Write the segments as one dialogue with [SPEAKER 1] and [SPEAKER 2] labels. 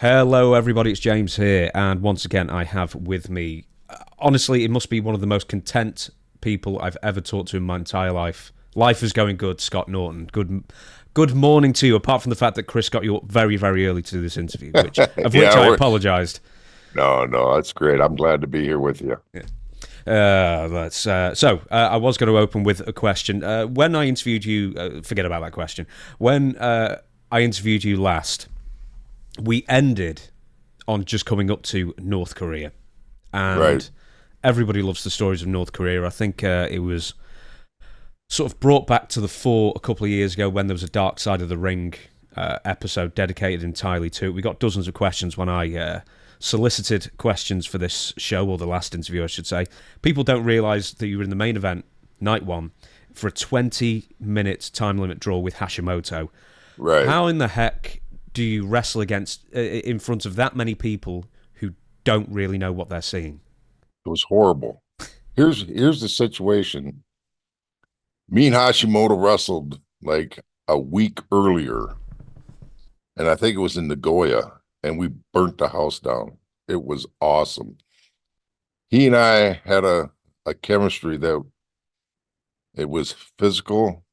[SPEAKER 1] Hello, everybody. It's James here, and once again, I have with me. Honestly, it must be one of the most content people I've ever talked to in my entire life. Life is going good, Scott Norton. Good morning to you. Apart from the fact that Chris got you up very, very early to do this interview, which I apologised.
[SPEAKER 2] No, that's great. I'm glad to be here with you.
[SPEAKER 1] Yeah. I was going to open with a question. When I interviewed you, forget about that question. When I interviewed you last, we ended on just coming up to North Korea. And
[SPEAKER 2] right.
[SPEAKER 1] Everybody loves the stories of North Korea. I think it was sort of brought back to the fore a couple of years ago when there was a Dark Side of the Ring episode dedicated entirely to it. We got dozens of questions when I solicited questions for this show, or the last interview, I should say. People don't realise that you were in the main event, night one, for a 20-minute time limit draw with Hashimoto.
[SPEAKER 2] Right.
[SPEAKER 1] How in the heck do you wrestle against in front of that many people who don't really know what they're seeing?
[SPEAKER 2] It was horrible. Here's the situation. Me and Hashimoto wrestled like a week earlier, and I think it was in Nagoya, and we burnt the house down. It was awesome. He and I had a chemistry that it was physical.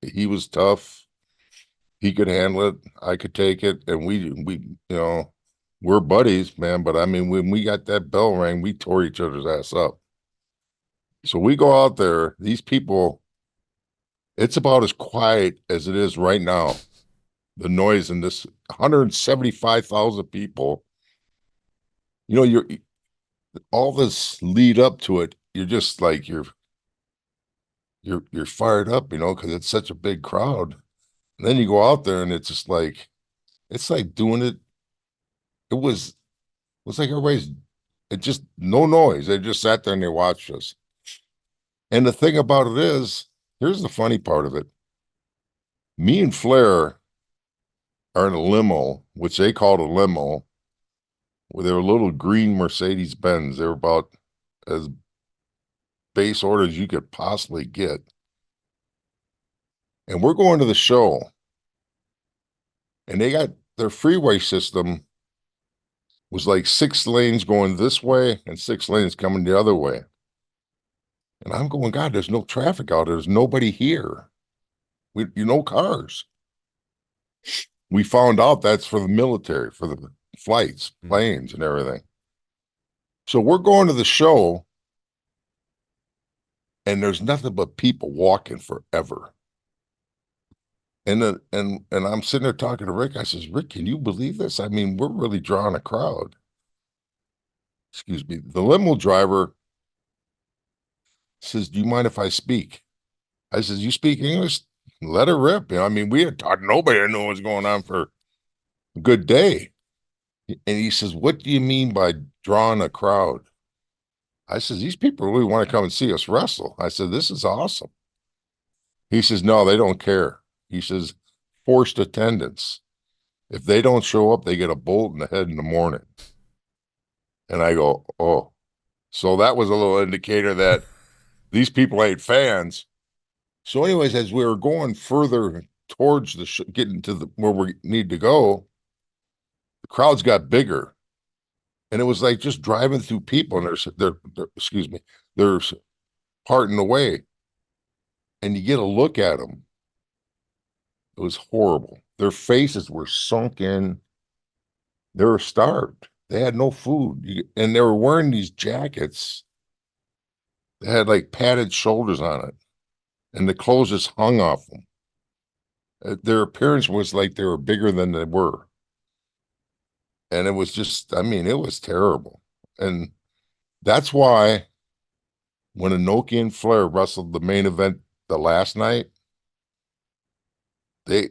[SPEAKER 2] He was tough. He could handle it. I could take it. And we're buddies, man. But I mean, when we got that bell rang, we tore each other's ass up. So we go out there, these people, it's about as quiet as it is right now. The noise in this 175,000 people, you're all this lead up to it. You're just like, you're fired up, because it's such a big crowd. And then you go out there and it's just like, it's like doing it. It was like it just no noise. They just sat there and they watched us. And the thing about it is, here's the funny part of it. Me and Flair are in a limo, which they called a limo, where they were little green Mercedes Benz. They were about as base order as you could possibly get. And we're going to the show, and they got their freeway system was like 6 lanes going this way and 6 lanes coming the other way. And I'm going, God, there's no traffic out there. There's nobody here. No cars. We found out that's for the military, for the flights, planes, and everything. So we're going to the show, and there's nothing but people walking forever. And I'm sitting there talking to Rick. I says, Rick, can you believe this? I mean, we're really drawing a crowd. Excuse me. The limo driver says, do you mind if I speak? I says, you speak English? Let her rip. I mean, we had taught nobody knew what was going on for a good day. And he says, what do you mean by drawing a crowd? I says, these people really want to come and see us wrestle. I said, this is awesome. He says, no, they don't care. He says, forced attendance. If they don't show up, they get a bolt in the head in the morning. And I go, oh. So that was a little indicator that these people ain't fans. So anyways, as we were going further towards getting to where we need to go, the crowds got bigger. And it was like just driving through people, and they're parting away. And you get a look at them. It was horrible. Their faces were sunk in. They were starved. They had no food. And they were wearing these jackets that had like padded shoulders on it. And the clothes just hung off them. Their appearance was like they were bigger than they were. And it was just, I mean, it was terrible. And that's why when Inoki and Flair wrestled the main event the last night,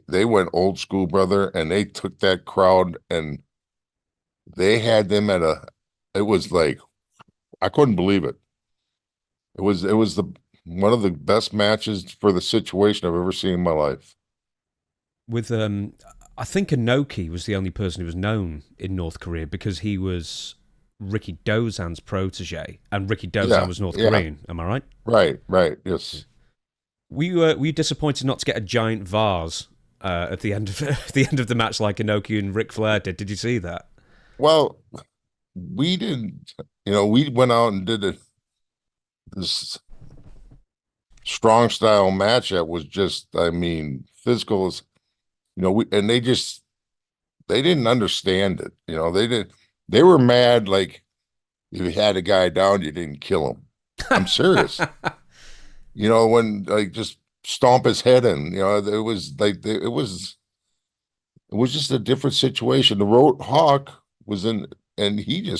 [SPEAKER 2] they went old school, brother, and they took that crowd and they had them it was like, I couldn't believe it. It was one of the best matches for the situation I've ever seen in my life.
[SPEAKER 1] With I think Inoki was the only person who was known in North Korea because he was Ricky Dozan's protege, and Ricky Dozan was North Korean. Am I right?
[SPEAKER 2] Right. Yes.
[SPEAKER 1] Were you disappointed not to get a giant vase at the end of the end of the match, like Inoki and Ric Flair did. Did you see that?
[SPEAKER 2] Well, we didn't, we went out and did this strong style match that was just, I mean, physical as, and they didn't understand it. They were mad. Like if you had a guy down, you didn't kill him. I'm serious. When like just stomp his head in, it was like, it was just a different situation. The Road Hawk was in, and he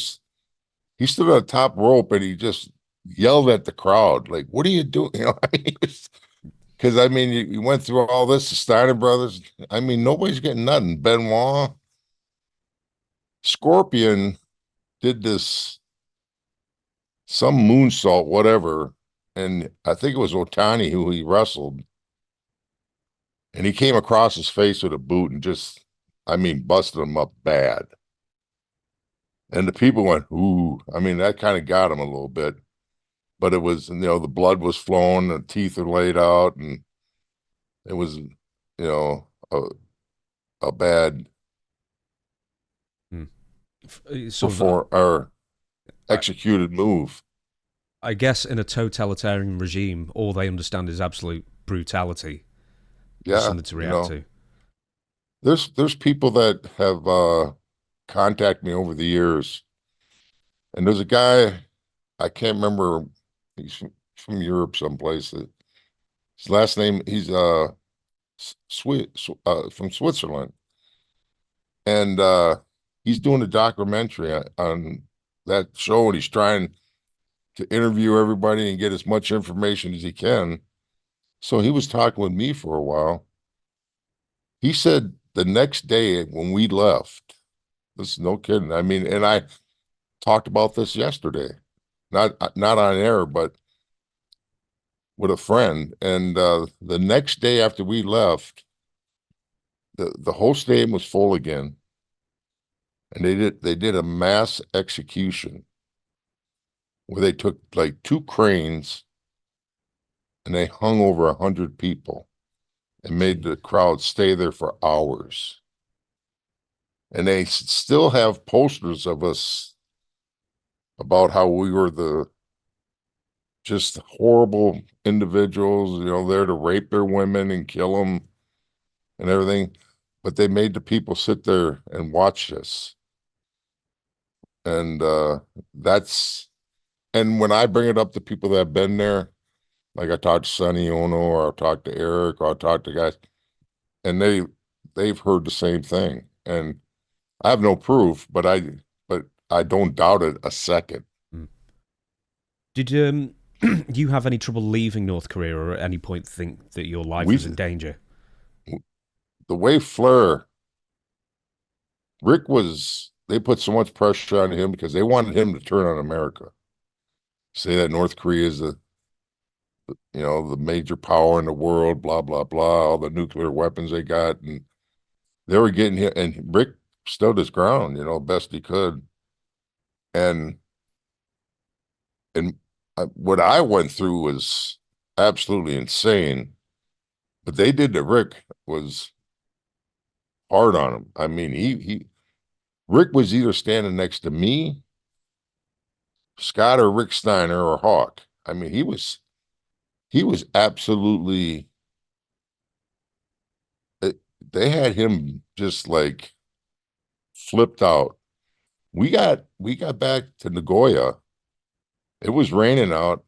[SPEAKER 2] stood on the top rope and he just yelled at the crowd, like, "What are you doing?" Because I mean, you went through all this, the Steiner brothers. I mean, nobody's getting nothing. Benoit, Scorpion did this some moonsault, whatever, and I think it was Otani who he wrestled, and he came across his face with a boot and just, I mean, busted him up bad. And the people went, "Ooh!" I mean, that kind of got him a little bit, but it was, the blood was flowing, the teeth are laid out, and it was, a bad
[SPEAKER 1] Hmm.
[SPEAKER 2] before or executed move.
[SPEAKER 1] I guess in a totalitarian regime, all they understand is absolute brutality. Just
[SPEAKER 2] Yeah,
[SPEAKER 1] something to react to.
[SPEAKER 2] there's people that have contacted me over the years, and there's a guy I can't remember. He's from Europe someplace. His last name, he's from Switzerland, and he's doing a documentary on that show, and he's trying to interview everybody and get as much information as he can. So he was talking with me for a while. He said the next day when we left, this is no kidding. I mean, and I talked about this yesterday, not on air, but with a friend. And the next day after we left, the whole stadium was full again, and they did a mass execution where they took like two cranes and they hung over 100 people and made the crowd stay there for hours. And they still have posters of us about how we were the just horrible individuals, there to rape their women and kill them and everything. But they made the people sit there and watch this. And and when I bring it up to people that have been there, like I talked to Sonny Ono, or I talked to Eric, or I talked to guys, and they've heard the same thing. And I have no proof, but I don't doubt it a second.
[SPEAKER 1] Mm. Did you have any trouble leaving North Korea, or at any point think that your life
[SPEAKER 2] We
[SPEAKER 1] was in danger?
[SPEAKER 2] The way they put so much pressure on him because they wanted him to turn on America, say that North Korea is the major power in the world, blah blah blah, all the nuclear weapons they got, and they were getting him. And Rick stood his ground, best he could. And what I went through was absolutely insane. But they did to Rick was hard on him. I mean, he Rick was either standing next to me, Scott, or Rick Steiner, or Hawk. I mean, he was absolutely. They had him just like flipped out. We got back to Nagoya. It was raining out.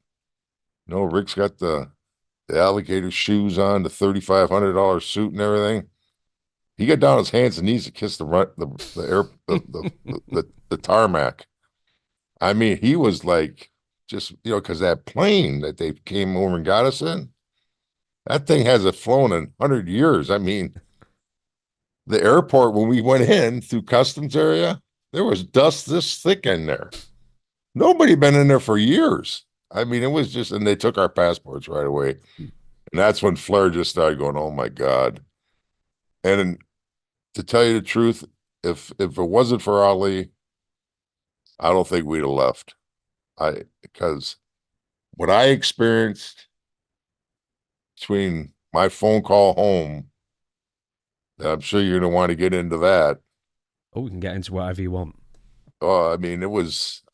[SPEAKER 2] Rick's got the alligator shoes on, the $3,500 suit and everything. He got down on his hands and knees to kiss the air the tarmac. I mean, he was like just because that plane that they came over and got us in, that thing hasn't flown in 100 years. I mean, the airport when we went in through customs area, there was dust this thick in there. Nobody been in there for years. I mean, it was just, and they took our passports right away. And that's when Flair just started going, "Oh my God." And to tell you the truth, if it wasn't for Ali, I don't think we'd have left. Because what I experienced between my phone call home I'm sure you're going to want to get into that.
[SPEAKER 1] Oh, we can get into whatever you want.
[SPEAKER 2] Oh, I mean,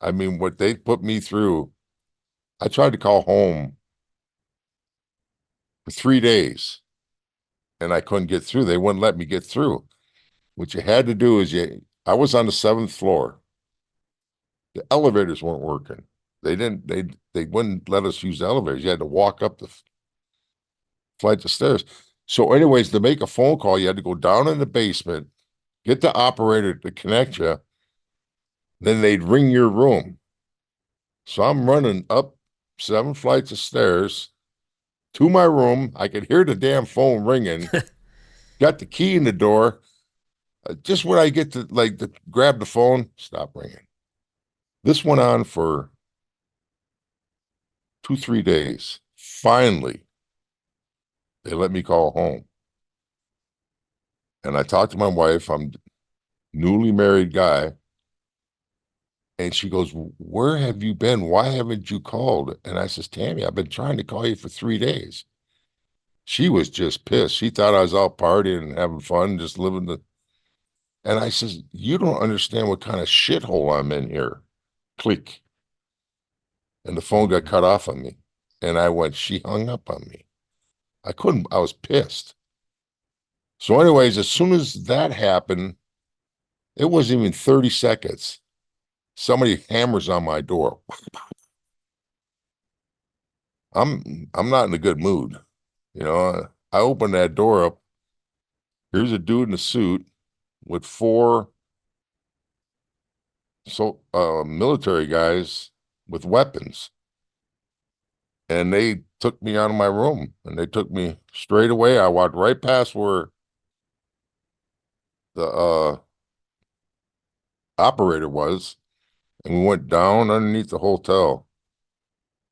[SPEAKER 2] I mean, what they put me through. I tried to call home for 3 days and I couldn't get through. They wouldn't let me get through. What you had to do is I was on the seventh floor. The elevators weren't working. They wouldn't let us use the elevators. You had to walk up the flight of stairs. So, anyways, to make a phone call, you had to go down in the basement, get the operator to connect you, then they'd ring your room. So I'm running up 7 flights of stairs to my room. I could hear the damn phone ringing. Got the key in the door. Just when I get to grab the phone, stop ringing. This went on for 2, 3 days. Finally, they let me call home. And I talked to my wife. I'm a newly married guy. And she goes, "Where have you been? Why haven't you called?" And I says, "Tammy, I've been trying to call you for 3 days." She was just pissed. She thought I was out partying and having fun, just living the. And I says, "You don't understand what kind of shithole I'm in here." Click. And the phone got cut off on me. And I went, she hung up on me. I was pissed. So, anyways, as soon as that happened, it wasn't even 30 seconds. Somebody hammers on my door. I'm not in a good mood. I open that door up. Here's a dude in a suit with four military guys with weapons. And they took me out of my room and they took me straight away. I walked right past where the operator was, and we went down underneath the hotel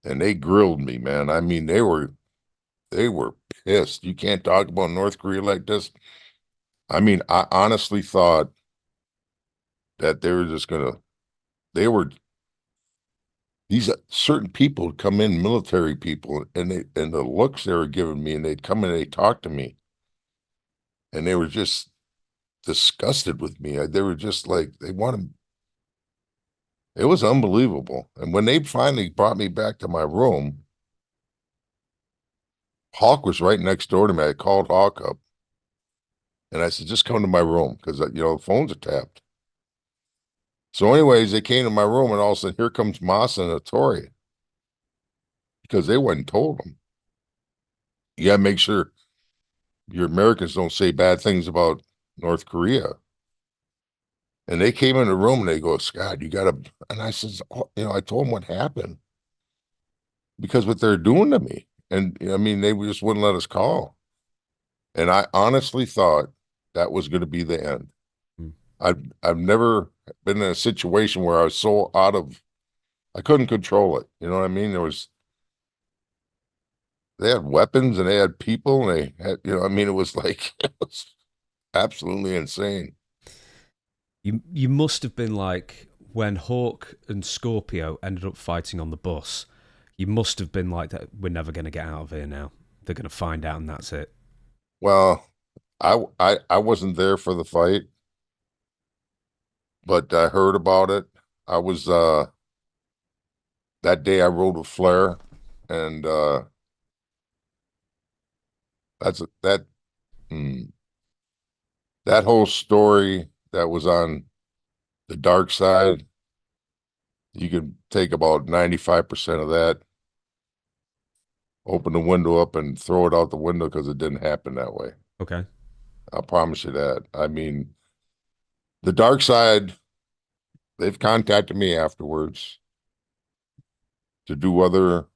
[SPEAKER 2] and they grilled me, man. I mean, they were pissed. You can't talk about North Korea like this. I mean, I honestly thought that they were just they were these certain people would come in, military people, and the looks they were giving me, and they'd come in and they'd talk to me, and they were just disgusted with me. They were just like, they wanted, it was unbelievable. And when they finally brought me back to my room, Hawk was right next door to me. I called Hawk up and I said, just come to my room because, the phones are tapped. So, anyways, they came to my room and all of a sudden, here comes Masa and Tori because they wasn't told them. You got to make sure your Americans don't say bad things about North Korea. And they came in the room and they go, "Scott, you got to," and I says, "Oh," I told them what happened because what they're doing to me. And I mean, they just wouldn't let us call. And I honestly thought that was going to be the end.
[SPEAKER 1] Mm.
[SPEAKER 2] I've never been in a situation where I was so I couldn't control it. You know what I mean? They had weapons and they had people and they had, I mean, it was like, it was absolutely insane.
[SPEAKER 1] You must have been like when Hawk and Scorpio ended up fighting on the bus. You must have been like that. We're never going to get out of here now. They're going to find out, and that's it.
[SPEAKER 2] Well, I wasn't there for the fight, but I heard about it. I was that day I rode with Flair, and that's that hmm, that whole story that was on the dark side. You could take about 95% of that, open the window up and throw it out the window because it didn't happen that way.
[SPEAKER 1] Okay.
[SPEAKER 2] I promise you that. I mean, the dark side, they've contacted me afterwards to do other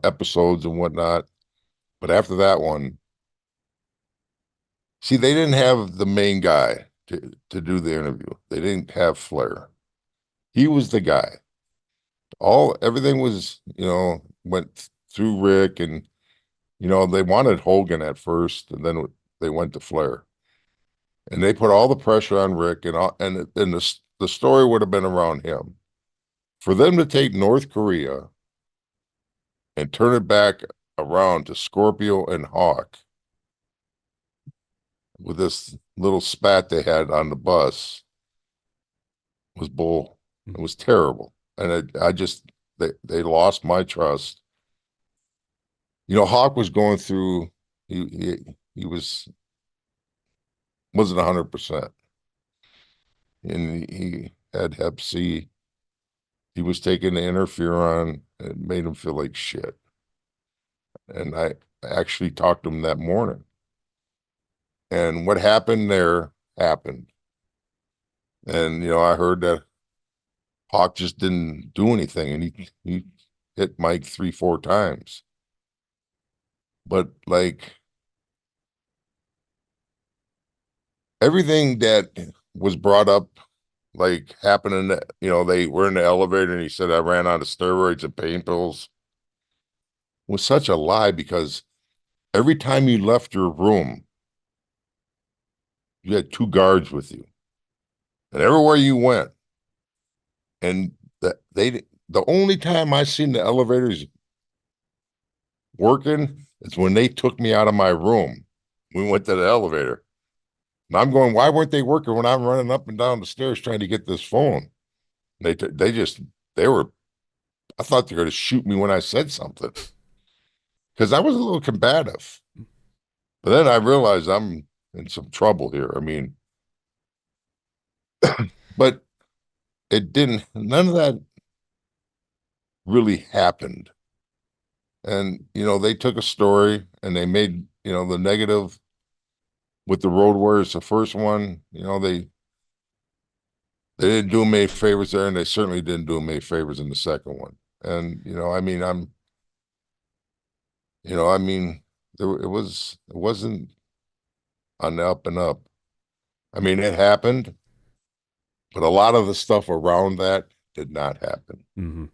[SPEAKER 2] episodes and whatnot. But after that one, see, they didn't have the main guy to do the interview. They didn't have Flair. He was the guy. Everything was, went through Rick and, they wanted Hogan at first and then they went to Flair. And they put all the pressure on Rick and the story would have been around him. For them to take North Korea and turn it back around to Scorpio and Hawk with this little spat they had on the bus was bull. It was terrible. And I just, they lost my trust. You know, Hawk was going through, he wasn't 100%. And he had Hep C. He was taking the interferon. It made him feel like shit. And I actually talked to him that morning. And what happened there happened. And, you know, I heard that Hawk just didn't do anything. And he hit Mike 3-4 times. But like everything that was brought up, like happening, you know, they were in the elevator and he said, I ran out of steroids and pain pills, was such a lie because every time you left your room, you had 2 guards with you. And everywhere you went, and the only time I seen the elevators working is when they took me out of my room. We went to the elevator. And I'm going, why weren't they working when I'm running up and down the stairs trying to get this phone? They were, I thought they were going to shoot me when I said something because I was a little combative. But then I realized I'm in some trouble here. I mean, but it didn't, none of that really happened. And, you know, they took a story and they made, you know, the negative with the Road Warriors, the first one, you know, they didn't do me favors there, and they certainly didn't do me favors in the second one. And, you know, I mean, it wasn't on the up and up. I mean, it happened, but a lot of the stuff around that did not happen.
[SPEAKER 1] Mm-hmm.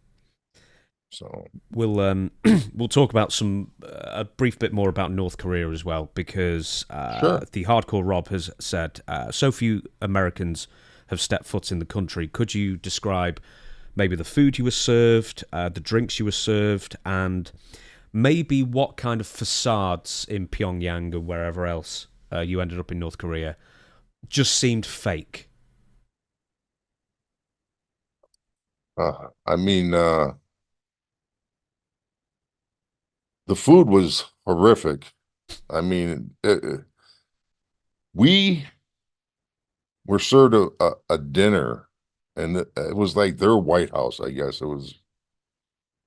[SPEAKER 2] So
[SPEAKER 1] we'll talk about a brief bit more about North Korea as well, because
[SPEAKER 2] sure.
[SPEAKER 1] The Hardcore Rob has said so few Americans have stepped foot in the country. Could you describe maybe the food you were served, the drinks you were served, and maybe what kind of facades in Pyongyang or wherever else you ended up in North Korea just seemed fake?
[SPEAKER 2] I mean, the food was horrific. I mean, we were served a dinner, and it was like their White House, I guess it was,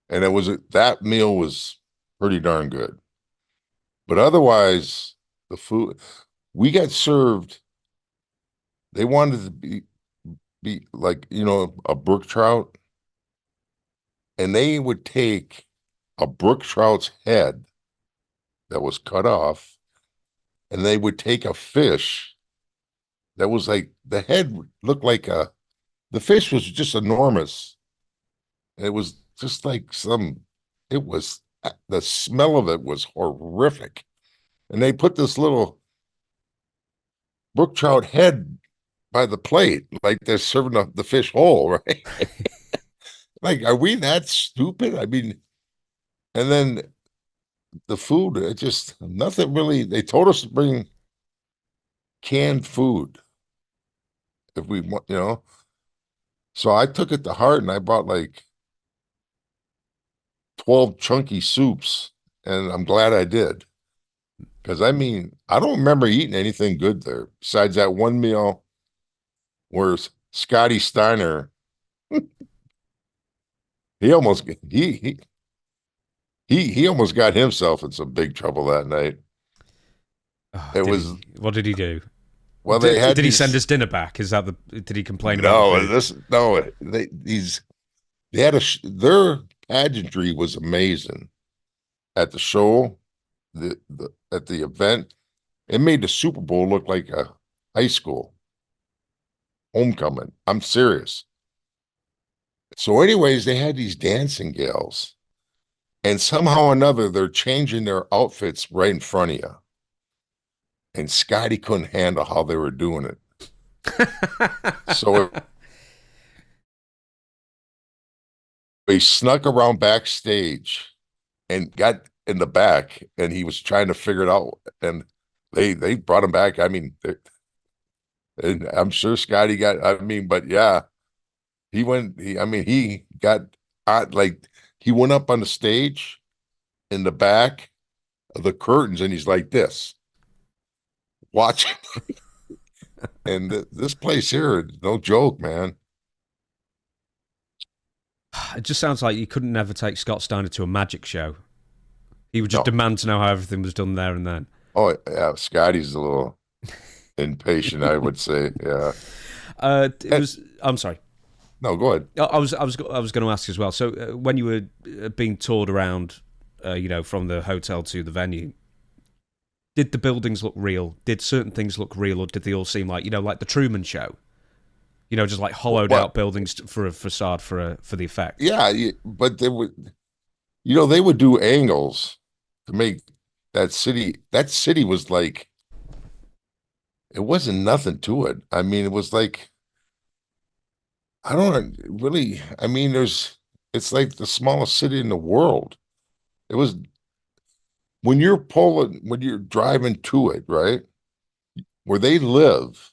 [SPEAKER 2] and that meal was pretty darn good. But otherwise, the food we got served, they wanted to be like, you know, a brook trout, and they would take a brook trout's head that was cut off, and they would take a fish that was like the head looked like the fish was just enormous. It was just like it was, the smell of it was horrific. And they put this little brook trout head by the plate, like they're serving the fish whole, right? Like, are we that stupid? I mean, and then the food, it just, nothing really, they told us to bring canned food if we want, you know. So I took it to heart and I bought like 12 chunky soups, and I'm glad I did. Because I mean, I don't remember eating anything good there besides that one meal where Scotty Steiner, he almost he almost got himself in some big trouble that night.
[SPEAKER 1] Oh,
[SPEAKER 2] It was,
[SPEAKER 1] what did he do?
[SPEAKER 2] well, they
[SPEAKER 1] Did
[SPEAKER 2] had
[SPEAKER 1] he send
[SPEAKER 2] these,
[SPEAKER 1] his dinner back? Is that did he complain about the
[SPEAKER 2] no,
[SPEAKER 1] food?
[SPEAKER 2] they had their pageantry was amazing at the show, at the event. It made the Super Bowl look like a high school homecoming. I'm serious. So, anyways, they had these dancing gals, and somehow or another, they're changing their outfits right in front of you. And Scotty couldn't handle how they were doing it. So they snuck around backstage and got in the back, and he was trying to figure it out, and they brought him back. I mean, and I'm sure Scotty got. I mean, but yeah, he went. I mean, he got like he went up on the stage in the back of the curtains, and he's like this, watching. And this place here, no joke, man.
[SPEAKER 1] It just sounds like you couldn't never take Scott Steiner to a magic show. He would just
[SPEAKER 2] No,
[SPEAKER 1] demand to know how everything was done there and then.
[SPEAKER 2] oh yeah, Scotty's a little impatient, I would say. Yeah.
[SPEAKER 1] It
[SPEAKER 2] And,
[SPEAKER 1] was. I'm sorry.
[SPEAKER 2] no, go ahead.
[SPEAKER 1] I was going to ask as well. So when you were being toured around, from the hotel to the venue, did the buildings look real? Did certain things look real, or did they all seem like like the Truman Show? Just like hollowed
[SPEAKER 2] What?
[SPEAKER 1] out buildings for a facade for the effect.
[SPEAKER 2] Yeah, but they would, they would do angles to make that city. That city was like it wasn't nothing to it. I mean, it was like I don't really. I mean, it's like the smallest city in the world. It was when you're driving to it, right? Where they live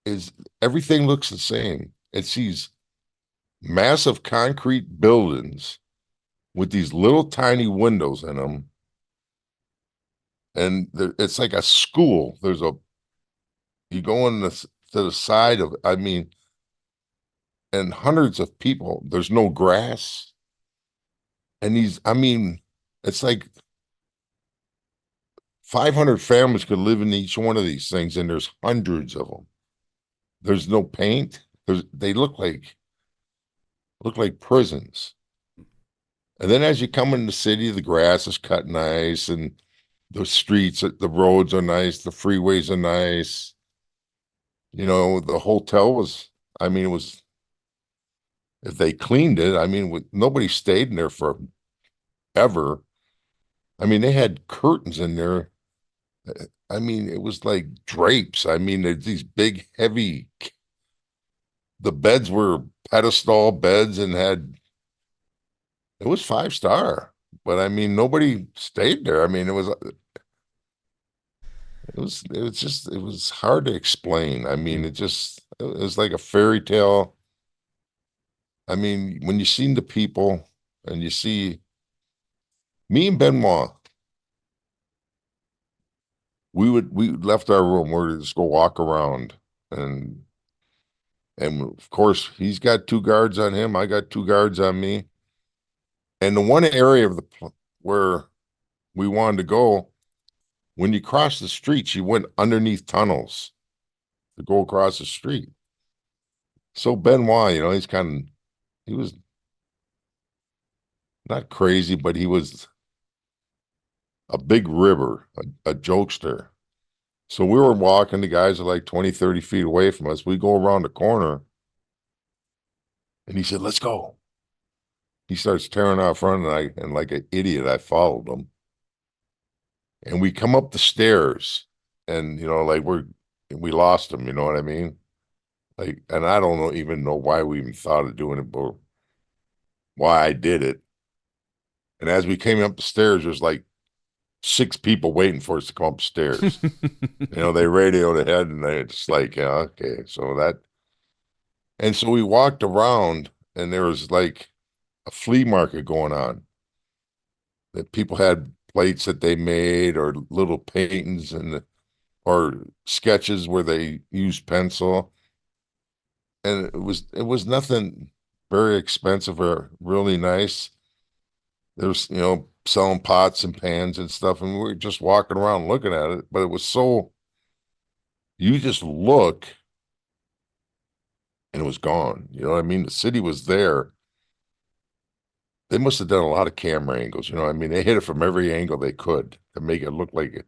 [SPEAKER 2] is everything looks the same. It's these massive concrete buildings with these little tiny windows in them, and it's like a school. You go to the side of, I mean, and hundreds of people. There's no grass, and I mean, it's like 500 families could live in each one of these things, and there's hundreds of them. There's no paint. They look like prisons. And then as you come in the city, the grass is cut nice, and the streets, the roads are nice, the freeways are nice. The hotel was, I mean, it was, if they cleaned it, I mean, nobody stayed in there forever. I mean, they had curtains in there. I mean, it was like drapes. I mean, there's these big, heavy, the beds were pedestal beds and it was 5 star, but I mean, nobody stayed there. I mean, it was hard to explain. I mean, it was like a fairy tale. I mean, when you seen the people and you see me and Benoit, we left our room. We're just go walk around, and of course he's got two guards on him. I got two guards on me. And the one area of where we wanted to go, when you cross the streets, you went underneath tunnels to go across the street. So Benoit, he was not crazy, but he was a big river, a jokester. So we were walking, the guys are like 20, 30 feet away from us. We go around the corner and he said, let's go. He starts tearing out front, and like an idiot, I followed him. And we come up the stairs, and like we lost him, you know what I mean? Like, and I don't even know why we even thought of doing it, but why I did it. And as we came up the stairs, there's like 6 people waiting for us to come upstairs. They radioed ahead, and they just like, yeah, okay. And so we walked around, and there was like a flea market going on. That people had plates that they made, or little paintings, or sketches where they used pencil. And it was nothing very expensive or really nice. There's, selling pots and pans and stuff, and we were just walking around looking at it, but it was so, you just look and it was gone. You know what I mean? The city was there. They must have done a lot of camera angles. You know what I mean? They hit it from every angle they could to make it look like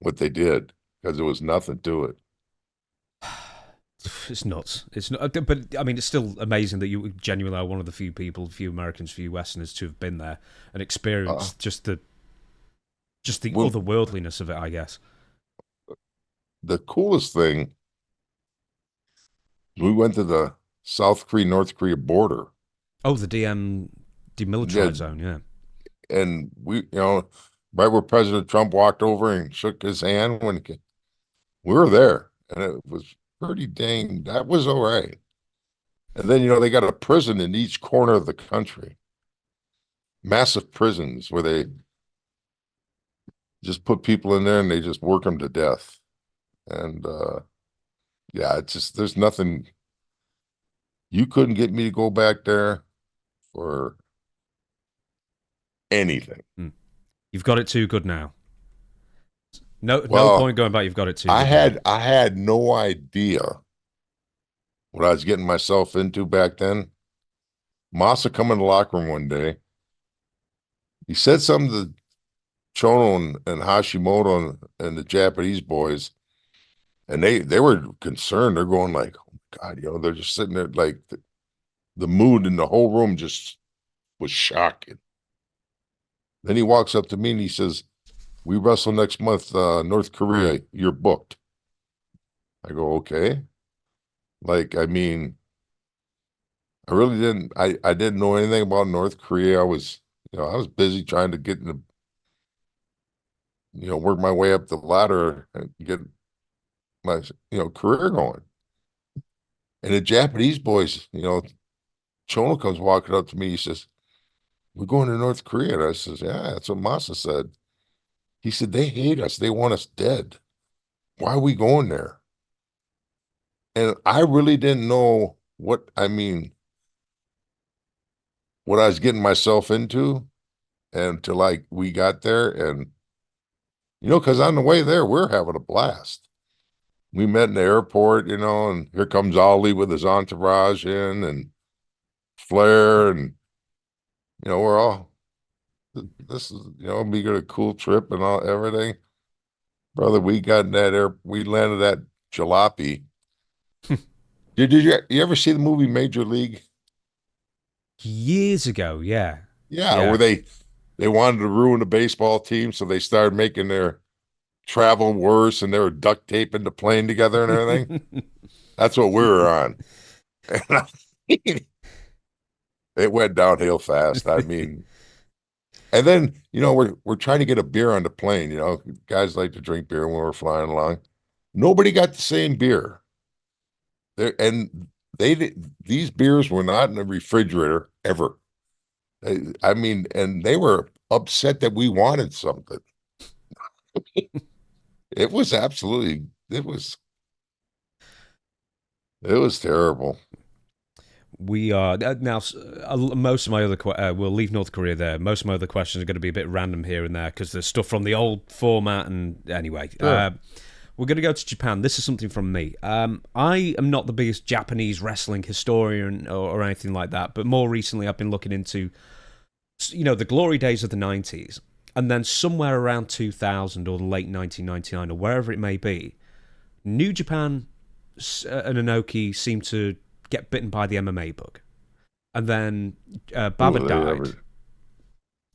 [SPEAKER 2] what they did, because there was nothing to it.
[SPEAKER 1] It's nuts. It's not, but I mean, it's still amazing that you genuinely are one of the few Americans, few Westerners to have been there and
[SPEAKER 2] Uh,
[SPEAKER 1] experienced just the
[SPEAKER 2] well,
[SPEAKER 1] otherworldliness of it. I guess.
[SPEAKER 2] the coolest thing, we went to the South Korea, North Korea border.
[SPEAKER 1] Oh, the DM
[SPEAKER 2] Yeah,
[SPEAKER 1] demilitarized zone. Yeah.
[SPEAKER 2] and right where President Trump walked over and shook his hand we were there, and it was pretty dang. That was all right. And then they got a prison in each corner of the country, massive prisons where they just put people in there and they just work them to death. And yeah, it's just there's nothing you couldn't get me to go back there for anything.
[SPEAKER 1] Hmm. You've got it too good now. No
[SPEAKER 2] Well,
[SPEAKER 1] point going back. You've got it too
[SPEAKER 2] I
[SPEAKER 1] good now.
[SPEAKER 2] had I had no idea what I was getting myself into back then. Masa come in the locker room one day. He said something to Chono and Hashimoto and the Japanese boys, and they were concerned. They're going like, "Oh my God," they're just sitting there like the mood in the whole room just was shocking. Then he walks up to me and he says, "We wrestle next month, North Korea. You're booked." I go, "Okay." Like, I mean, I really didn't. I didn't know anything about North Korea. I was busy trying to get in the, work my way up the ladder and get my, career going. And the Japanese boys, Chono comes walking up to me. He says, "We're going to North Korea." And I says, "Yeah, that's what Masa said." He said, "They hate us. They want us dead. Why are we going there?" And I really didn't know what I was getting myself into until like we got there. And, because on the way there, we're having a blast. We met in the airport, and here comes Ollie with his entourage in and Flair. And, we're all, this is, we got a cool trip and all everything. Brother, we got in we landed at Jalopy. Did you ever see the movie Major League?
[SPEAKER 1] Years ago, yeah,
[SPEAKER 2] Yeah, where
[SPEAKER 1] yeah.
[SPEAKER 2] they wanted to ruin the baseball team, so they started making their travel worse, and they were duct taping the plane together and everything. That's what we were on. And it went downhill fast. I mean, and then we're trying to get a beer on the plane. Guys like to drink beer when we're flying along. Nobody got the same beer. And these beers were not in the refrigerator ever. I mean, and they were upset that we wanted something. It was absolutely it was terrible.
[SPEAKER 1] We are now. Most of my other we'll leave North Korea there. Most of my other questions are going to be a bit random here and there because there's stuff from the old format. And anyway,
[SPEAKER 2] Sure.
[SPEAKER 1] we're going to go to Japan. This is something from me. I am not the biggest Japanese wrestling historian or anything like that, but more recently I've been looking into the glory days of the 90s, and then somewhere around 2000 or the late 1999 or wherever it may be, New Japan and Inoki seem to get bitten by the MMA bug. And then Baba
[SPEAKER 2] Ooh, they
[SPEAKER 1] died,
[SPEAKER 2] ever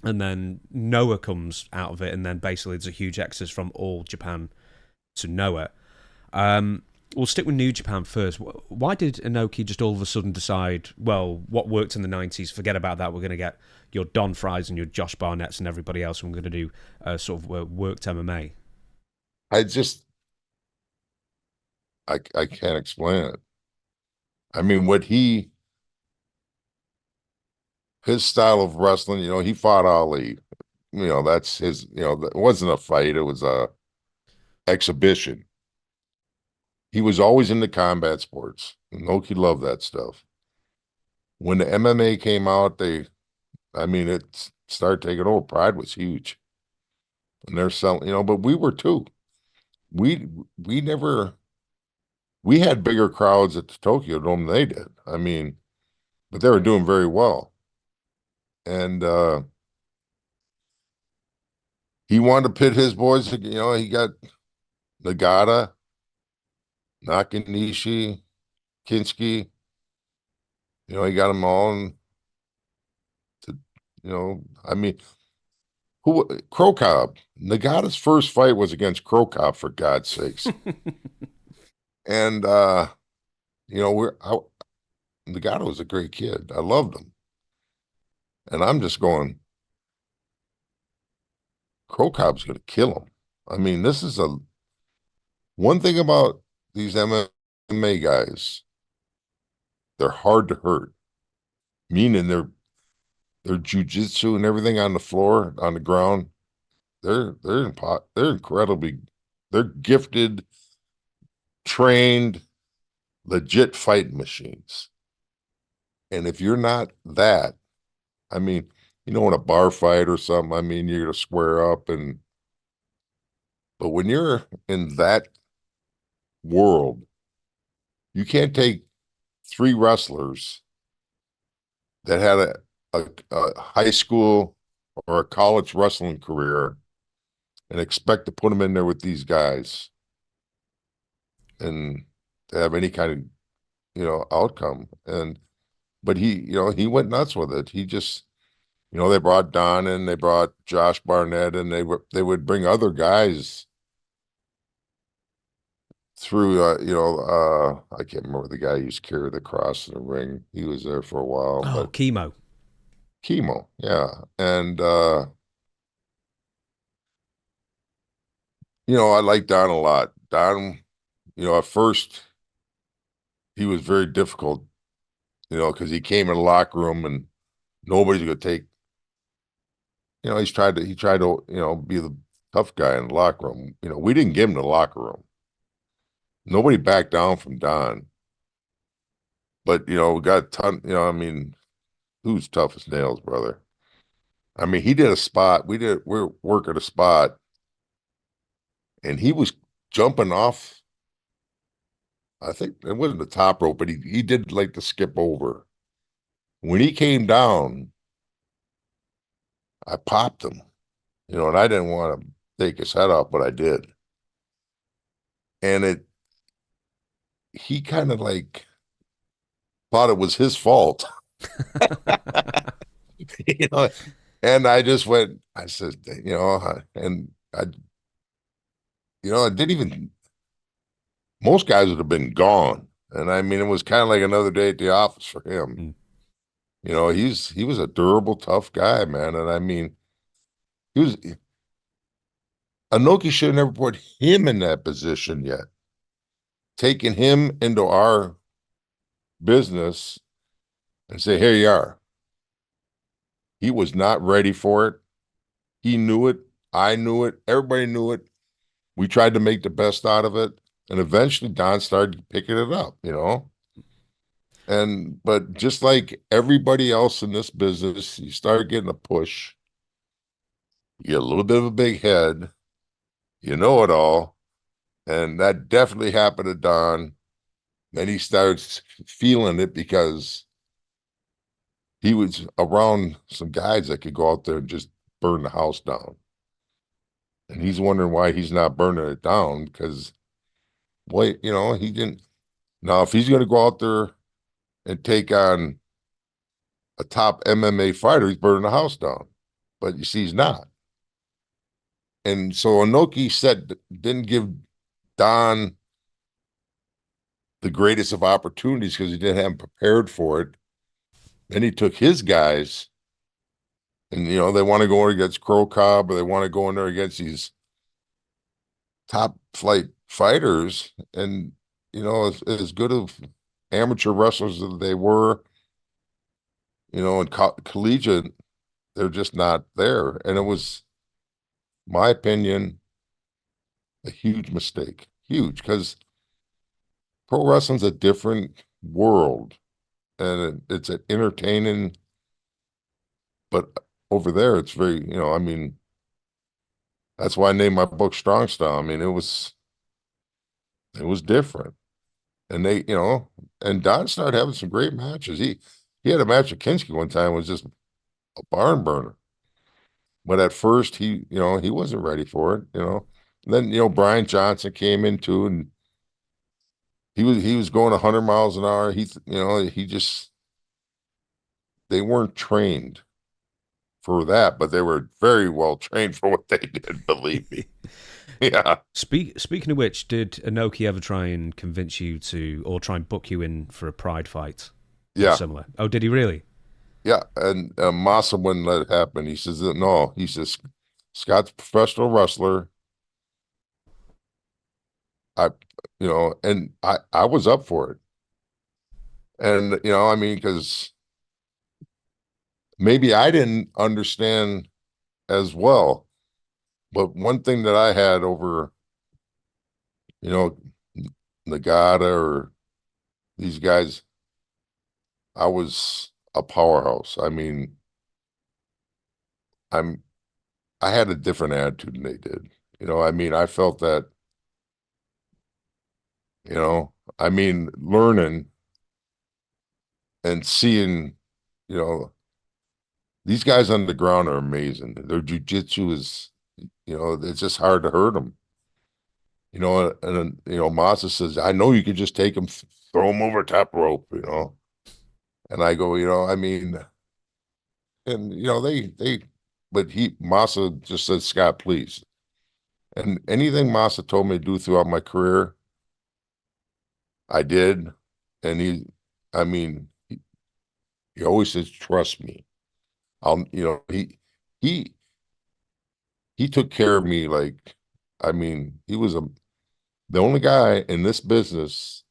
[SPEAKER 1] and then Noah comes out of it, and then basically there's a huge exodus from all Japan to Noah. We'll stick with New Japan first. Why did Inoki just all of a sudden decide, well, what worked in the 90s, forget about that, we're going to get your Don Fries and your Josh Barnetts and everybody else, and we're going to do sort of worked MMA?
[SPEAKER 2] I just I can't explain it. I mean, his style of wrestling, he fought Ali. That's his, it wasn't a fight, it was a exhibition. He was always into combat sports. Inoki loved that stuff. When the MMA came out, it started taking over. Pride was huge. And they're selling, but we were too. We we never we had bigger crowds at the Tokyo Dome than they did. I mean, but they were doing very well. And he wanted to pit his boys. He got Nagata, Nakanishi, Kinski. He got them all. And to, I mean, who Crow Cobb? Nagata's first fight was against Crow Cobb, for God's sakes. And Nagata was a great kid. I loved him. And I'm just going, Crow Cob's going to kill him. I mean, this is a one thing about these MMA guys. They're hard to hurt, meaning their jujitsu and everything on the floor, on the ground. They're incredibly, they're gifted, trained, legit fighting machines. And if you're not that, I mean, in a bar fight or something, I mean, you're gonna square up but when you're in that world, you can't take three wrestlers that had a high school or a college wrestling career and expect to put them in there with these guys and to have any kind of, outcome. But he went nuts with it. He just, they brought Don in, they brought Josh Barnett, and they would bring other guys through. I can't remember the guy who used to carry the cross in the ring. He was there for a while,
[SPEAKER 1] Oh,
[SPEAKER 2] but
[SPEAKER 1] chemo.
[SPEAKER 2] chemo, yeah, and I like Don a lot. Don, at first he was very difficult, because he came in the locker room and nobody's gonna take. He tried to be the tough guy in the locker room. We didn't give him the locker room. Nobody backed down from Don. But we got a ton. I mean, who's tough as nails, brother? I mean, he did a spot. We're working a spot, and he was jumping off. I think it wasn't the top rope, but he did like to skip over. When he came down, I popped him, and I didn't want to take his head off, but I did. And he kind of like thought it was his fault, you know. And I just went, I said, and I didn't even, most guys would have been gone. And I mean, it was kind of like another day at the office for him.
[SPEAKER 1] Mm.
[SPEAKER 2] He was a durable, tough guy, man. And I mean, he was, Anoki should have never put him in that position yet. Taking him into our business and say, here you are. He was not ready for it. He knew it. I knew it. Everybody knew it. We tried to make the best out of it. And eventually Don started picking it up. But just like everybody else in this business, you start getting a push. You get a little bit of a big head. You know it all. And that definitely happened to Don. Then he starts feeling it because he was around some guys that could go out there and just burn the house down. And he's wondering why he's not burning it down because, boy, he didn't. Now, if he's going to go out there and take on a top MMA fighter, he's burning the house down. But you see, he's not. And so Inoki didn't give Don the greatest of opportunities because he didn't have him prepared for it. Then he took his guys, and they want to go in against Crow Cobb or they want to go in there against these top flight fighters. And as good of amateur wrestlers as they were, and collegiate, they're just not there. And it was, my opinion, a huge mistake. Huge, because pro wrestling's a different world and it's an entertaining, but over there it's very, I mean, that's why I named my book Strong Style. I mean, it was different. And and Don started having some great matches. He had a match with Kinski one time, was just a barn burner. But at first he wasn't ready for it. And then, Brian Johnson came in too, and he was going 100 miles an hour. They weren't trained for that, but they were very well trained for what they did, believe me. Yeah.
[SPEAKER 1] Speaking of which, did Inoki ever try and convince you to, or try and book you in for a Pride fight? Or
[SPEAKER 2] Yeah.
[SPEAKER 1] similar. Oh, did he really?
[SPEAKER 2] Yeah. And Massa wouldn't let it happen. He says, no, he says, Scott's a professional wrestler. I, and I was up for it. And, I mean, because maybe I didn't understand as well. But one thing that I had over, you know, Nagata or these guys, I was a powerhouse. I mean, I'm I had a different attitude than they did. I mean, I felt that, I mean, learning and seeing, you know, these guys on the ground are amazing. Their jujitsu is, it's just hard to hurt them. Masa says, I know you could just take him, throw him over top rope. And I go, I mean, and but Masa just said, Scott, please. And anything Masa told me to do throughout my career, I did. And I mean, he always says, trust me. He he took care of me like, I mean, he was the only guy in this business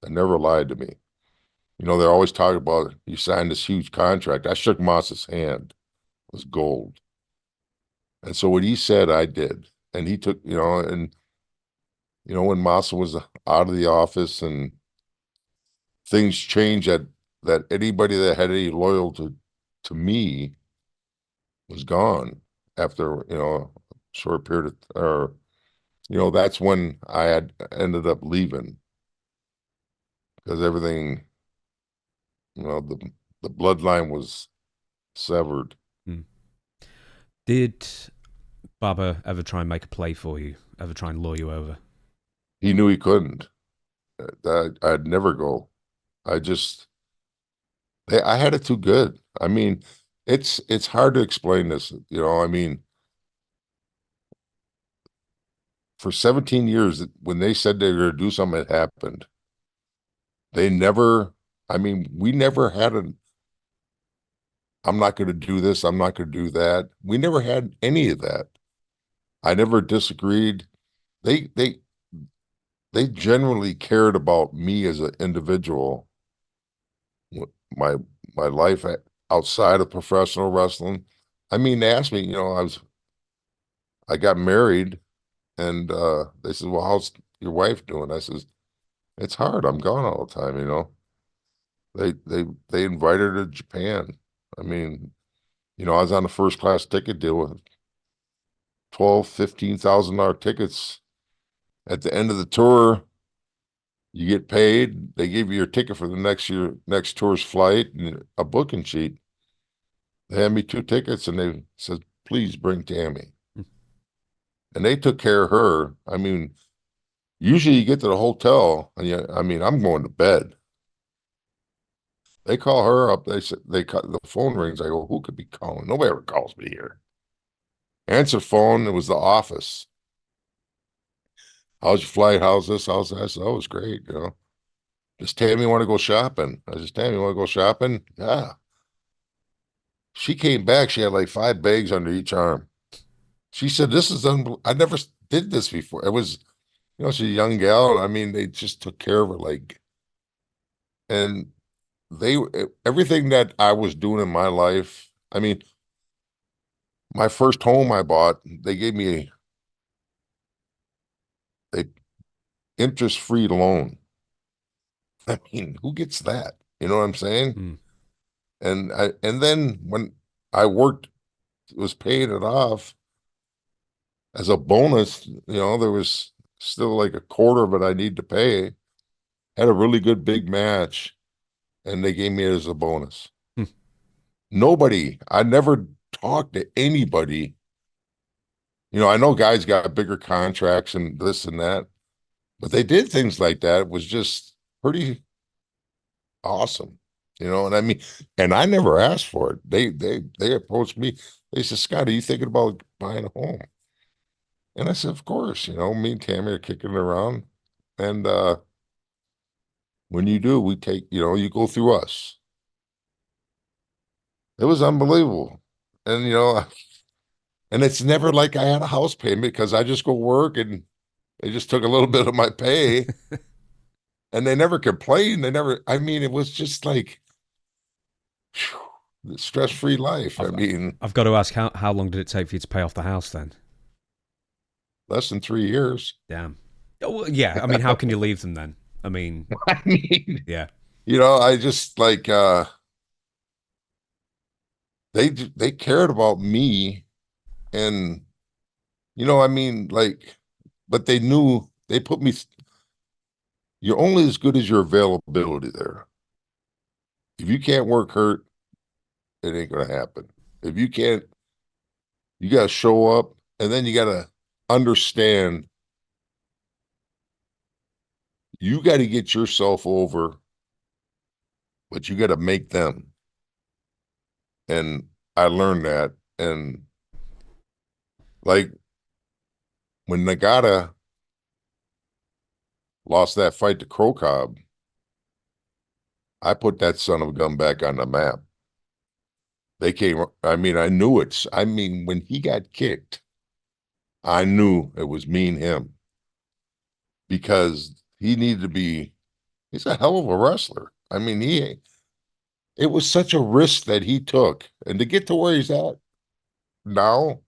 [SPEAKER 2] that never lied to me. They're always talking about you signed this huge contract. I shook Moss's hand. It was gold. And so what he said, I did. And he took, when Massa was out of the office and things changed that anybody that had any loyalty to me was gone after, a short period of, or, that's when I had ended up leaving because everything, the bloodline was severed.
[SPEAKER 1] Hmm. Did Baba ever try and make a play for you? Ever try and lure you over?
[SPEAKER 2] He knew he couldn't. I'd never go. I just, I had it too good. I mean, it's hard to explain this. I mean, for 17 years, when they said they were going to do something, it happened. They never, I mean, we never had I'm not going to do this, I'm not going to do that. We never had any of that. I never disagreed. They they they generally cared about me as an individual, my my life outside of professional wrestling. I mean, they asked me, I got married and they said, well, how's your wife doing? I says, it's hard. I'm gone all the time. They invited her to Japan. I mean, I was on a first class ticket deal with 12, $15,000 tickets. At the end of the tour, you get paid. They give you your ticket for the next tour's flight and a booking sheet. They had me 2 tickets and they said, please bring Tammy. And they took care of her. I mean, usually you get to the hotel and I mean, I'm going to bed. They call her up. They said the phone rings. I go, who could be calling? Nobody ever calls me here. Answer phone. It was the office. How's your flight? How's this? How's that? I said, oh, it's great. Does Tammy want to go shopping? I said, Tammy, want to go shopping? Yeah. She came back. She had like 5 bags under each arm. She said, this is unbelievable. I never did this before. It was, she's a young gal. I mean, they just took care of her and they, everything that I was doing in my life. I mean, my first home I bought, they gave me a interest-free loan. I mean, who gets that? You know what I'm saying?
[SPEAKER 1] Hmm.
[SPEAKER 2] And then when I worked, was paying it off as a bonus, there was still like a quarter of it I need to pay. Had a really good big match, and they gave me it as a bonus.
[SPEAKER 1] Hmm.
[SPEAKER 2] I never talked to anybody. I know guys got bigger contracts and this and that, but they did things like that. It was just pretty awesome. And I mean, and I never asked for it. They approached me. They said, Scott, are you thinking about buying a home? And I said, of course, me and Tammy are kicking it around. And when you do, we take, you go through us. It was unbelievable. And And it's never like I had a house payment because I just go work and they just took a little bit of my pay and they never complained. They never, I mean, it was just like the stress-free life. I
[SPEAKER 1] I've
[SPEAKER 2] mean,
[SPEAKER 1] I've got to ask, how long did it take for you to pay off the house then?
[SPEAKER 2] less than 3 years.
[SPEAKER 1] Damn. Oh, well, yeah, I mean, how can you leave them then? I mean,
[SPEAKER 2] I mean,
[SPEAKER 1] yeah.
[SPEAKER 2] I just like they cared about me and I mean, like, but they knew they put me, you're only as good as your availability there. If you can't work hurt, it ain't gonna happen. If you can't, you gotta show up and then you gotta understand you gotta get yourself over, but you gotta make them. And I learned that. And like when Nagata lost that fight to Crow Cobb, I put that son of a gun back on the map. They came, I mean, I knew it. I mean, when he got kicked, I knew it was me and him because he needed to be, he's a hell of a wrestler. I mean, it was such a risk that he took. And to get to where he's at now,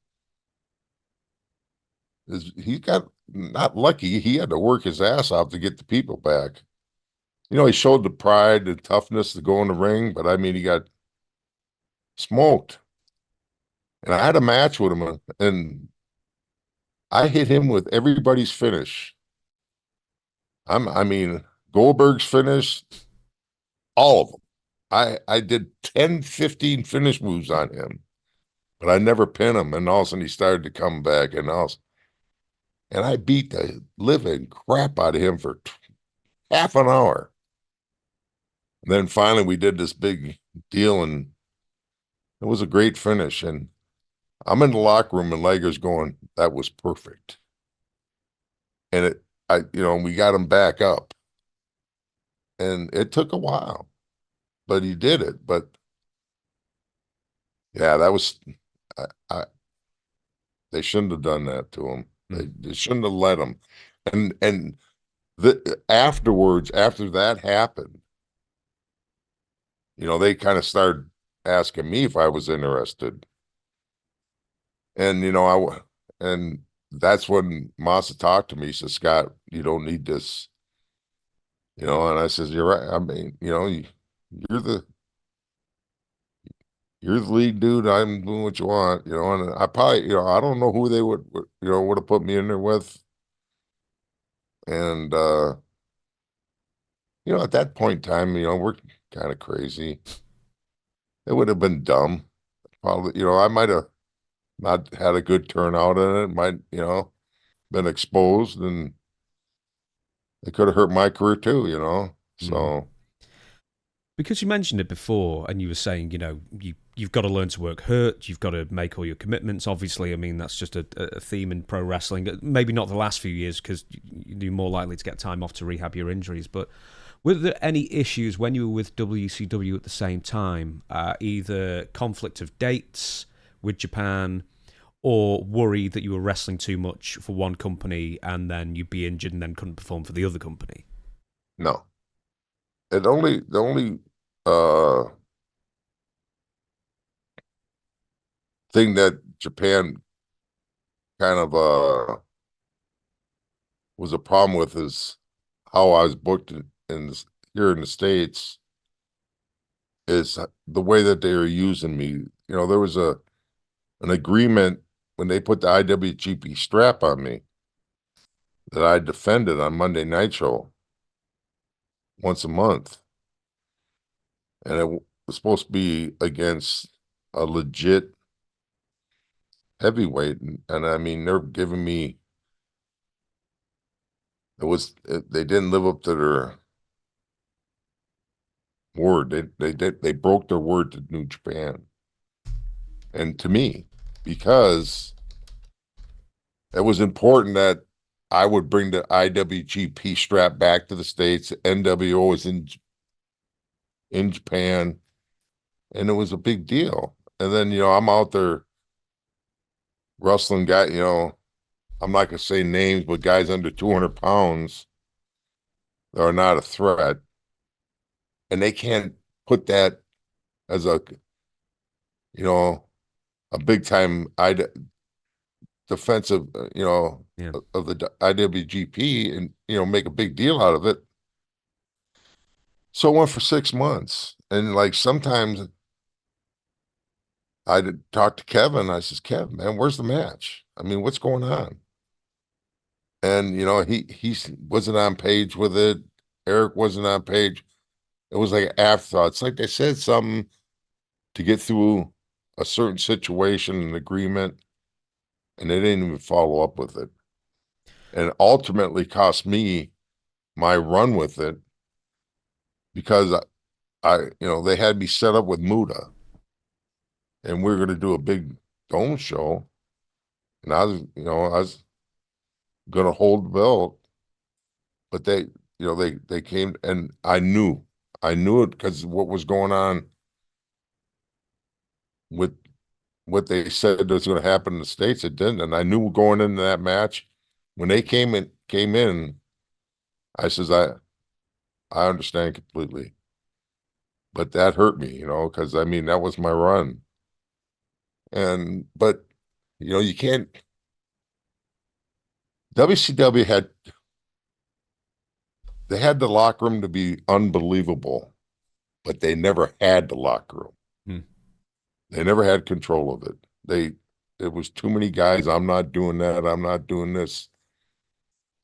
[SPEAKER 2] he got not lucky. He had to work his ass off to get the people back. He showed the pride and toughness to go in the ring, but I mean, he got smoked. And I had a match with him, and I hit him with everybody's finish. I mean, Goldberg's finish, all of them. I did 10, 15 finish moves on him, but I never pinned him. And all of a sudden he started to come back, and I beat the living crap out of him for half an hour. And then finally we did this big deal, and it was a great finish. And I'm in the locker room, and Lager's going, "That was perfect." And we got him back up, and it took a while, but he did it. But yeah, that was, I they shouldn't have done that to him.
[SPEAKER 1] Mm.
[SPEAKER 2] They shouldn't have let him. And afterwards, after that happened, they kind of started asking me if I was interested. And and that's when Masa talked to me. He said, "Scott, you don't need this." And I says, "You're right. I mean, you're the you're the lead dude. I'm doing what you want." And I probably, I don't know who they would have put me in there with. And at that point in time, we're kind of crazy. It would have been dumb. Probably, I might have not had a good turnout in it, might, been exposed, and it could have hurt my career too.
[SPEAKER 1] Mm.
[SPEAKER 2] So
[SPEAKER 1] Because you mentioned it before, and you were saying, you've got to learn to work hurt, you've got to make all your commitments. Obviously, I mean, that's just a theme in pro wrestling. Maybe not the last few years, because you're more likely to get time off to rehab your injuries. But were there any issues when you were with WCW at the same time? Either conflict of dates with Japan, or worry that you were wrestling too much for one company and then you'd be injured and then couldn't perform for the other company?
[SPEAKER 2] no, the only uh thing that Japan kind of was a problem with is how I was booked here in the States, is the way that they were using me. There was an agreement when they put the IWGP strap on me that I defended on Monday Nitro once a month, and it was supposed to be against a legit heavyweight. And I mean, they're giving me, they didn't live up to their word. They broke their word to New Japan and to me, because it was important that I would bring the IWGP strap back to the States. NWO is in Japan, and it was a big deal. And then I'm out there wrestling guy, I'm not gonna say names, but guys under 200 pounds that are not a threat, and they can't put that as you know, a big time defensive,
[SPEAKER 1] Yeah.
[SPEAKER 2] of the IWGP, and make a big deal out of it. So it went for 6 months, and like sometimes I'd talk to Kevin. I says, Kev, man, where's the match? I mean, what's going on? And he wasn't on page with it. Eric wasn't on page. It was like an afterthought. It's like they said something to get through a certain situation and agreement, and they didn't even follow up with it. And ultimately cost me my run with it because they had me set up with Muda, and we were going to do a big dome show, and I was going to hold the belt, but they came, and I knew it because what was going on with what they said was going to happen in the States. It didn't, and I knew going into that match when they came in. I says I understand completely, but that hurt me, because I mean that was my run, but you can't. WCW they had the locker room to be unbelievable, but they never had the locker room.
[SPEAKER 1] Hmm.
[SPEAKER 2] They never had control of it. It was too many guys. I'm not doing that. I'm not doing this.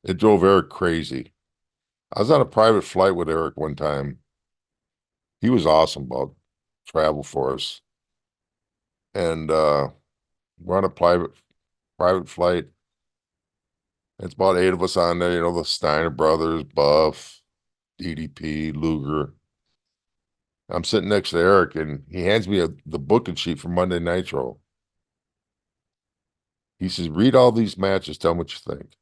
[SPEAKER 2] It drove Eric crazy. I was on a private flight with Eric one time. He was awesome about travel for us. And we're on a private flight. It's about 8 of us on there, the Steiner brothers, Buff, DDP, Luger. I'm sitting next to Eric, and he hands me the booking sheet for Monday Nitro. He says, read all these matches, tell me what you think.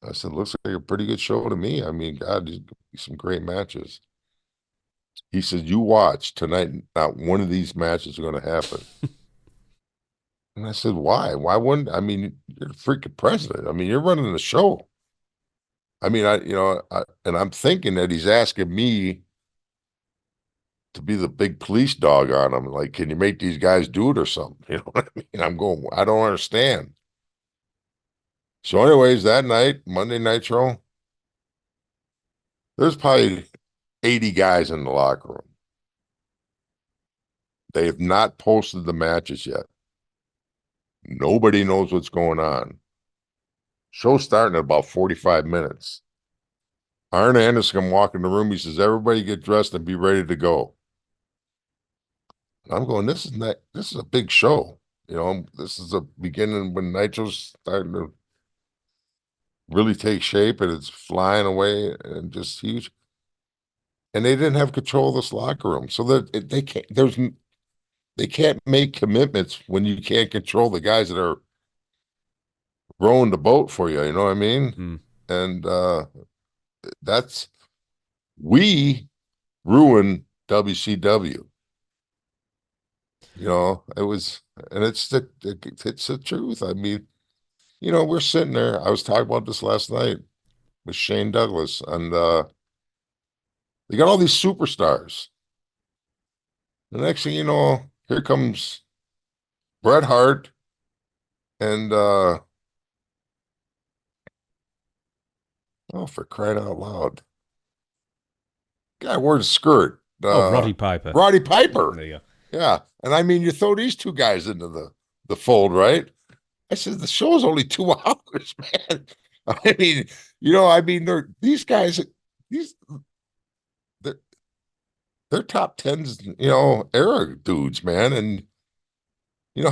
[SPEAKER 2] I said, looks like a pretty good show to me. I mean, God, there's gonna be some great matches. He says, you watch tonight, not one of these matches is going to happen. And I said, why? Why wouldn't, I mean, you're the freaking president. I mean, you're running the show. I mean, and I'm thinking that he's asking me to be the big police dog on him. Like, can you make these guys do it or something? You know what I mean? I'm going, I don't understand. So anyways, that night, Monday Nitro, there's probably 80 guys in the locker room. They have not posted the matches yet. Nobody knows what's going on. Show's starting at about 45 minutes. Arn Anderson come walk in the room. He says, everybody get dressed and be ready to go. And I'm going, this is a big show. This is the beginning when Nitro's starting to really take shape, and it's flying away and just huge. And they didn't have control of this locker room. So that they can't make commitments when you can't control the guys that are rowing the boat for you. You know what I mean?
[SPEAKER 1] Hmm.
[SPEAKER 2] And that's we ruined WCW. It was, and it's the truth. I mean, we're sitting there. I was talking about this last night with Shane Douglas, and they got all these superstars. The next thing you know, here comes Bret Hart and oh, for crying out loud, guy wore a skirt.
[SPEAKER 1] Oh, Roddy Piper.
[SPEAKER 2] Roddy Piper.
[SPEAKER 1] There you go.
[SPEAKER 2] Yeah, and I mean, you throw these two guys into the fold, right? I said the show's only 2 hours, man. I mean, they're these guys. These they're, they're top tens, era dudes, man. And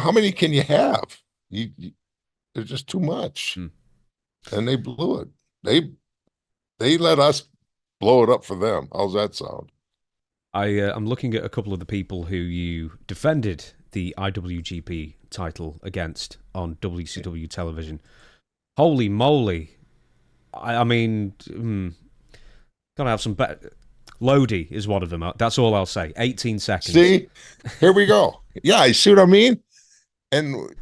[SPEAKER 2] how many can you have? They're just too much,
[SPEAKER 1] Hmm.
[SPEAKER 2] and they blew it. They let us blow it up for them. How's that sound?
[SPEAKER 1] I'm looking at a couple of the people who you defended the IWGP title against on WCW television. Holy moly! I mean, gotta have some better. Lodi is one of them. That's all I'll say. 18 seconds.
[SPEAKER 2] See, here we go. Yeah, I see what I mean. And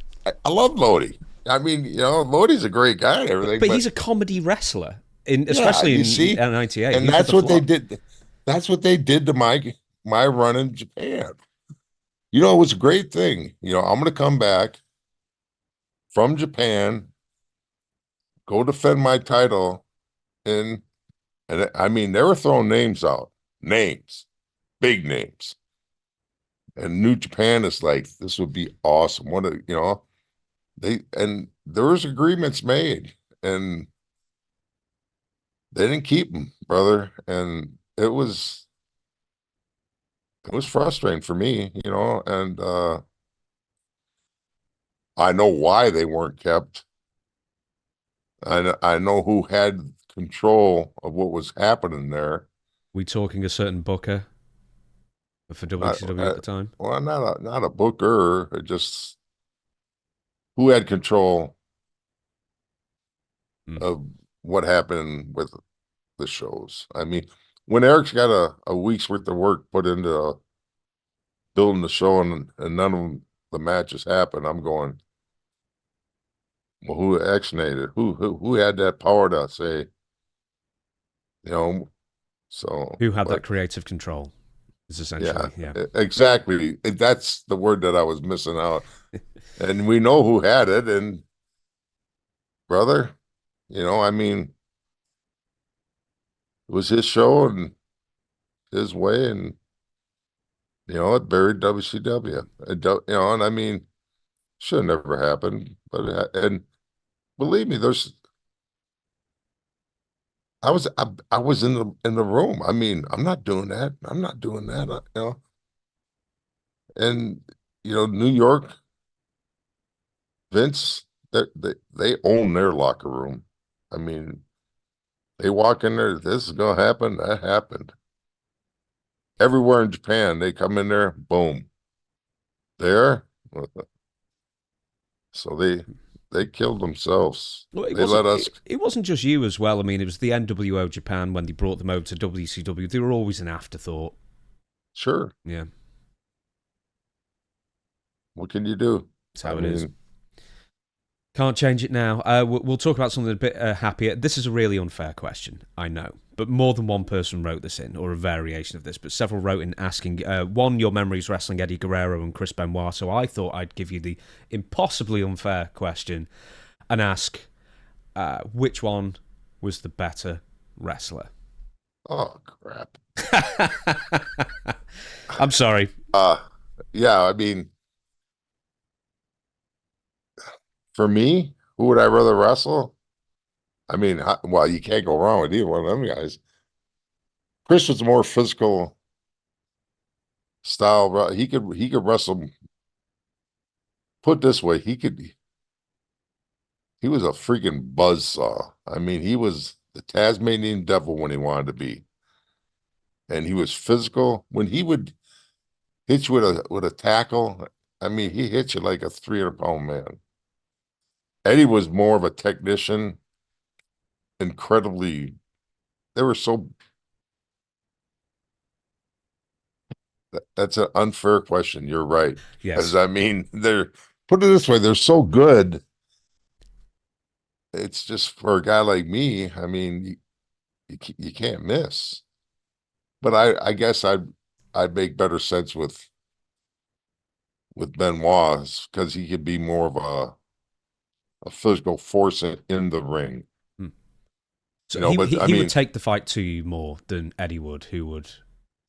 [SPEAKER 2] I love Lodi. I mean, Lodi's a great guy and
[SPEAKER 1] But,
[SPEAKER 2] everything,
[SPEAKER 1] but he's
[SPEAKER 2] but
[SPEAKER 1] a comedy wrestler, in
[SPEAKER 2] yeah,
[SPEAKER 1] especially
[SPEAKER 2] you
[SPEAKER 1] in
[SPEAKER 2] see,
[SPEAKER 1] '98.
[SPEAKER 2] and
[SPEAKER 1] He had
[SPEAKER 2] that's
[SPEAKER 1] the
[SPEAKER 2] what they
[SPEAKER 1] flop.
[SPEAKER 2] did. That's what they did to my run in Japan. It was a great thing. I'm going to come back from Japan, go defend my title, and I mean, they were throwing names out, names, big names. And New Japan is like, this would be awesome. And there was agreements made, and they didn't keep them, brother. And it was frustrating for me, and I know why they weren't kept. I know who had control of what was happening there.
[SPEAKER 1] We talking a certain booker for
[SPEAKER 2] Not,
[SPEAKER 1] WCW at the time.
[SPEAKER 2] well, not a booker, just who had control
[SPEAKER 1] Hmm.
[SPEAKER 2] of what happened with the shows. I mean, when Eric's got a week's worth of work put into building the show and none of the matches happen, I'm going, well, who actionated? Who had that power to say, you know, so,
[SPEAKER 1] Who had that
[SPEAKER 2] but
[SPEAKER 1] creative control? Is
[SPEAKER 2] yeah,
[SPEAKER 1] essentially, yeah.
[SPEAKER 2] exactly. That's the word that I was missing out. And we know who had it, and brother, I mean, it was his show and his way, and it buried WCW. And I mean, should have never happened, but and believe me, I was in the room. I mean, I'm not doing that. I'm not doing that. And New York, Vince, they own their locker room. I mean, they walk in there. This is gonna happen. That happened. Everywhere in Japan, they come in there. Boom, there. So they killed themselves.
[SPEAKER 1] Well, it
[SPEAKER 2] They
[SPEAKER 1] wasn't.
[SPEAKER 2] let us.
[SPEAKER 1] It wasn't just you as well. I mean, it was the NWO Japan when they brought them over to WCW. They were always an afterthought.
[SPEAKER 2] Sure.
[SPEAKER 1] Yeah,
[SPEAKER 2] What can you do?
[SPEAKER 1] that's
[SPEAKER 2] I
[SPEAKER 1] how it is.
[SPEAKER 2] mean,
[SPEAKER 1] Can't change it now. We'll talk about something a bit happier. This is a really unfair question, I know. But more than one person wrote this in, or a variation of this, but several wrote in asking, one, your memories wrestling Eddie Guerrero and Chris Benoit. So I thought I'd give you the impossibly unfair question and ask, which one was the better wrestler?
[SPEAKER 2] oh crap.
[SPEAKER 1] I'm sorry.
[SPEAKER 2] Uh yeah, I mean, for me, who would I rather wrestle? I mean, well, you can't go wrong with either one of them guys. Chris was a more physical style. He could wrestle. Put this way, he was a freaking buzzsaw. I mean, he was the Tasmanian devil when he wanted to be. And he was physical. When he would hit you with a tackle, I mean, he hit you like a 300-pound man. Eddie was more of a technician, incredibly. They were so. That's an unfair question. You're right, because
[SPEAKER 1] Yes.
[SPEAKER 2] I mean, they're put it this way, they're so good. It's just for a guy like me. I mean, you can't miss. But I guess I'd make better sense with Benoit because he could be more of a physical force in the ring.
[SPEAKER 1] Hmm. So he,
[SPEAKER 2] But
[SPEAKER 1] he
[SPEAKER 2] I
[SPEAKER 1] he would
[SPEAKER 2] mean,
[SPEAKER 1] take the fight to you more than Eddie would, who would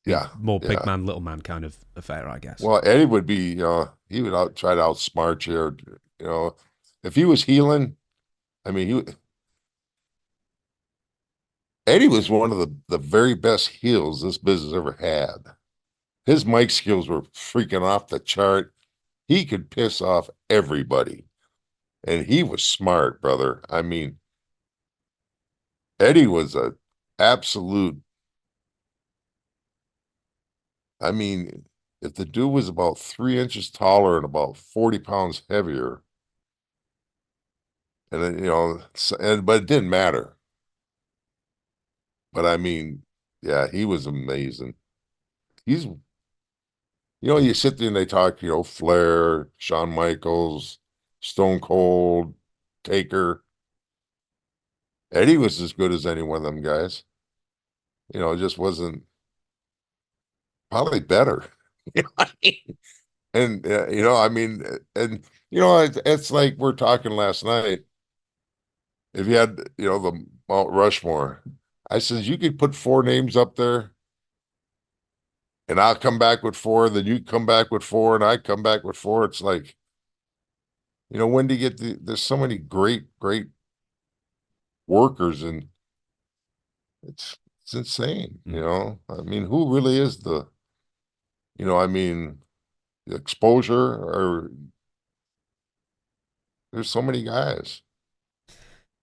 [SPEAKER 1] be
[SPEAKER 2] yeah,
[SPEAKER 1] more big
[SPEAKER 2] yeah.
[SPEAKER 1] man, little man kind of affair, I guess.
[SPEAKER 2] Well, Eddie would be, he would try to outsmart you. Or, if he was healing, I mean, Eddie was one of the very best heels this business ever had. His mic skills were freaking off the chart. He could piss off everybody, and he was smart, brother. I mean, Eddie was a absolute. I mean, if the dude was about 3 inches taller and about 40 pounds heavier, and then, but it didn't matter. But I mean, yeah, he was amazing. You sit there and they talk, Flair, Shawn Michaels. Stone Cold, Taker. Eddie was as good as any one of them guys. It just wasn't probably better. You know what I mean? And I mean, and it's like we're talking last night. If you had, the Mount Rushmore, I says you could put four names up there, and I'll come back with four. Then you come back with four, and I come back with four. It's like, when do you get there's so many great, great workers, and it's insane. I mean, who really is I mean, the exposure, or there's so many guys.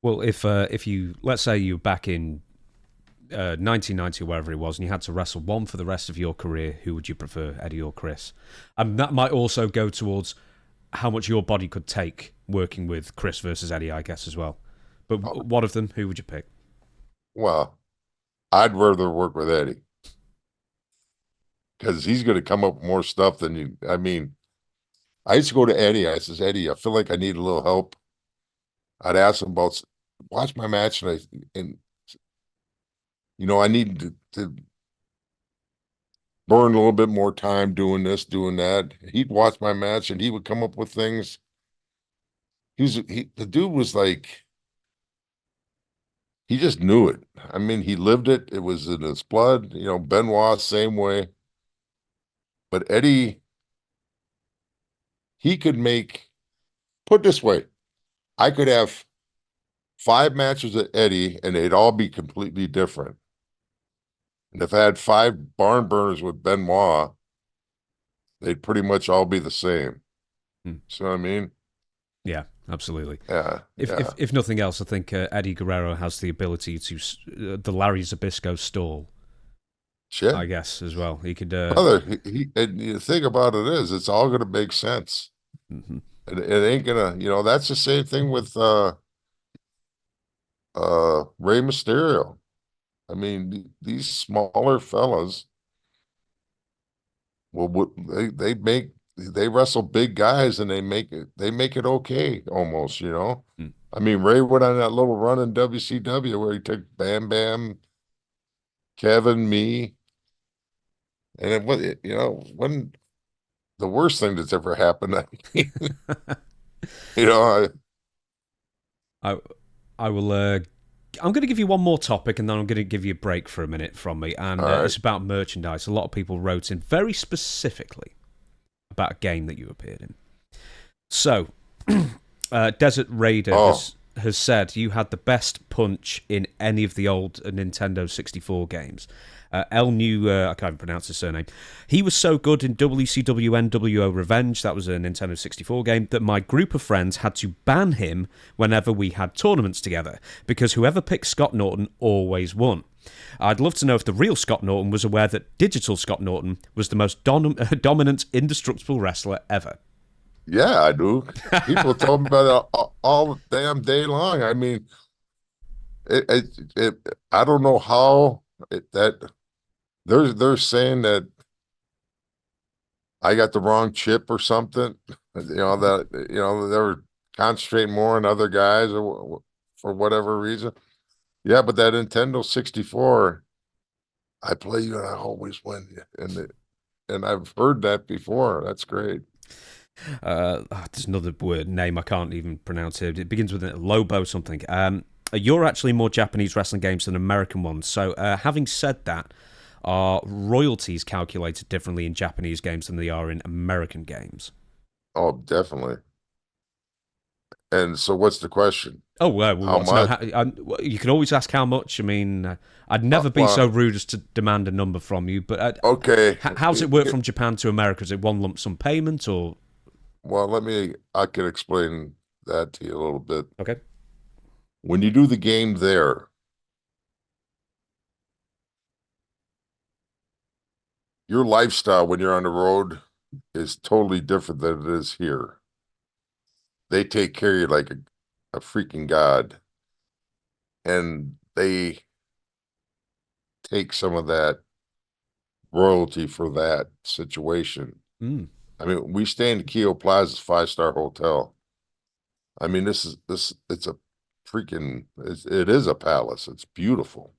[SPEAKER 1] Well, if you let's say you're back in 1990 or wherever it was, and you had to wrestle one for the rest of your career, who would you prefer, Eddie or Chris? And that might also go towards how much your body could take working with Chris versus Eddie, I guess, as well. But
[SPEAKER 2] Oh,
[SPEAKER 1] one of them, who would you pick?
[SPEAKER 2] well, I'd rather work with Eddie because he's going to come up with more stuff than you. I mean, I used to go to Eddie. I says, Eddie, I feel like I need a little help. I'd ask him about watch my match, and I need to burn a little bit more time doing this, doing that. He'd watch my match, and he would come up with things. The dude was like, he just knew it. I mean, he lived it. It was in his blood. Benoit, same way. But Eddie, he could put it this way, I could have 5 matches at Eddie, and they'd all be completely different. And if I had 5 barn burners with Benoit, they'd pretty much all be the same.
[SPEAKER 1] Hmm.
[SPEAKER 2] See what I mean?
[SPEAKER 1] Yeah, absolutely.
[SPEAKER 2] Yeah,
[SPEAKER 1] If
[SPEAKER 2] yeah.
[SPEAKER 1] if nothing else, I think Eddie Guerrero has the ability to the Larry Zbyszko stall,
[SPEAKER 2] Shit.
[SPEAKER 1] I guess, as well. He could.
[SPEAKER 2] Brother, and the thing about it is, it's all going to make sense.
[SPEAKER 1] Mhm.
[SPEAKER 2] It ain't gonna, that's the same thing with Rey Mysterio. I mean, these smaller fellas they wrestle big guys, and they make it okay almost.
[SPEAKER 1] Mm.
[SPEAKER 2] I mean, Ray went on that little run in WCW where he took Bam Bam, Kevin, me, and it was, wasn't the worst thing that's ever happened. I mean, you know,
[SPEAKER 1] I I will. I'm going to give you one more topic, and then I'm going to give you a break for a minute from me. And
[SPEAKER 2] all right.
[SPEAKER 1] it's about merchandise. A lot of people wrote in very specifically about a game that you appeared in. So, Desert Raider
[SPEAKER 2] Oh,
[SPEAKER 1] has said you had the best punch in any of the old Nintendo 64 games. El New, I can't even pronounce his surname. He was so good in WCW NWO Revenge, that was a Nintendo 64 game, that my group of friends had to ban him whenever we had tournaments together, because whoever picked Scott Norton always won. I'd love to know if the real Scott Norton was aware that digital Scott Norton was the most dominant, indestructible wrestler ever.
[SPEAKER 2] yeah, I do. People told me about it all damn day long. I mean, I don't know how that they're saying that I got the wrong chip or something. That they were concentrating more on other guys, or for whatever reason. Yeah, but that Nintendo 64, I play you and I always win. And I've heard that before. That's great.
[SPEAKER 1] There's another word name I can't even pronounce it. It begins with a Lobo something. You're actually more Japanese wrestling games than American ones. So, having said that, are royalties calculated differently in Japanese games than they are in American games?
[SPEAKER 2] Oh, definitely. And so, what's the question?
[SPEAKER 1] Oh, well, we
[SPEAKER 2] How
[SPEAKER 1] want to know
[SPEAKER 2] much?
[SPEAKER 1] how. You can always ask how much. I mean, I'd never be so
[SPEAKER 2] Well,
[SPEAKER 1] rude as to demand a number from you. But
[SPEAKER 2] okay.
[SPEAKER 1] how's it work from Japan to America? Is it one lump sum payment or?
[SPEAKER 2] Well, I can explain that to you a little bit.
[SPEAKER 1] Okay.
[SPEAKER 2] When you do the game there, your lifestyle when you're on the road is totally different than it is here. They take care of you like a freaking god, and they take some of that royalty for that situation.
[SPEAKER 1] Mm.
[SPEAKER 2] I mean, we stay in the Keo Plaza's 5-star hotel. I mean, it's a it is a palace. It's beautiful.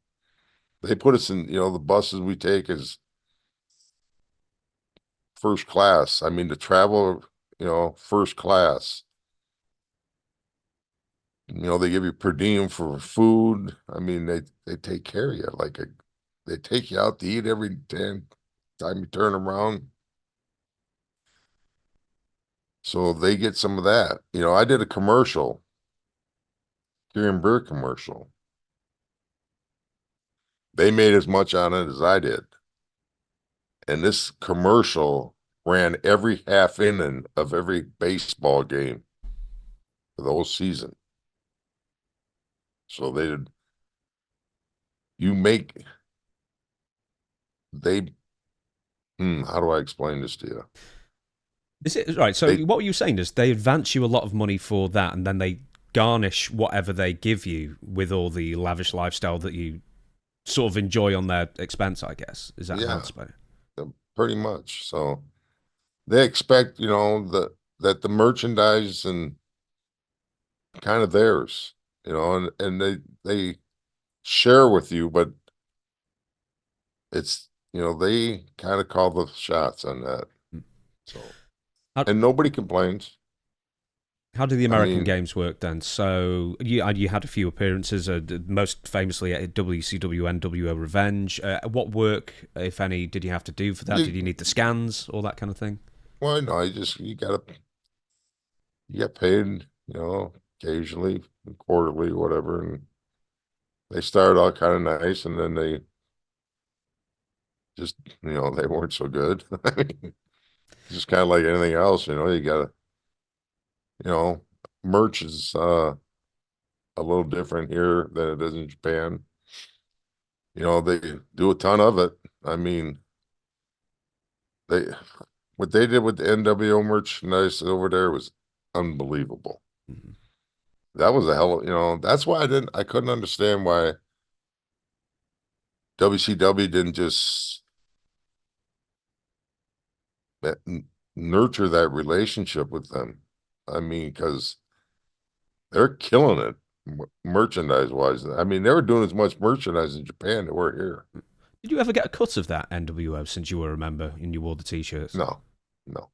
[SPEAKER 2] They put us in, the buses we take is first class. I mean, to travel, first class. They give you per diem for food. I mean, they take care of you. They take you out to eat every damn time you turn around. So they get some of that. I did a commercial, beer and beer commercial. They made as much on it as I did. And this commercial ran every half inning of every baseball game for the whole season. So you make, they, how do I explain this to you?
[SPEAKER 1] Is it right? So
[SPEAKER 2] They,
[SPEAKER 1] what you were saying is they advance you a lot of money for that, and then they garnish whatever they give you with all the lavish lifestyle that you sort of enjoy on their expense. I guess is that how
[SPEAKER 2] yeah,
[SPEAKER 1] it's played?
[SPEAKER 2] pretty much. So they expect, that the merchandise and kind of theirs, and they share with you, but it's, they kind of call the shots on that. So,
[SPEAKER 1] How,
[SPEAKER 2] and nobody complains.
[SPEAKER 1] how do the
[SPEAKER 2] I
[SPEAKER 1] American
[SPEAKER 2] mean,
[SPEAKER 1] games work then? So you had a few appearances, most famously at WCW NWO Revenge. What work, if any, did you have to do for that? Did you
[SPEAKER 2] you,
[SPEAKER 1] need the scans, all that kind of thing?
[SPEAKER 2] well, no, you get paid, occasionally, quarterly, whatever. And they started out kind of nice, and then they just, they weren't so good. I mean, just kind of like anything else, you gotta, you know, merch is a little different here than it is in Japan. They do a ton of it. I mean, they what they did with the NWO merchandise over there was unbelievable.
[SPEAKER 1] Mhm.
[SPEAKER 2] That was a hell of, that's why I couldn't understand why WCW didn't just nurture that relationship with them. I mean, because they're killing it merchandise wise. I mean, they were doing as much merchandise in Japan that we're here.
[SPEAKER 1] Did you ever get a cut of that NWO since you were a member and you wore the t-shirts?
[SPEAKER 2] No, no.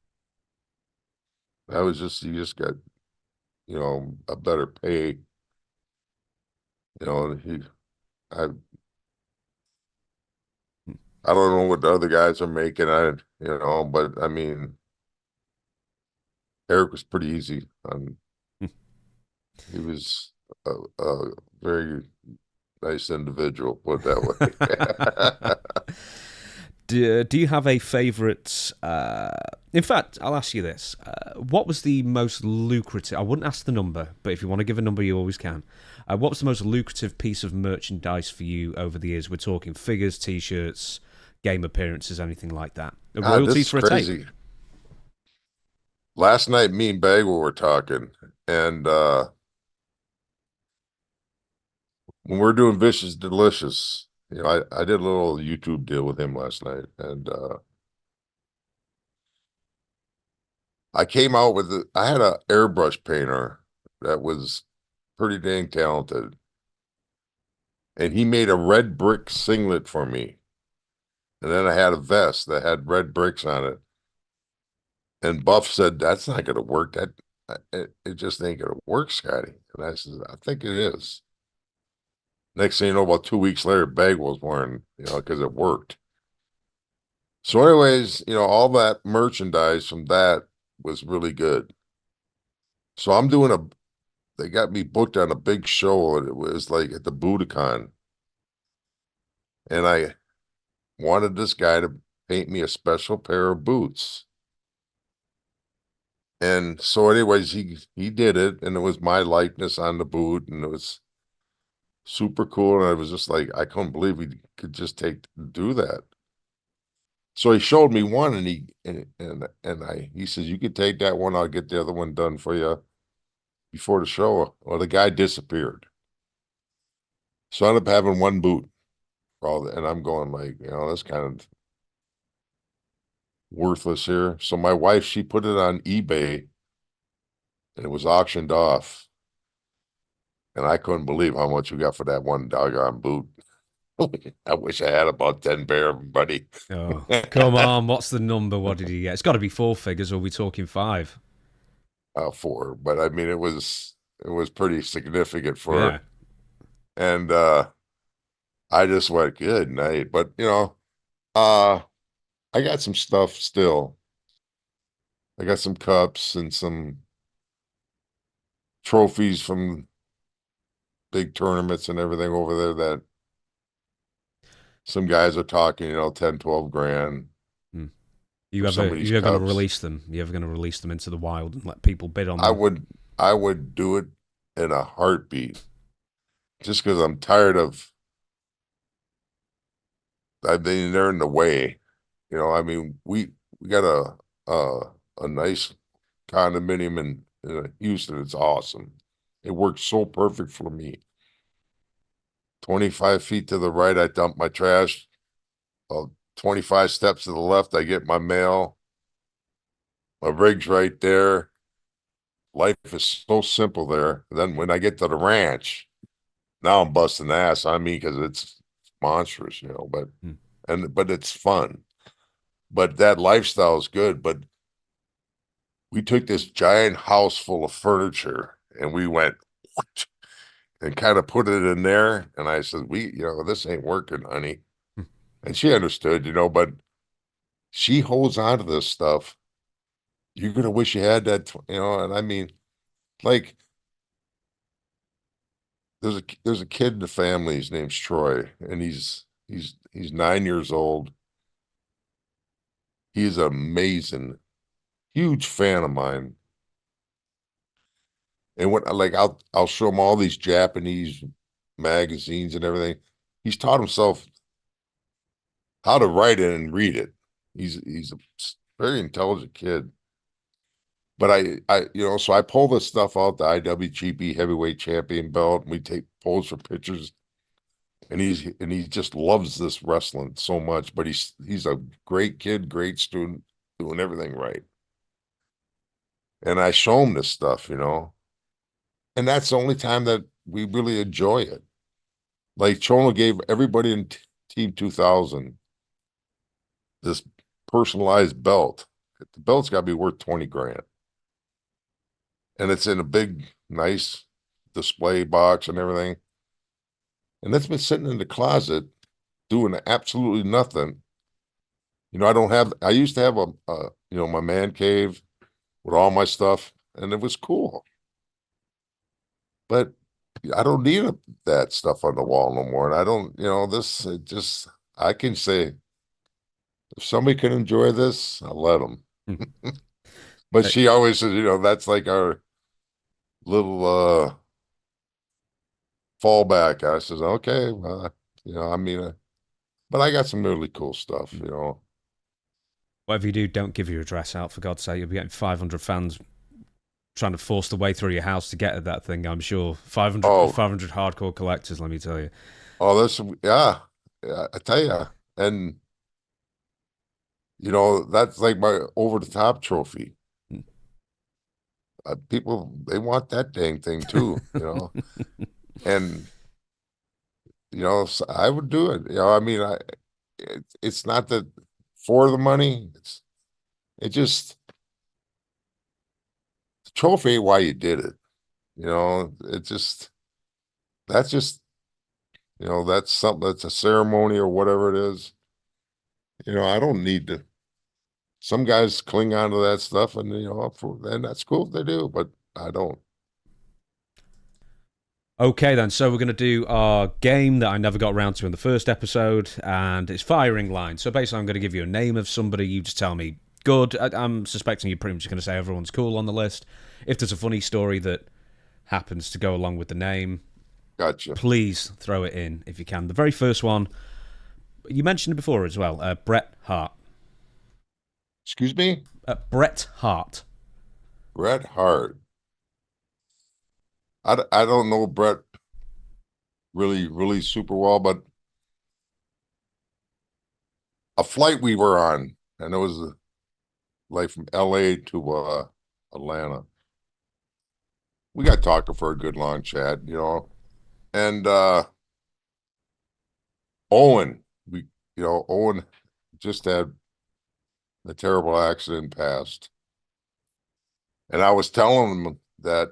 [SPEAKER 2] That was just, you just got, a better pay. You know, he, I, I don't know what the other guys are making. But I mean, Eric was pretty easy. He was a very nice individual, put it that way.
[SPEAKER 1] Do you have a favourite? In fact, I'll ask you this: what was the most lucrative? I wouldn't ask the number, but if you want to give a number, you always can. What was the most lucrative piece of merchandise for you over the years? We're talking figures, T-shirts, game appearances, anything like that.
[SPEAKER 2] God, this
[SPEAKER 1] Royalties
[SPEAKER 2] is
[SPEAKER 1] for a tape.
[SPEAKER 2] crazy. Last night, me and Bagwell were talking, and when we're doing Vicious Delicious, I did a little YouTube deal with him last night, and I came out with I had a airbrush painter that was pretty dang talented, and he made a red brick singlet for me, and then I had a vest that had red bricks on it, and Buff said that's not going to work. It just ain't going to work, Scotty. And I said, I think it is. Next thing you know, about 2 weeks later, Bagwell's wearing, because it worked. So, anyways, all that merchandise from that was really good. So they got me booked on a big show, and it was like at the Budokan. And I wanted this guy to paint me a special pair of boots. And so, anyways, he did it, and it was my likeness on the boot, and it was super cool. And I was just like, I couldn't believe he could just do that. So he showed me one, and he says, you could take that one. I'll get the other one done for you before the show. Well, the guy disappeared. So I ended up having one boot for all that, and I'm going like, that's kind of worthless here. So my wife, she put it on eBay and it was auctioned off. And I couldn't believe how much we got for that one doggone boot. I wish I had about 10 pair of them, buddy.
[SPEAKER 1] Oh, come on. What's the number? What did he get? It's got to be four figures, or are we talking five?
[SPEAKER 2] For, but I mean, it was pretty significant
[SPEAKER 1] Yeah.
[SPEAKER 2] for, and I just went good night. But I got some stuff still. I got some cups and some trophies from big tournaments and everything over there that some guys are talking, 10, 12 grand
[SPEAKER 1] Hmm.
[SPEAKER 2] for some of these
[SPEAKER 1] You ever going to
[SPEAKER 2] cups.
[SPEAKER 1] release them? You ever going to release them into the wild and let people bid on
[SPEAKER 2] I
[SPEAKER 1] them?
[SPEAKER 2] would, I would do it in a heartbeat just because I'm tired of, I mean, they're in the way. I mean, we got a nice condominium in Houston. It's awesome. It works so perfect for me. 25 feet to the right, I dump my trash. 25 steps to the left, I get my mail. My rig's right there. Life is so simple there. And then when I get to the ranch, now I'm busting ass on me because it's monstrous,
[SPEAKER 1] Hmm.
[SPEAKER 2] but it's fun. But that lifestyle is good. But we took this giant house full of furniture and we went and kind of put it in there. And I said, this ain't working, honey.
[SPEAKER 1] Hmm.
[SPEAKER 2] And she understood, but she holds on to this stuff. You're gonna wish you had that, and I mean, like there's a kid in the family, his name's Troy, and he's 9 years old. He's amazing, huge fan of mine. And when like I'll show him all these Japanese magazines and everything. He's taught himself how to write it and read it. He's a very intelligent kid. But so I pull this stuff out, the IWGP heavyweight champion belt, and we take pose for pictures. And he just loves this wrestling so much. But he's a great kid, great student, doing everything right. And I show him this stuff, and that's the only time that we really enjoy it. Like Chono gave everybody in Team 2000 this personalized belt. The belt's got to be worth 20 grand. And it's in a big, nice display box and everything. And that's been sitting in the closet doing absolutely nothing. I used to have my man cave with all my stuff, and it was cool. But I don't need that stuff on the wall no more. And I don't, I can say, if somebody can enjoy this, I'll let them.
[SPEAKER 1] Hmm.
[SPEAKER 2] But
[SPEAKER 1] Uh,
[SPEAKER 2] she always says, that's like our little fallback. I says, okay, I mean, but I got some really cool stuff.
[SPEAKER 1] Whatever you do, don't give your address out, for God's sake. You'll be getting 500 fans trying to force the way through your house to get at that thing, I'm sure. 500,
[SPEAKER 2] Oh,
[SPEAKER 1] 500 hardcore collectors, let me tell you.
[SPEAKER 2] this, yeah, I tell you, and that's like my over the top trophy. People they want that dang thing too, and so I would do it. I mean, it's not that for the money. It just the trophy ain't why you did it. It just that's just that's something that's a ceremony or whatever it is. I don't need to. Some guys cling on to that stuff, and and that's cool if they do, but I don't.
[SPEAKER 1] Okay, then. So we're going to do our game that I never got around to in the first episode, and it's firing line. So basically, I'm going to give you a name of somebody. You just tell me good. I'm suspecting you're pretty much going to say everyone's cool on the list. If there's a funny story that happens to go along with the name,
[SPEAKER 2] Gotcha.
[SPEAKER 1] please throw it in if you can. The very first one, you mentioned it before as well, Bret Hart.
[SPEAKER 2] Excuse me,
[SPEAKER 1] Bret Hart.
[SPEAKER 2] Bret Hart. I don't know Bret really really super well, but a flight we were on, and it was like from L.A. to Atlanta, we got talking for a good long chat, and Owen, Owen just had a terrible accident passed. And I was telling him that,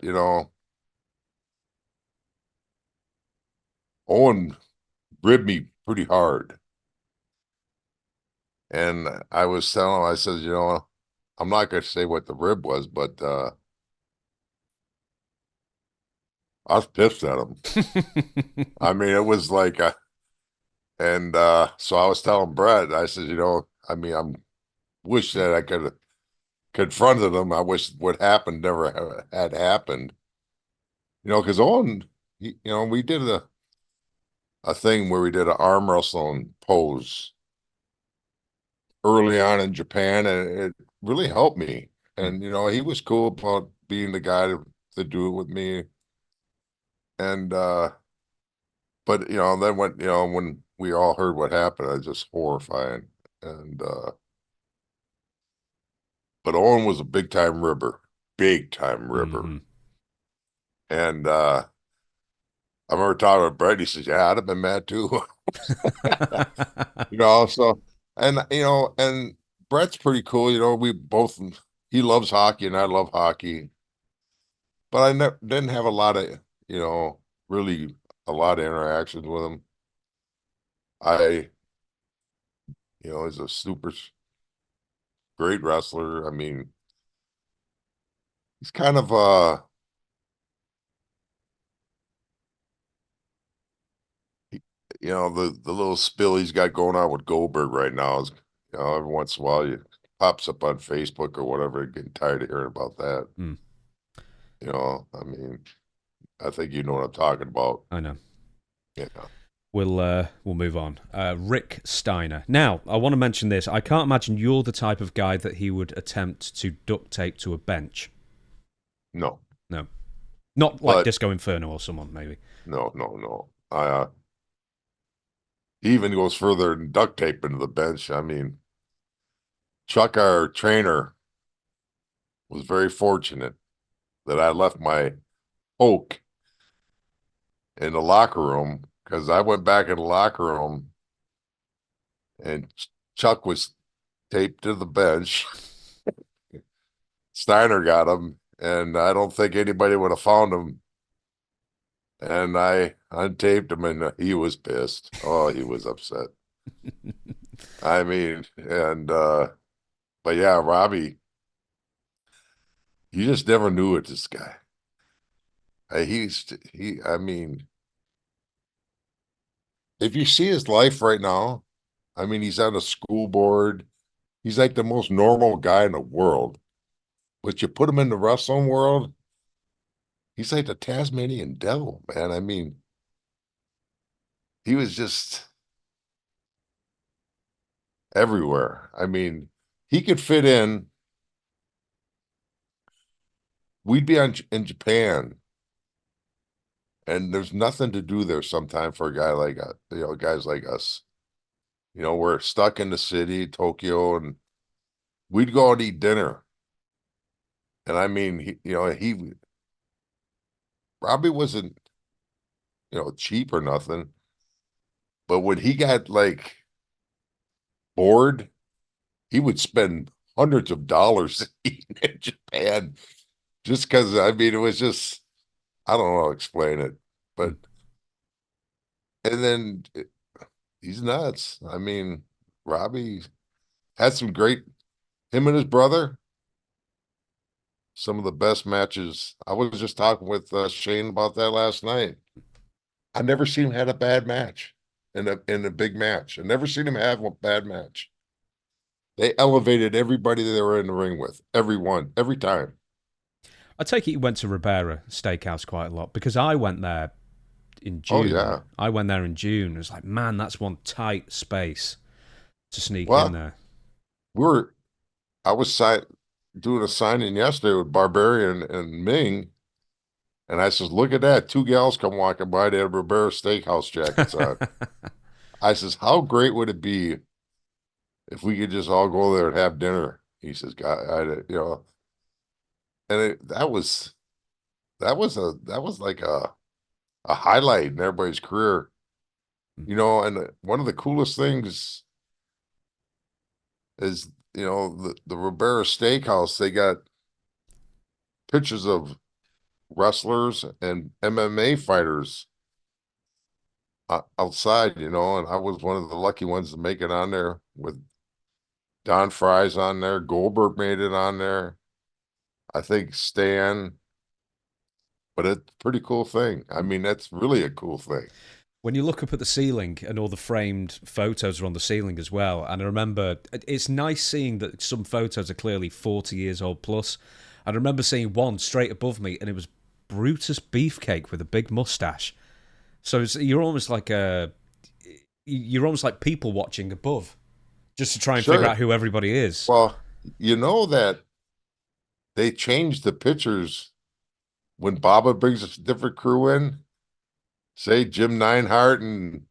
[SPEAKER 2] Owen ribbed me pretty hard. And I was telling him, I said, I'm not going to say what the rib was, but I was pissed at him. I mean, it was like, and so I was telling Brett, I said, I'm wish that I could have confronted him. I wish what happened never had happened, because Owen, we did a thing where we did an arm wrestling pose early on in Japan, and it really helped me. And he was cool about being the guy to do it with me. And but then when we all heard what happened, it was just horrifying. And but Owen was a big time ribber.
[SPEAKER 1] Hmm.
[SPEAKER 2] And I remember talking to Brett. He says, "Yeah, I'd have been mad too." So and Brett's pretty cool. We both he loves hockey and I love hockey, but I didn't have a lot of really a lot of interactions with him. I he's a super great wrestler. I mean, he's kind of the little spill he's got going on with Goldberg right now is every once in a while you pops up on Facebook or whatever, getting tired of hearing about that.
[SPEAKER 1] Mm,
[SPEAKER 2] I mean, I think you know what I'm talking about.
[SPEAKER 1] I know.
[SPEAKER 2] Yeah.
[SPEAKER 1] We'll move on. Rick Steiner. Now, I want to mention this. I can't imagine you're the type of guy that he would attempt to duct tape to a bench.
[SPEAKER 2] No,
[SPEAKER 1] No, not like
[SPEAKER 2] but
[SPEAKER 1] Disco Inferno or someone maybe.
[SPEAKER 2] no, no, no. He even goes further than duct tape into the bench. I mean, Chuck, our trainer, was very fortunate that I left my Oak in the locker room because I went back in the locker room and Chuck was taped to the bench. Steiner got him, and I don't think anybody would have found him. And I untaped him, and he was pissed. Oh, he was upset. I mean, and but yeah, Robbie, you just never knew it. This guy, I mean, if you see his life right now, I mean, he's on a school board. He's like the most normal guy in the world. But you put him in the wrestling world, he's like the Tasmanian devil, man. I mean, he was just everywhere. I mean, he could fit in. We'd be in Japan, and there's nothing to do there sometime for a guy like guys like us. We're stuck in the city, Tokyo, and we'd go and eat dinner. And I mean, he probably wasn't, cheap or nothing, but when he got like bored, he would spend hundreds of dollars eating in Japan just because, I mean, it was just, I don't know how to explain it, but,
[SPEAKER 1] Mm.
[SPEAKER 2] and then he's nuts. I mean, Robbie had some great, him and his brother, some of the best matches. I was just talking with Shane about that last night. I never seen him had a bad match in a big match. I never seen him have a bad match. They elevated everybody they were in the ring with, everyone, every time.
[SPEAKER 1] I take it you went to Ribera Steakhouse quite a lot because I went there in
[SPEAKER 2] Oh
[SPEAKER 1] June.
[SPEAKER 2] yeah.
[SPEAKER 1] I went there in June. It was like, man, that's one tight space to sneak in
[SPEAKER 2] Well,
[SPEAKER 1] there.
[SPEAKER 2] we were. I was doing a signing yesterday with Barbarian and Ming, and I says, "Look at that! Two gals come walking by. They have Ribera Steakhouse jackets on." I says, "How great would it be if we could just all go there and have dinner?" He says, "God, and that was that was like a highlight in everybody's career, you know. And one of the coolest things is, you know, the Ribera Steakhouse. They got pictures of wrestlers and MMA fighters outside, you know, and I was one of the lucky ones to make it on there with Don Fry's on there. Goldberg made it on there. I think Stan, but it's a pretty cool thing. I mean, that's really a cool thing.
[SPEAKER 1] When you look up at the ceiling and all the framed photos are on the ceiling as well, and I remember it's nice seeing that some photos are clearly 40 years old plus. I remember seeing one straight above me, and it was Brutus Beefcake with a big mustache. So you're almost like people watching above, just to try and figure
[SPEAKER 2] Sure.
[SPEAKER 1] out who everybody is.
[SPEAKER 2] Well, you know that they changed the pictures when Baba brings a different crew in, say Jim Neinhart and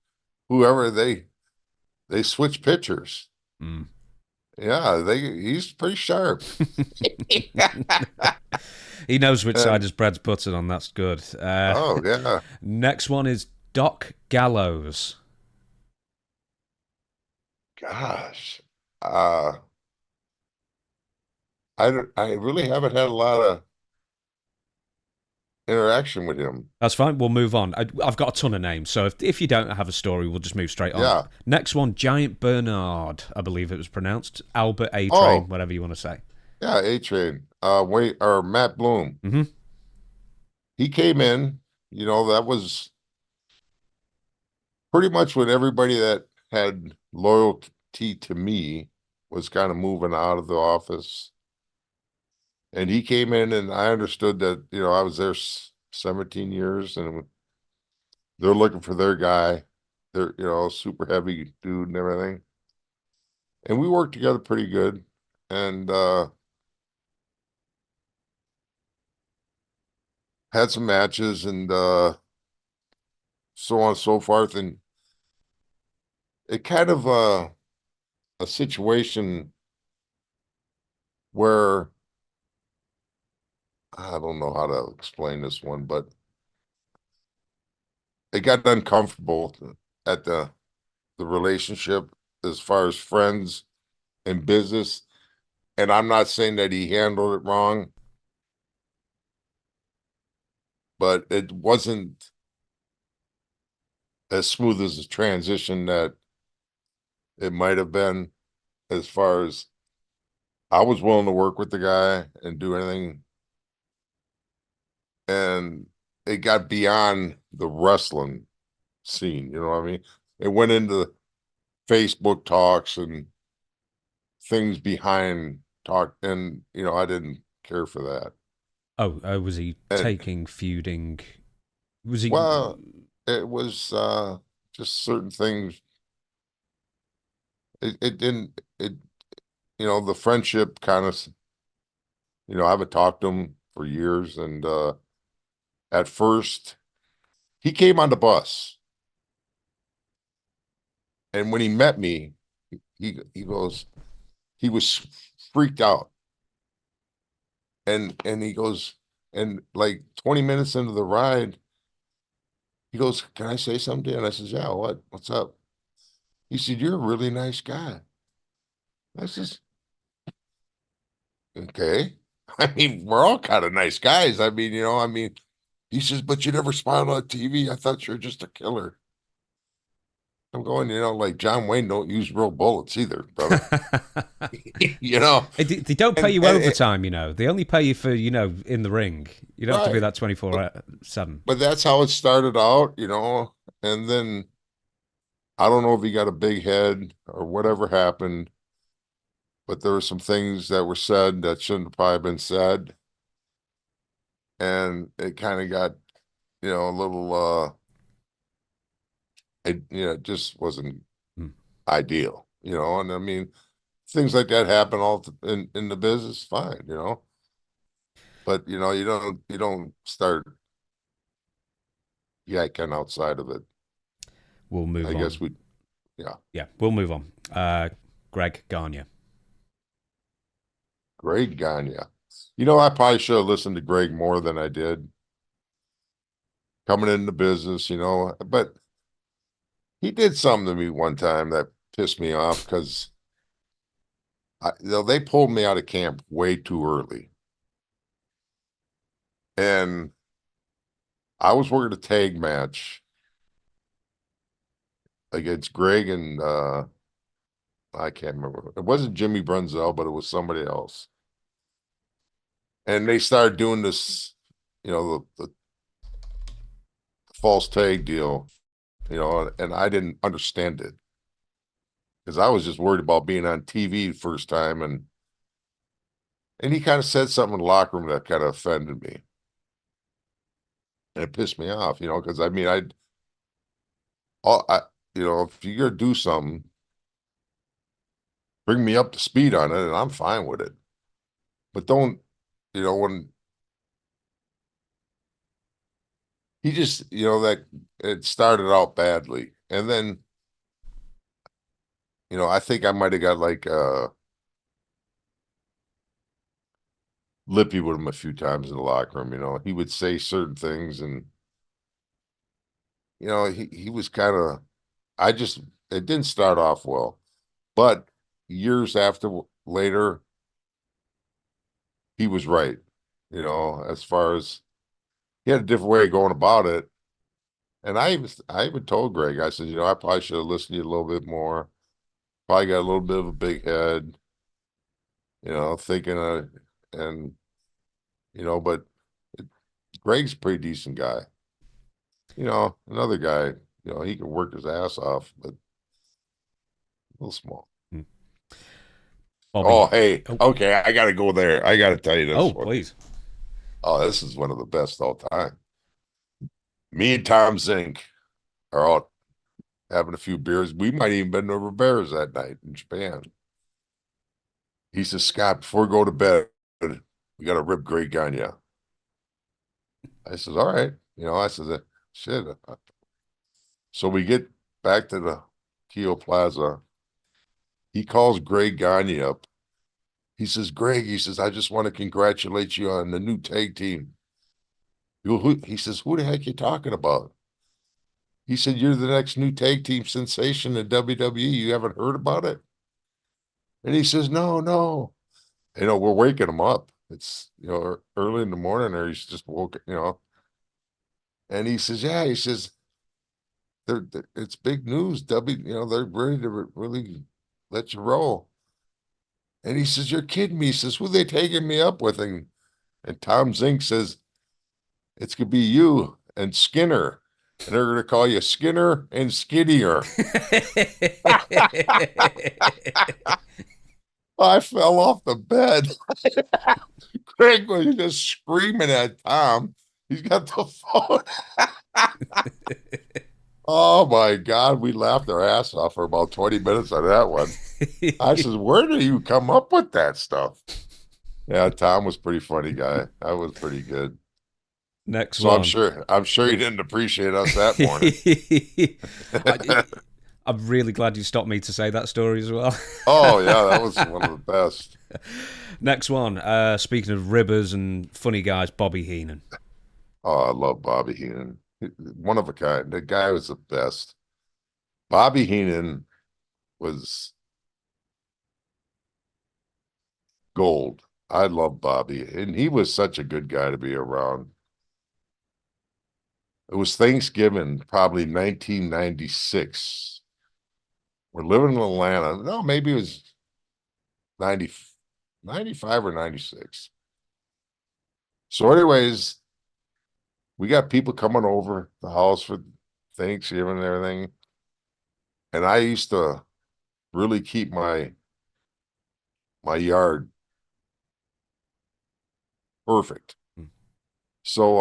[SPEAKER 2] whoever, they switch pictures.
[SPEAKER 1] Mm.
[SPEAKER 2] Yeah, he's pretty sharp.
[SPEAKER 1] He knows which side
[SPEAKER 2] And
[SPEAKER 1] his bread's buttered on. That's good.
[SPEAKER 2] oh yeah,
[SPEAKER 1] Next one is Doc Gallows.
[SPEAKER 2] gosh. Uh I really haven't had a lot of interaction with him.
[SPEAKER 1] That's fine. We'll move on. I've got a ton of names, so if you don't have a story, we'll just move straight on.
[SPEAKER 2] Yeah.
[SPEAKER 1] Next one, Giant Bernard, I believe it was pronounced. Albert A. Train,
[SPEAKER 2] Oh,
[SPEAKER 1] whatever you want to say.
[SPEAKER 2] yeah, A Train. Wait, or Matt Bloom.
[SPEAKER 1] Hmm.
[SPEAKER 2] He came in, you know, that was pretty much when everybody that had loyalty to me was kind of moving out of the office. And he came in, and I understood that, you know, I was there 17 years, and they're looking for their guy. They're, you know, super heavy dude and everything. And we worked together pretty good. And had some matches and so on and so forth. And it kind of a situation where I don't know how to explain this one, but it got uncomfortable at the relationship as far as friends and business. And I'm not saying that he handled it wrong, but it wasn't as smooth as a transition that it might have been, as far as I was willing to work with the guy and do anything. And it got beyond the wrestling scene, you know what I mean? It went into Facebook talks and things behind talk, and you know, I didn't care for that.
[SPEAKER 1] Oh, was he
[SPEAKER 2] And
[SPEAKER 1] taking feuding? Was he?
[SPEAKER 2] well, it was just certain things. It didn't it you know, the friendship kind of, you know, I haven't talked to him for years. And at first he came on the bus, and when he met me, he goes, he was freaked out. And he goes, and like 20 minutes into the ride, he goes, "Can I say something?" And I says, "Yeah, what's up?" He said, "You're a really nice guy." I says, "Okay." I mean, we're all kind of nice guys. I mean, you know, I mean, he says, "But you never smiled on TV. I thought you were just a killer." I'm going, you know, like John Wayne don't use real bullets either, brother. You know,
[SPEAKER 1] They don't pay you
[SPEAKER 2] and
[SPEAKER 1] overtime, you know. They only pay you for, in the ring. You don't have to be
[SPEAKER 2] right.
[SPEAKER 1] that 24/7.
[SPEAKER 2] But that's how it started out, you know. And then I don't know if he got a big head or whatever happened, but there were some things that were said that shouldn't have probably been said. And it kind of got, you know, a little it, you know, it just wasn't
[SPEAKER 1] Mm.
[SPEAKER 2] ideal, you know. And I mean, things like that happen in the business, fine, you know. But you know, you don't start yakking outside of it.
[SPEAKER 1] We'll move
[SPEAKER 2] I guess
[SPEAKER 1] on.
[SPEAKER 2] we, yeah.
[SPEAKER 1] Yeah, we'll move on. Greg Gagne.
[SPEAKER 2] Greg Gagne. You know, I probably should have listened to Greg more than I did. coming into business, but he did something to me one time that pissed me off because they pulled me out of camp way too early. And I was working a tag match against Greg and I can't remember. It wasn't Jimmy Brunzell, but it was somebody else. And they started doing this, the false tag deal, and I didn't understand it because I was just worried about being on TV the first time. And he kind of said something in the locker room that kind of offended me. And it pissed me off, because I mean, all, I, if you're gonna do something, bring me up to speed on it, and I'm fine with it. But don't, when he just, that it started out badly, and then, I think I might have got like lippy with him a few times in the locker room. He would say certain things, and he was kind of. It didn't start off well, but years later, he was right. As far as he had a different way of going about it. And I even told Greg, I said, I probably should have listened to you a little bit more. Probably got a little bit of a big head, thinking and but Greg's a pretty decent guy. Another guy, he can work his ass off, but a little small.
[SPEAKER 1] Hmm.
[SPEAKER 2] Oh,
[SPEAKER 1] Bobby.
[SPEAKER 2] hey,
[SPEAKER 1] Oh,
[SPEAKER 2] okay, I gotta go there. I gotta tell you this
[SPEAKER 1] oh,
[SPEAKER 2] one.
[SPEAKER 1] please.
[SPEAKER 2] Oh, this is one of the best all time. Me and Tom Zink are out having a few beers. We might even been over bears that night in Japan. He says, Scott, before we go to bed, we got to rip Greg Gagne. I says, all right. I said, shit. So we get back to the Keo Plaza. He calls Greg Gagne up. He says, Greg, he says, I just want to congratulate you on the new tag team. He says, who the heck you talking about? He said, you're the next new tag team sensation in WWE. You haven't heard about it? And he says, no, no. We're waking him up. It's, early in the morning, or he's just woke, and he says, yeah, he says, it's big news. They're ready to really let you roll. And he says, you're kidding me. He says, who they taking me up with? And Tom Zink says, it's going to be you and Skinner. And they're going to call you Skinner and Skinnier. I fell off the bed. Craig was just screaming at Tom. He's got the phone. Oh my God, we laughed our ass off for about 20 minutes on that one. I says, where do you come up with that stuff? Yeah, Tom was pretty funny guy. That was pretty good.
[SPEAKER 1] Next
[SPEAKER 2] So I'm
[SPEAKER 1] one.
[SPEAKER 2] sure I'm sure he didn't appreciate us that morning.
[SPEAKER 1] I, I'm really glad you stopped me to say that story as well.
[SPEAKER 2] Oh yeah, that was one of the best.
[SPEAKER 1] Next one. Speaking of ribbers and funny guys, Bobby Heenan.
[SPEAKER 2] Oh, I love Bobby Heenan. One of a kind. The guy was the best. Bobby Heenan was gold. I love Bobby, and he was such a good guy to be around. It was Thanksgiving, probably 1996. We're living in Atlanta. No, maybe it was 90, 95 or 96. So, anyways, we got people coming over the house for Thanksgiving and everything. And I used to really keep my yard perfect. So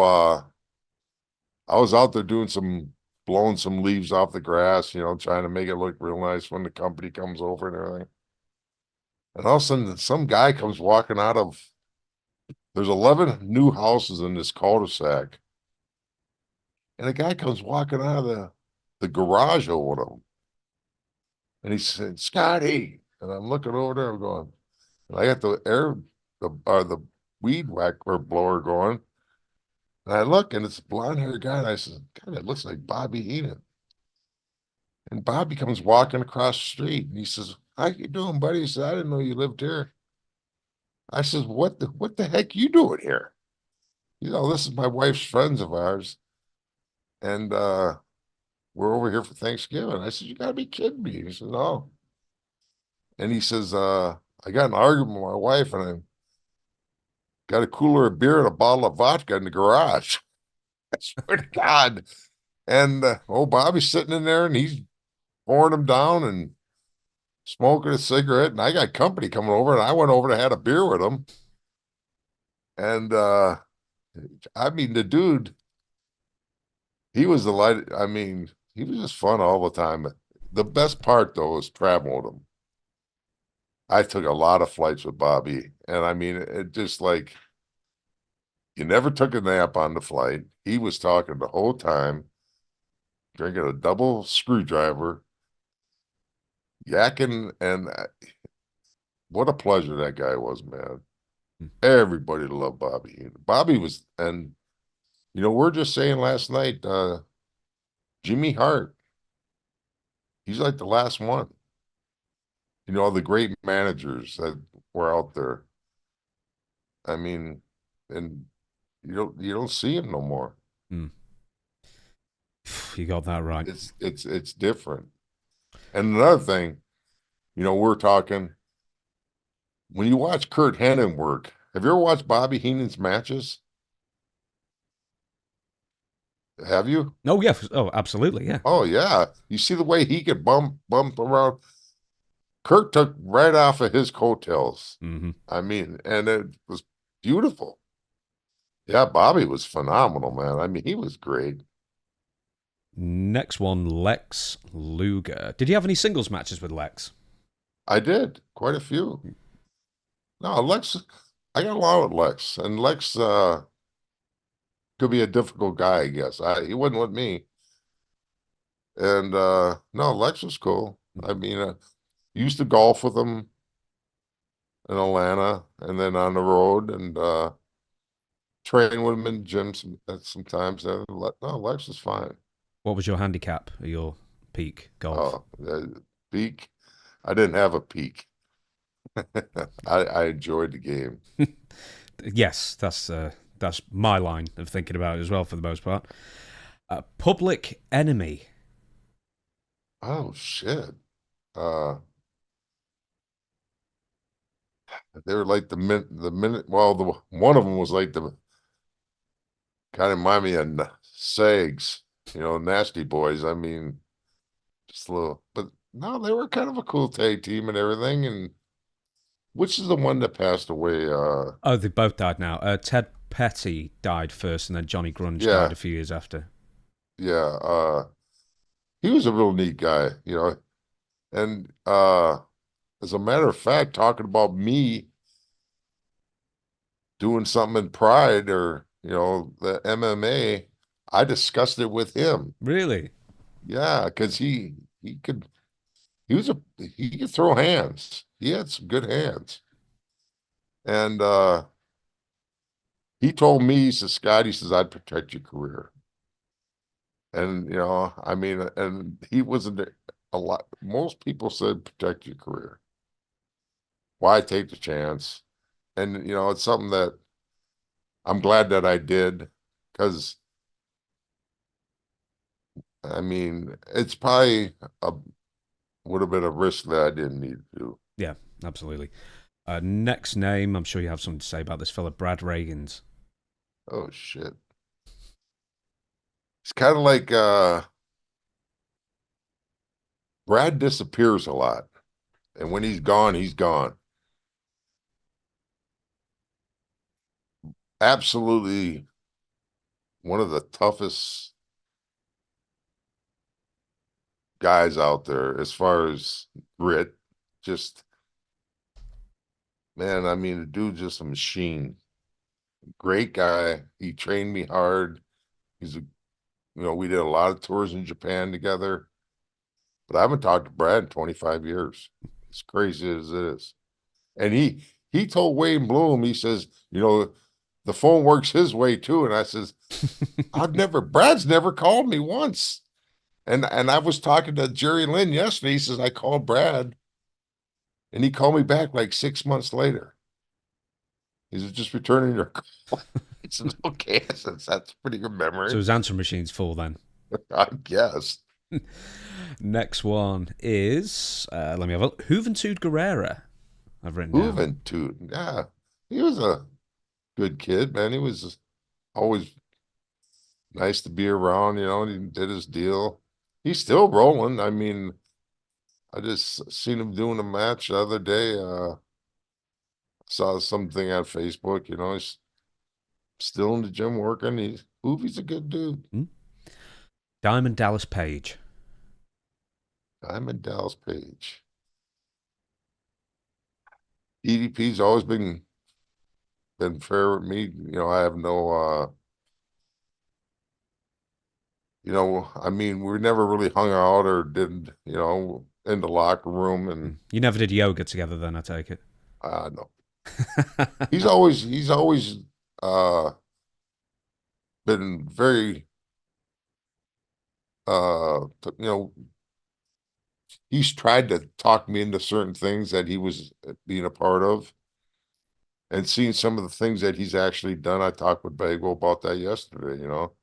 [SPEAKER 2] I was out there blowing some leaves off the grass, trying to make it look real nice when the company comes over and everything. And all of a sudden, some guy comes walking there's 11 new houses in this cul-de-sac. And a guy comes walking out of the garage of one of them. And he said, Scotty. And I'm looking over there, I'm going, and I got the weed whacker blower going. And I look and it's a blonde haired guy. And I said, God, it looks like Bobby Heenan. And Bobby comes walking across the street and he says, how you doing, buddy? He said, I didn't know you lived here. I says, what the heck you doing here? This is my wife's friends of ours. And we're over here for Thanksgiving. I said, you gotta be kidding me. He says, no. And he says, I got in an argument with my wife and I got a cooler of beer and a bottle of vodka in the garage. I swear to God. And old Bobby's sitting in there and he's pouring them down and smoking a cigarette. And I got company coming over and I went over and had a beer with him. And I mean, the dude, he was the light. I mean, he was just fun all the time. The best part though was traveling with him. I took a lot of flights with Bobby, and I mean, it just like you never took a nap on the flight. He was talking the whole time, drinking a double screwdriver, yakking, and what a pleasure that guy was, man. Everybody loved Bobby. Bobby was, and we're just saying last night, Jimmy Hart, he's like the last one. The great managers that were out there. I mean, and you don't see him no more.
[SPEAKER 1] Mm. You got that right.
[SPEAKER 2] It's different. And another thing, we're talking when you watch Kurt Hennig work. Have you ever watched Bobby Heenan's matches? Have you?
[SPEAKER 1] Oh yeah. Oh, absolutely. Yeah.
[SPEAKER 2] Oh yeah. You see the way he could bump around. Kurt took right off of his coattails.
[SPEAKER 1] Mm-hmm.
[SPEAKER 2] I mean, and it was beautiful. Yeah, Bobby was phenomenal, man. I mean, he was great.
[SPEAKER 1] Next one, Lex Luger. Did you have any singles matches with Lex?
[SPEAKER 2] I did quite a few. No, Lex, I got along with Lex, and Lex could be a difficult guy, I guess. He wasn't with me. And no, Lex was cool. I mean, used to golf with him in Atlanta and then on the road and train with him in gyms sometimes. No, Lex was fine.
[SPEAKER 1] What was your handicap at your peak golf?
[SPEAKER 2] Peak. I didn't have a peak. I enjoyed the game.
[SPEAKER 1] Yes, that's my line of thinking about it as well for the most part. Public Enemy.
[SPEAKER 2] Oh shit. Uh, they were like the minute. Well, one of them was like the kind of remind me of Sags, Nasty Boys. I mean, just a little, but no, they were kind of a cool tag team and everything. And which is the one that passed away?
[SPEAKER 1] Oh, they both died now. Ted Petty died first, and then Johnny Grunge
[SPEAKER 2] Yeah,
[SPEAKER 1] died a few years after.
[SPEAKER 2] yeah. He was a real neat guy, and as a matter of fact, talking about me doing something in Pride or the MMA, I discussed it with him.
[SPEAKER 1] Really?
[SPEAKER 2] Yeah, because he could he could throw hands. He had some good hands. And he told me, he says, Scott, he says, I'd protect your career. And I mean, and he wasn't a lot. Most people said protect your career. Why take the chance? And it's something that I'm glad that I did because I mean, it's probably would have been a risk that I didn't need to do.
[SPEAKER 1] Yeah, absolutely. Next name, I'm sure you have something to say about this fella, Brad Reagans.
[SPEAKER 2] Oh shit. It's kind of like Brad disappears a lot. And when he's gone, he's gone. Absolutely one of the toughest guys out there as far as grit. Just, man, I mean, the dude's just a machine. Great guy. He trained me hard. We did a lot of tours in Japan together. But I haven't talked to Brad in 25 years. As crazy as it is. And he told Wayne Bloom, he says, the phone works his way too. And I says, Brad's never called me once. And I was talking to Jerry Lynn yesterday. He says, I called Brad and he called me back like 6 months later. He said, just returning your call. I said, okay. I said, that's a pretty good
[SPEAKER 1] So
[SPEAKER 2] memory.
[SPEAKER 1] his answer machine's full then.
[SPEAKER 2] I guess.
[SPEAKER 1] Next one is, let me have a look. Juventud Guerrera. I've written down.
[SPEAKER 2] Juventud. Yeah. He was a good kid, man. He was always nice to be around, you know, and he did his deal. He's still rolling. I mean, I just seen him doing a match the other day. Saw something on Facebook, you know, he's still in the gym working. He's a good dude.
[SPEAKER 1] Hmm? Diamond Dallas Page.
[SPEAKER 2] Diamond Dallas Page. DDP's always been fair with me. You know, I have no you know, I mean, we never really hung out or did, you know, in the locker room and
[SPEAKER 1] You never did yoga together then, I take it.
[SPEAKER 2] no. He's always uh been very you know, he's tried to talk me into certain things that he was being a part of and seeing some of the things that he's actually done. I talked with Bagwell about that yesterday, you know.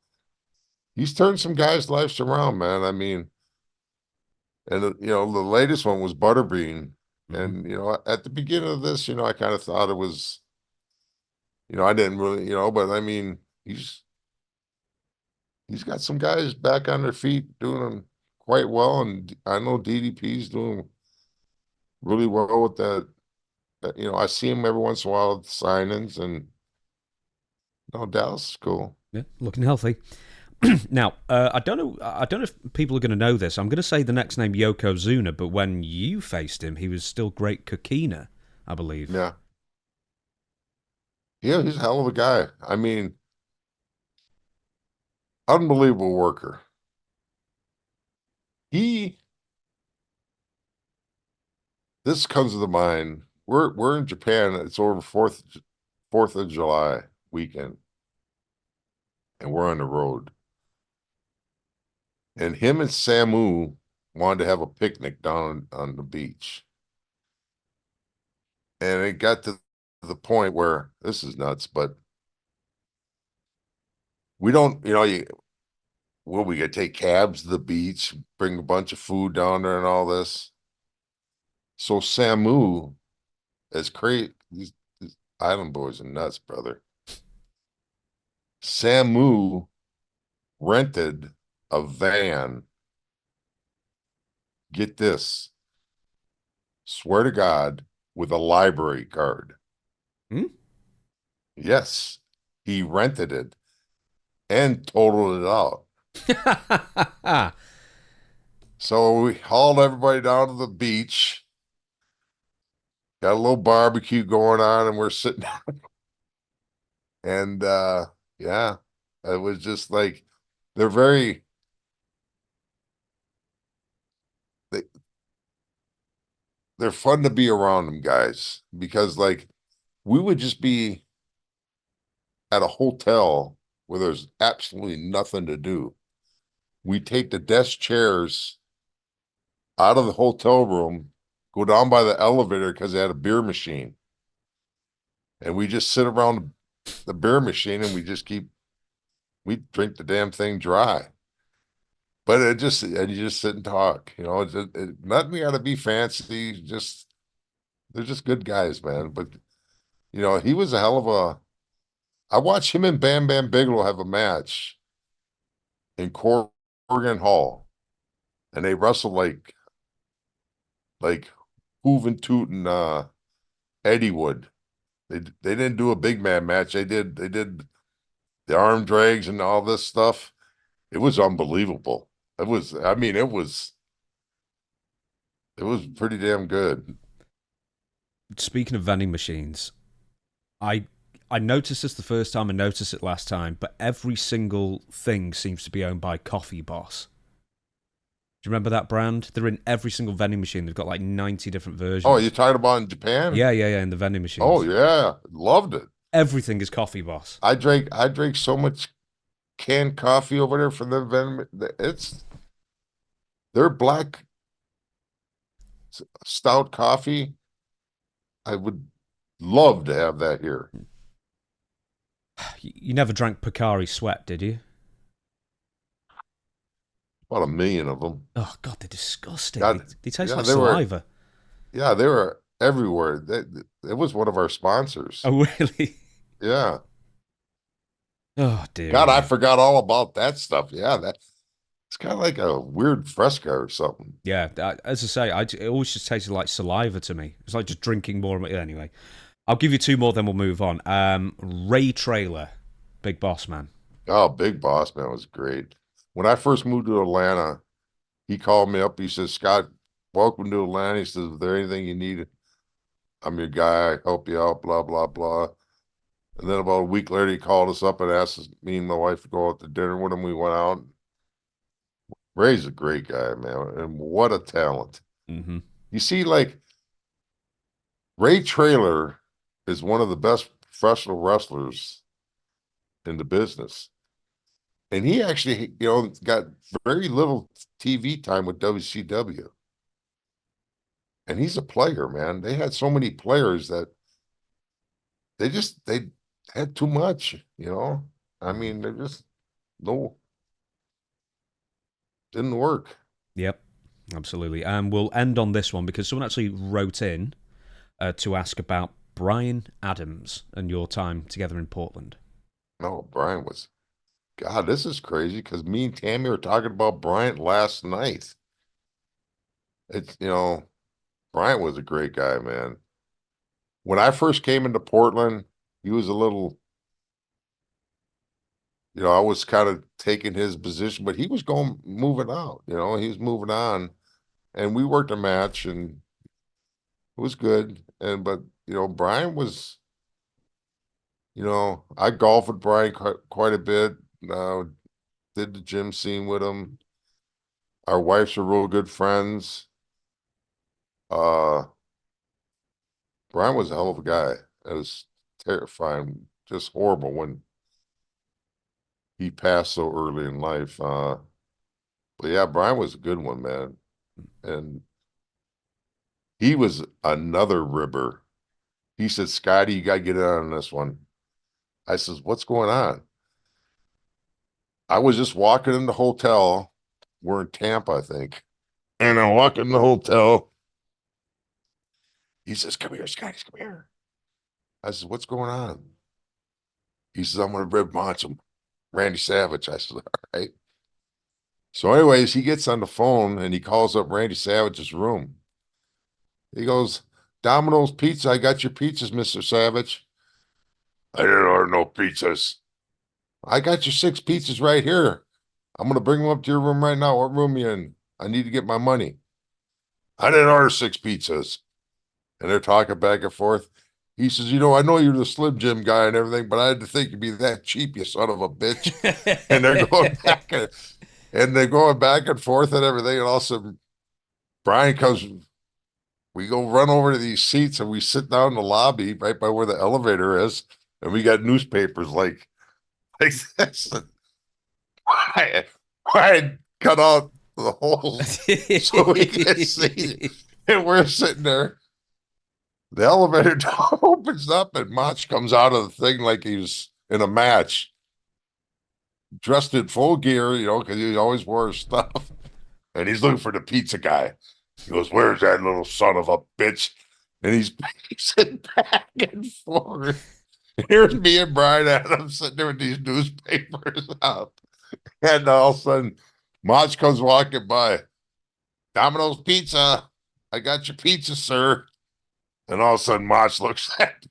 [SPEAKER 2] He's turned some guys' lives around, man. I mean, and you know, the latest one was Butterbean. And you know, at the beginning of this, you know, I kind of thought it was, you know, I didn't really, you know, but I mean, he's got some guys back on their feet doing them quite well, and I know DDP's doing really well with that. You know, I see him every once in a while at the signings, and no, Dallas is cool.
[SPEAKER 1] Yeah, looking healthy. Now, I don't know. I don't know if people are going to know this. I'm going to say the next name Yokozuna, but when you faced him, he was still Great Kokina, I believe.
[SPEAKER 2] Yeah, yeah, he's a hell of a guy. I mean, unbelievable worker. He, this comes to the mind. We're in Japan. It's over Fourth of July weekend, and we're on the road. And him and Samu wanted to have a picnic down on the beach. And it got to the point where this is nuts, but we don't, you know, we could take cabs to the beach, bring a bunch of food down there and all this. So Samu is crazy. These island boys are nuts, brother. Samu rented a van. Get this. Swear to God, with a library card.
[SPEAKER 1] Hmm?
[SPEAKER 2] Yes, he rented it and totaled it out. So we hauled everybody down to the beach, got a little barbecue going on, and we're sitting down. And yeah, it was just like they're very they, they're fun to be around them guys because like we would just be at a hotel where there's absolutely nothing to do. We take the desk chairs out of the hotel room, go down by the elevator because they had a beer machine. And we just sit around the beer machine and we drink the damn thing dry. But and you just sit and talk, you know, nothing got to be fancy. They're just good guys, man. But, you know, he was a hell of I watched him and Bam Bam Bigelow have a match in Corrigan Hall. And they wrestled like Hooven Toot and Eddie Wood. They didn't do a big man match. They did the arm drags and all this stuff. It was unbelievable. I mean, it was pretty damn good.
[SPEAKER 1] Speaking of vending machines, I I noticed this the first time, I noticed it last time, but every single thing seems to be owned by Coffee Boss. Do you remember that brand? They're in every single vending machine. They've got like 90 different versions.
[SPEAKER 2] Oh, you're talking about in Japan?
[SPEAKER 1] Yeah, in the vending machines.
[SPEAKER 2] Oh, yeah. Loved it.
[SPEAKER 1] Everything is coffee, boss.
[SPEAKER 2] I drank so much canned coffee over there from them. It's their black stout coffee. I would love to have that here.
[SPEAKER 1] You never drank Pocari Sweat, did you?
[SPEAKER 2] About a million of them.
[SPEAKER 1] Oh God, they're disgusting. They,
[SPEAKER 2] God,
[SPEAKER 1] they taste
[SPEAKER 2] yeah,
[SPEAKER 1] like
[SPEAKER 2] they were.
[SPEAKER 1] saliva.
[SPEAKER 2] Yeah, they were everywhere. It was one of our sponsors.
[SPEAKER 1] Oh really?
[SPEAKER 2] Yeah.
[SPEAKER 1] Oh dearie
[SPEAKER 2] God, I
[SPEAKER 1] me.
[SPEAKER 2] forgot all about that stuff. Yeah, that it's kind of like a weird fresca or something.
[SPEAKER 1] Yeah, as I say, it always just tasted like saliva to me. It's like just drinking more. Anyway, I'll give you two more, then we'll move on. Ray Trailer, Big Boss Man.
[SPEAKER 2] Oh, Big Boss Man was great. When I first moved to Atlanta, he called me up. He says, Scott, welcome to Atlanta. He says, is there anything you need? I'm your guy. I help you out, blah, blah, blah. And then about a week later, he called us up and asked us, me and my wife to go out to dinner with him. We went out. Ray's a great guy, man. And what a talent.
[SPEAKER 1] Mm-hmm.
[SPEAKER 2] You see, like, Ray Trailer is one of the best professional wrestlers in the business. And he actually, got very little TV time with WCW. And he's a player, man. They had so many players that they had too much. I mean, they just no didn't work.
[SPEAKER 1] Yep, absolutely. And we'll end on this one because someone actually wrote in to ask about Brian Adams and your time together in Portland.
[SPEAKER 2] No, Brian was God, this is crazy because me and Tammy were talking about Bryant last night. It's Bryant was a great guy, man. When I first came into Portland, he was a little, I was kind of taking his position, but he was moving out, he was moving on. And we worked a match and it was good. But Brian I golfed with Brian quite a bit. Did the gym scene with him. Our wives are real good friends. Uh, Brian was a hell of a guy. It was terrifying, just horrible when he passed so early in life. But yeah, Brian was a good one, man. And he was another ribber. He said, Scotty, you got to get in on this one. I says, what's going on? I was just walking in the hotel. We're in Tampa, I think. And I walk in the hotel. He says, come here, Scotty, come here. I says, what's going on? He says, I'm going to rib Macho Randy Savage. I said, all right. So anyways, he gets on the phone and he calls up Randy Savage's room. He goes, Domino's Pizza, I got your pizzas, Mr. Savage. I didn't order no pizzas. I got your 6 pizzas right here. I'm going to bring them up to your room right now. What room you in? I need to get my money. I didn't order 6 pizzas. And they're talking back and forth. He says, I know you're the Slim Jim guy and everything, but I had to think you'd be that cheap, you son of a bitch. And they're going back and they're going back and forth and everything. And all of a sudden, Brian comes, we go run over to these seats and we sit down in the lobby right by where the elevator is. And we got newspapers like this. Brian cut out the holes so we can see. And we're sitting there. The elevator door opens up and Mach comes out of the thing like he was in a match, dressed in full gear, because he always wore his stuff. And he's looking for the pizza guy. He goes, where's that little son of a bitch? And he's pacing back and forth. Here's me and Brian Adams sitting there with these newspapers up. And all of a sudden, Mach comes walking by. Domino's Pizza. I got your pizza, sir. And all of a sudden, Mach looks at me.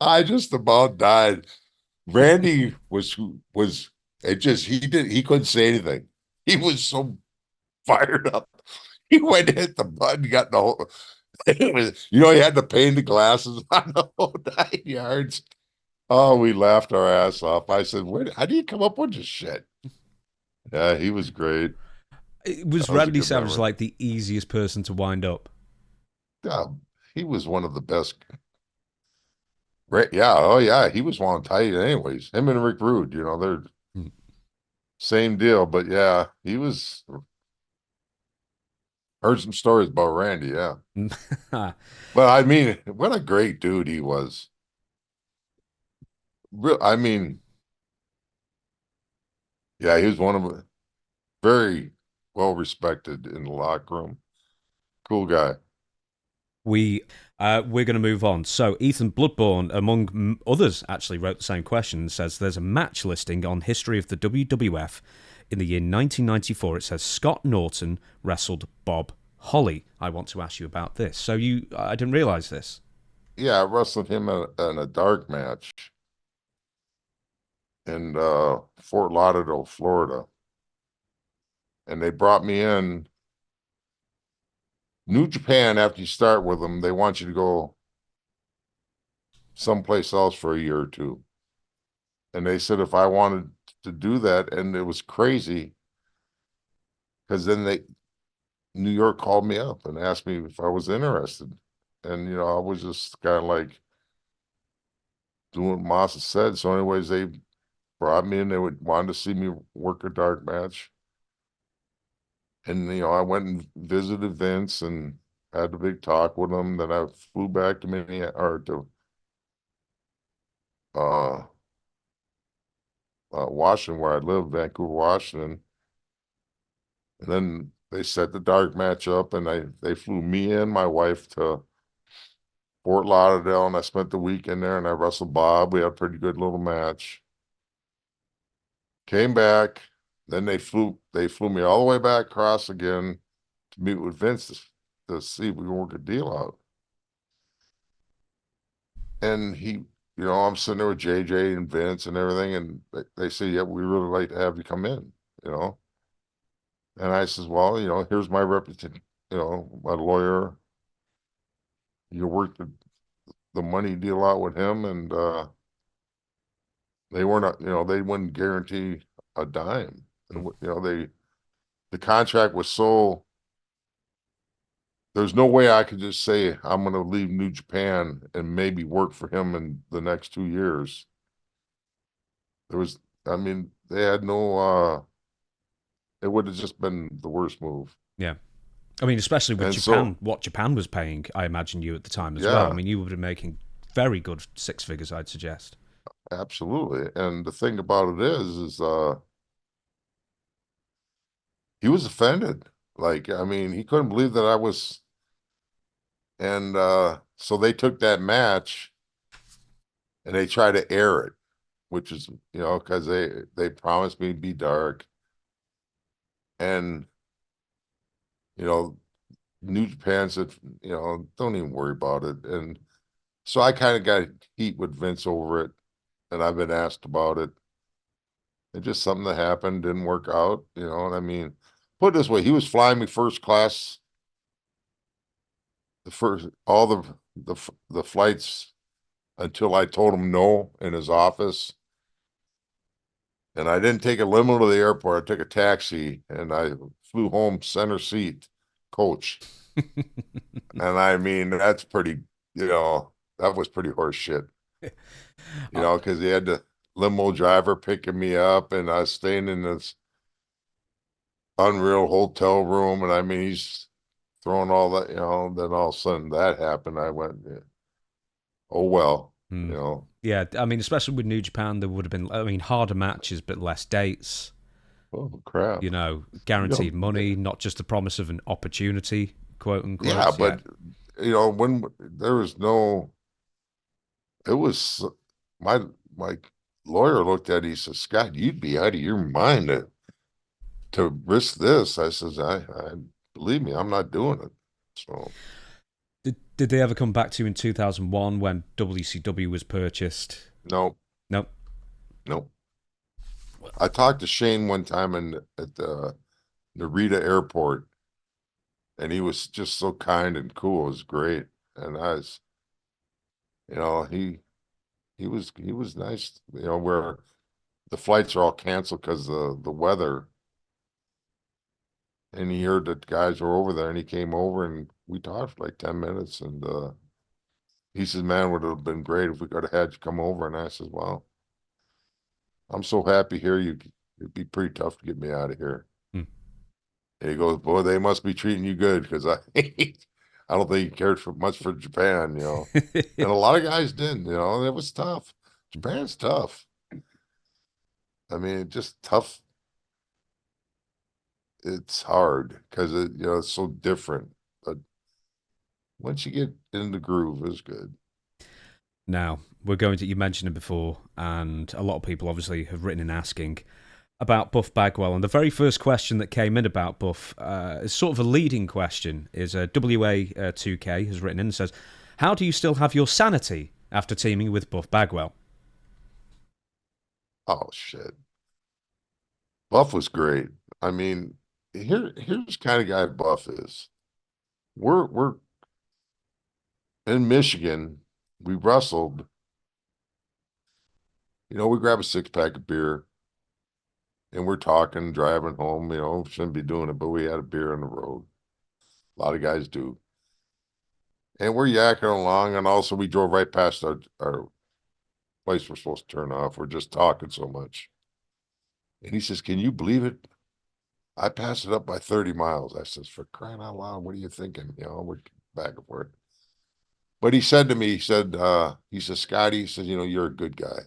[SPEAKER 2] I just about died. Randy he couldn't say anything. He was so fired up. He went and hit the button, got the whole he had the painted glasses on the whole 9 yards. Oh, we laughed our ass off. I said, how do you come up with this shit? Yeah, he was great.
[SPEAKER 1] It was
[SPEAKER 2] That was a
[SPEAKER 1] Randy
[SPEAKER 2] good
[SPEAKER 1] Savage
[SPEAKER 2] memory.
[SPEAKER 1] like the easiest person to wind up?
[SPEAKER 2] Yeah, he was one of the best. Right? Yeah. Oh yeah. He was one tight anyways. Him and Rick Rude, they're same deal. But yeah, he was. Heard some stories about Randy. Yeah. But I mean, what a great dude he was. Real. I mean, yeah, he was one of very well respected in the locker room. Cool guy.
[SPEAKER 1] We're going to move on. So Ethan Bloodborne, among others, actually wrote the same question and says there's a match listing on History of the WWF in the year 1994. It says Scott Norton wrestled Bob Holly. I want to ask you about this. So I didn't realize this.
[SPEAKER 2] Yeah, I wrestled him in a dark match in Fort Lauderdale, Florida. And they brought me in. New Japan, after you start with them, they want you to go someplace else for a year or two. And they said if I wanted to do that, and it was crazy because then New York called me up and asked me if I was interested. And I was just kind of like doing what Massa said. So, anyways, they brought me in. They would wanted to see me work a dark match. And I went and visited Vince and had a big talk with him. Then I flew back to Minneapolis or to uh, Washington, where I live, Vancouver, Washington. And then they set the dark match up, and they flew me and my wife to Fort Lauderdale, and I spent the weekend there, and I wrestled Bob. We had a pretty good little match. Came back, then they flew me all the way back across again to meet with Vince to see if we can work a deal out. And I'm sitting there with JJ and Vince and everything, and they say, yeah, we really like to have you come in, you know. And I says, well, here's my reputation, my lawyer. You work the money deal out with him, and they weren't, they wouldn't guarantee a dime. And the contract was so there's no way I could just say I'm going to leave New Japan and maybe work for him in the next 2 years. There was, I mean, they had no. It would have just been the worst move.
[SPEAKER 1] Yeah. I mean, especially with
[SPEAKER 2] And so,
[SPEAKER 1] Japan, what Japan was paying, I imagine you at the time as well. I
[SPEAKER 2] yeah,
[SPEAKER 1] mean, you would have been making very good six figures, I'd suggest.
[SPEAKER 2] absolutely. And the thing about it is he was offended. Like, I mean, he couldn't believe that I was. And so they took that match and they tried to air it, which is, because they promised me to be dark. And, you know, New Japan said, don't even worry about it. And so I kind of got heat with Vince over it, and I've been asked about it. It's just something that happened, didn't work out, and I mean, put it this way, he was flying me first class, all the flights until I told him no in his office. And I didn't take a limo to the airport. I took a taxi and I flew home center seat coach. And I mean, that's pretty, that was pretty horse shit, because he had the limo driver picking me up and I was staying in this unreal hotel room. And I mean, he's throwing all that, then all of a sudden that happened. I went, oh, well,
[SPEAKER 1] Hmm. Yeah, I mean, especially with New Japan, there would have been, I mean, harder matches, but less dates.
[SPEAKER 2] oh, crap.
[SPEAKER 1] Guaranteed money, not just the promise of an opportunity, quote
[SPEAKER 2] Yeah,
[SPEAKER 1] unquote. Yeah.
[SPEAKER 2] but, when there was no, it was my lawyer looked at it, he says, Scott, you'd be out of your mind to risk this. I says, I believe me, I'm not doing it. So
[SPEAKER 1] Did they ever come back to you in 2001 when WCW was purchased?
[SPEAKER 2] no,
[SPEAKER 1] No.
[SPEAKER 2] no. I talked to Shane one time at the Narita airport, and he was just so kind and cool. It was great. And I was, he was nice, where the flights are all canceled because the weather. And he heard that guys were over there, and he came over and we talked for like 10 minutes, and He says, man, would have been great if we could have had you come over. And I says, well, I'm so happy here. It'd be pretty tough to get me out of here.
[SPEAKER 1] Hmm.
[SPEAKER 2] And he goes, boy, they must be treating you good because I don't think he cared for much for Japan, you know. And a lot of guys didn't, you know. It was tough. Japan's tough. I mean, just tough. It's hard because it's so different. But once you get in the groove, it's good.
[SPEAKER 1] Now, we're going to, you mentioned it before, and a lot of people obviously have written in asking about Buff Bagwell. And the very first question that came in about Buff is sort of a leading question, is WA2K has written in and says, how do you still have your sanity after teaming with Buff Bagwell?
[SPEAKER 2] Oh shit. Buff was great. I mean, here's the kind of guy Buff is. We're in Michigan. We wrestled. We grab a 6-pack of beer and we're talking, driving home. Shouldn't be doing it, but we had a beer on the road. A lot of guys do. And we're yakking along, and also we drove right past our place we're supposed to turn off. We're just talking so much. And he says, can you believe it? I passed it up by 30 miles. I says, for crying out loud, what are you thinking? We're back and forth. But he said to me, he says, Scotty, he says, you're a good guy.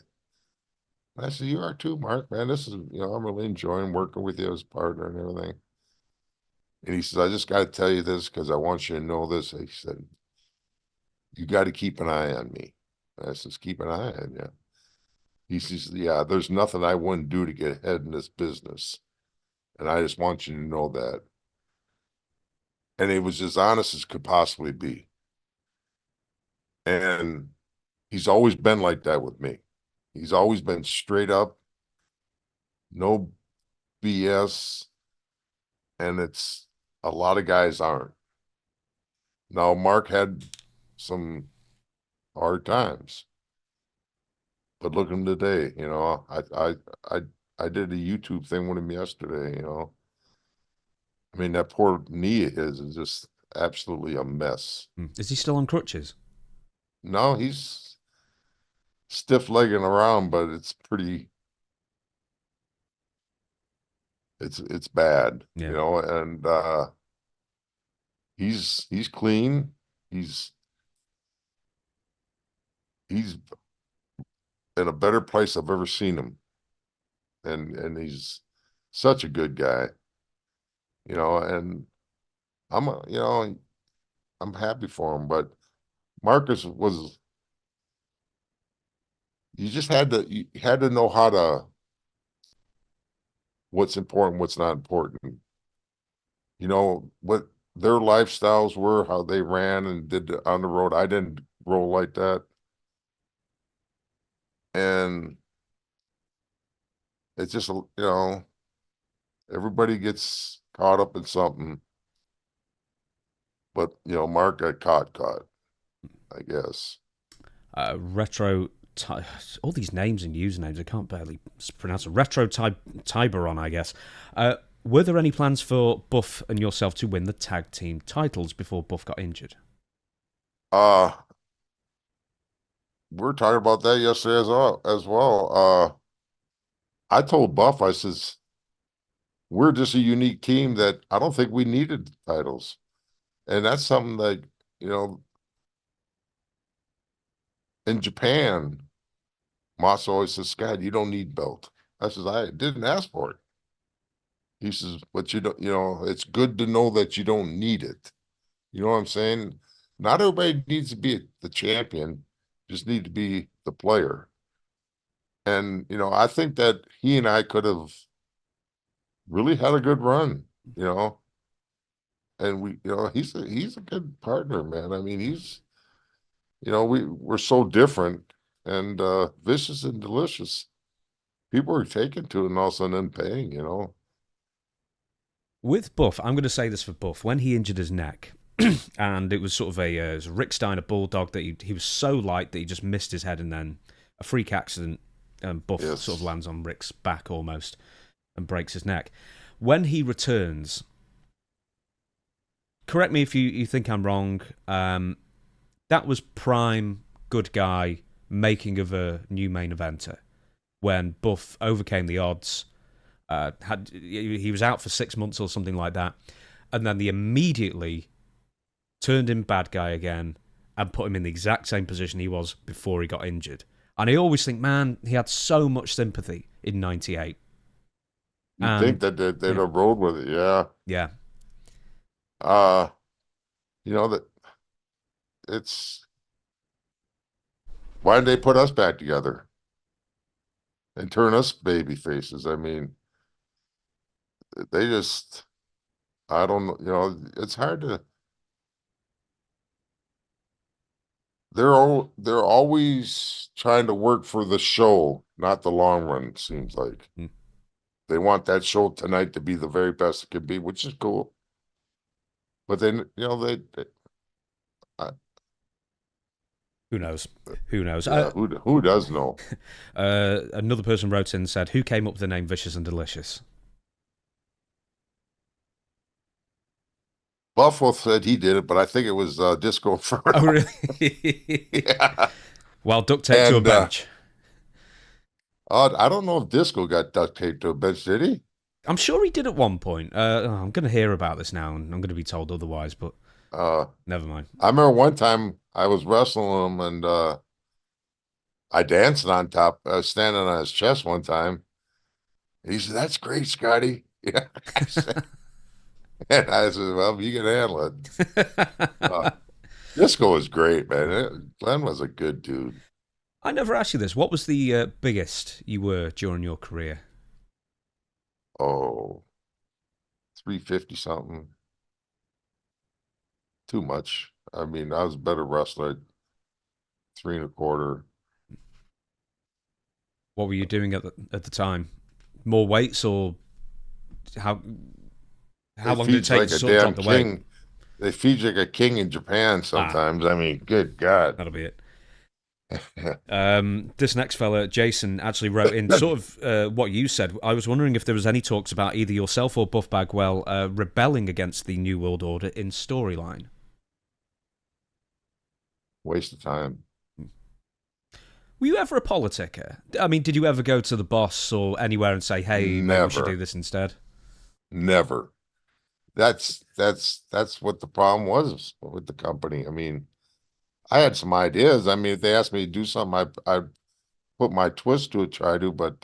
[SPEAKER 2] And I said, you are too, Mark, man. This is, I'm really enjoying working with you as a partner and everything. And he says, I just got to tell you this because I want you to know this. He said, you got to keep an eye on me. And I says, keep an eye on you. He says, yeah, there's nothing I wouldn't do to get ahead in this business. And I just want you to know that. And it was as honest as could possibly be. And he's always been like that with me. He's always been straight up, no BS. And it's a lot of guys aren't. Now, Mark had some hard times, but look at him today. I did a YouTube thing with him yesterday. I mean, that poor knee of his is just absolutely a mess.
[SPEAKER 1] Is he still on crutches?
[SPEAKER 2] No, he's stiff-legging around, but it's bad,
[SPEAKER 1] Yeah.
[SPEAKER 2] and he's clean. He's in a better place I've ever seen him. And he's such a good guy, and I'm happy for him, but Marcus was, you had to know what's important, what's not important. What their lifestyles were, how they ran and did on the road. I didn't roll like that. And it's just, everybody gets caught up in something. But, Mark got caught, I guess.
[SPEAKER 1] Retro, all these names and usernames, I can't barely pronounce them. Retro Tiberon, I guess. Were there any plans for Buff and yourself to win the tag team titles before Buff got injured?
[SPEAKER 2] We were talking about that yesterday as well. I told Buff, I says, we're just a unique team that I don't think we needed titles. And that's something that, in Japan, Moss always says, Scott, you don't need belt. I says, I didn't ask for it. He says, but it's good to know that you don't need it. You know what I'm saying? Not everybody needs to be the champion, just need to be the player. And, I think that he and I could have really had a good run, and he's a good partner, man. I mean, we're so different and vicious and delicious. People are taken to it and all of a sudden paying.
[SPEAKER 1] With Buff, I'm going to say this for Buff. When he injured his neck, and it was sort of it was a Rick Steiner bulldog that he was so light that he just missed his head, and then a freak accident, and Buff sort of lands on Rick's back almost and breaks his neck. When he returns, correct me if you think I'm wrong, that was prime good guy making of a new main eventer when Buff overcame the odds. He was out for 6 months or something like that, and then they immediately turned him bad guy again and put him in the exact same position he was before he got injured. And I always think, man, he had so much sympathy in '98.
[SPEAKER 2] You'd think
[SPEAKER 1] And
[SPEAKER 2] that they'd
[SPEAKER 1] yeah,
[SPEAKER 2] have rolled with it. Yeah.
[SPEAKER 1] yeah.
[SPEAKER 2] Uh, that it's why did they put us back together and turn us baby faces? I mean, they just, I don't know, it's hard to, they're always trying to work for the show, not the long run, it seems like.
[SPEAKER 1] Hmm.
[SPEAKER 2] They want that show tonight to be the very best it can be, which is cool. But then, I,
[SPEAKER 1] Who knows? Who knows?
[SPEAKER 2] yeah, who does know?
[SPEAKER 1] Another person wrote in and said, "Who came up with the name Vicious and Delicious?"
[SPEAKER 2] Buffalo said he did it, but I think it was Disco
[SPEAKER 1] Oh,
[SPEAKER 2] Inferno.
[SPEAKER 1] really?
[SPEAKER 2] Yeah.
[SPEAKER 1] Well, duct tape to a
[SPEAKER 2] And
[SPEAKER 1] bench.
[SPEAKER 2] I don't know if Disco got duct taped to a bench, did he?
[SPEAKER 1] I'm sure he did at one point. I'm going to hear about this now, and I'm going to be told otherwise, but
[SPEAKER 2] Uh,
[SPEAKER 1] never mind.
[SPEAKER 2] I remember one time I was wrestling him and I danced on top, standing on his chest one time. He said, "That's great, Scotty." Yeah. And I said, "Well, you can handle it." Uh, Disco was great, man. Glenn was a good dude.
[SPEAKER 1] I never asked you this. What was the biggest you were during your career?
[SPEAKER 2] Oh, 350 something. Too much. I mean, I was a better wrestler at 3 and a quarter.
[SPEAKER 1] What were you doing at the time? More weights, or how
[SPEAKER 2] They
[SPEAKER 1] long did it
[SPEAKER 2] feed you
[SPEAKER 1] take to
[SPEAKER 2] like a
[SPEAKER 1] sort of drop
[SPEAKER 2] damn
[SPEAKER 1] the weight?
[SPEAKER 2] king. They feed you like a king in Japan
[SPEAKER 1] Ah,
[SPEAKER 2] sometimes. I mean, good God.
[SPEAKER 1] that'll be it. This next fella, Jason, actually wrote in sort of what you said. I was wondering if there was any talks about either yourself or Buff Bagwell rebelling against the New World Order in storyline.
[SPEAKER 2] Waste of time.
[SPEAKER 1] Were you ever a politica? I mean, did you ever go to the boss or anywhere and say, "Hey, maybe we should do
[SPEAKER 2] Never.
[SPEAKER 1] this instead"?
[SPEAKER 2] Never. That's what the problem was with the company. I mean, I had some ideas. I mean, if they asked me to do something, I put my twist to it, try to, but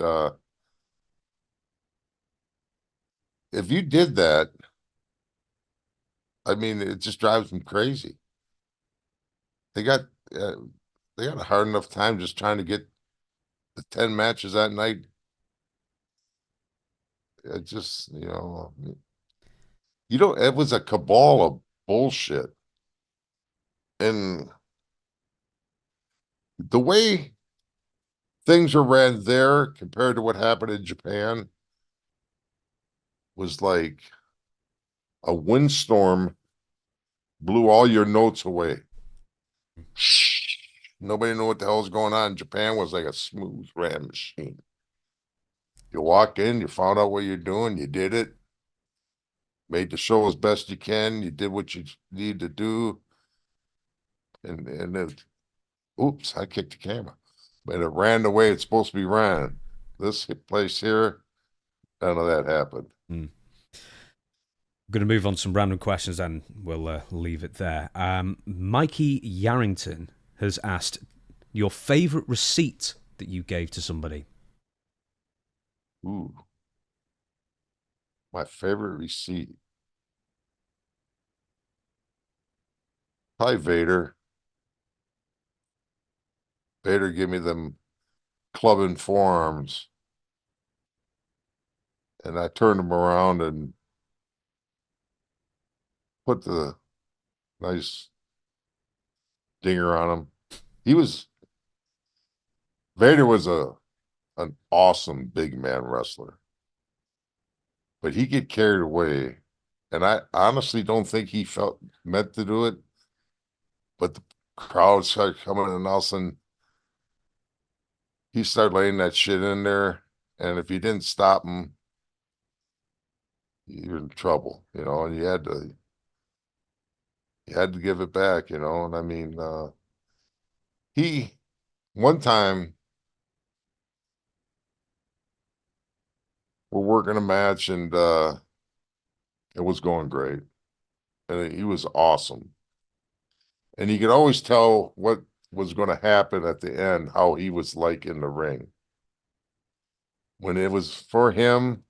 [SPEAKER 2] if you did that, I mean, it just drives them crazy. They got uh, they got a hard enough time just trying to get the 10 matches that night. It just, it was a cabal of bullshit. And the way things are ran there compared to what happened in Japan was like a windstorm blew all your notes away. Nobody knew what the hell was going on. Japan was like a smooth ran machine. You walk in, you found out what you're doing, you did it, made the show as best you can, you did what you need to do, and then, oops, I kicked the camera. But it ran the way it's supposed to be ran. This place here, none of that happened.
[SPEAKER 1] Hmm. I'm going to move on to some random questions and we'll leave it there. Mikey Yarrington has asked your favourite receipt that you gave to somebody.
[SPEAKER 2] Ooh, my favorite receipt. Probably Vader. Vader gave me them clubbing forearms. And I turned them around and put the nice dinger on him. He was Vader was an awesome big man wrestler, but he get carried away, and I honestly don't think he felt meant to do it. But the crowd started coming, and all of a sudden he started laying that shit in there, and if you didn't stop him, you're in trouble, and you had to. you had to give it back, you know. And I mean, he one time we're working a match and it was going great, and he was awesome, and you could always tell what was going to happen at the end, how he was like in the ring. When it was for him,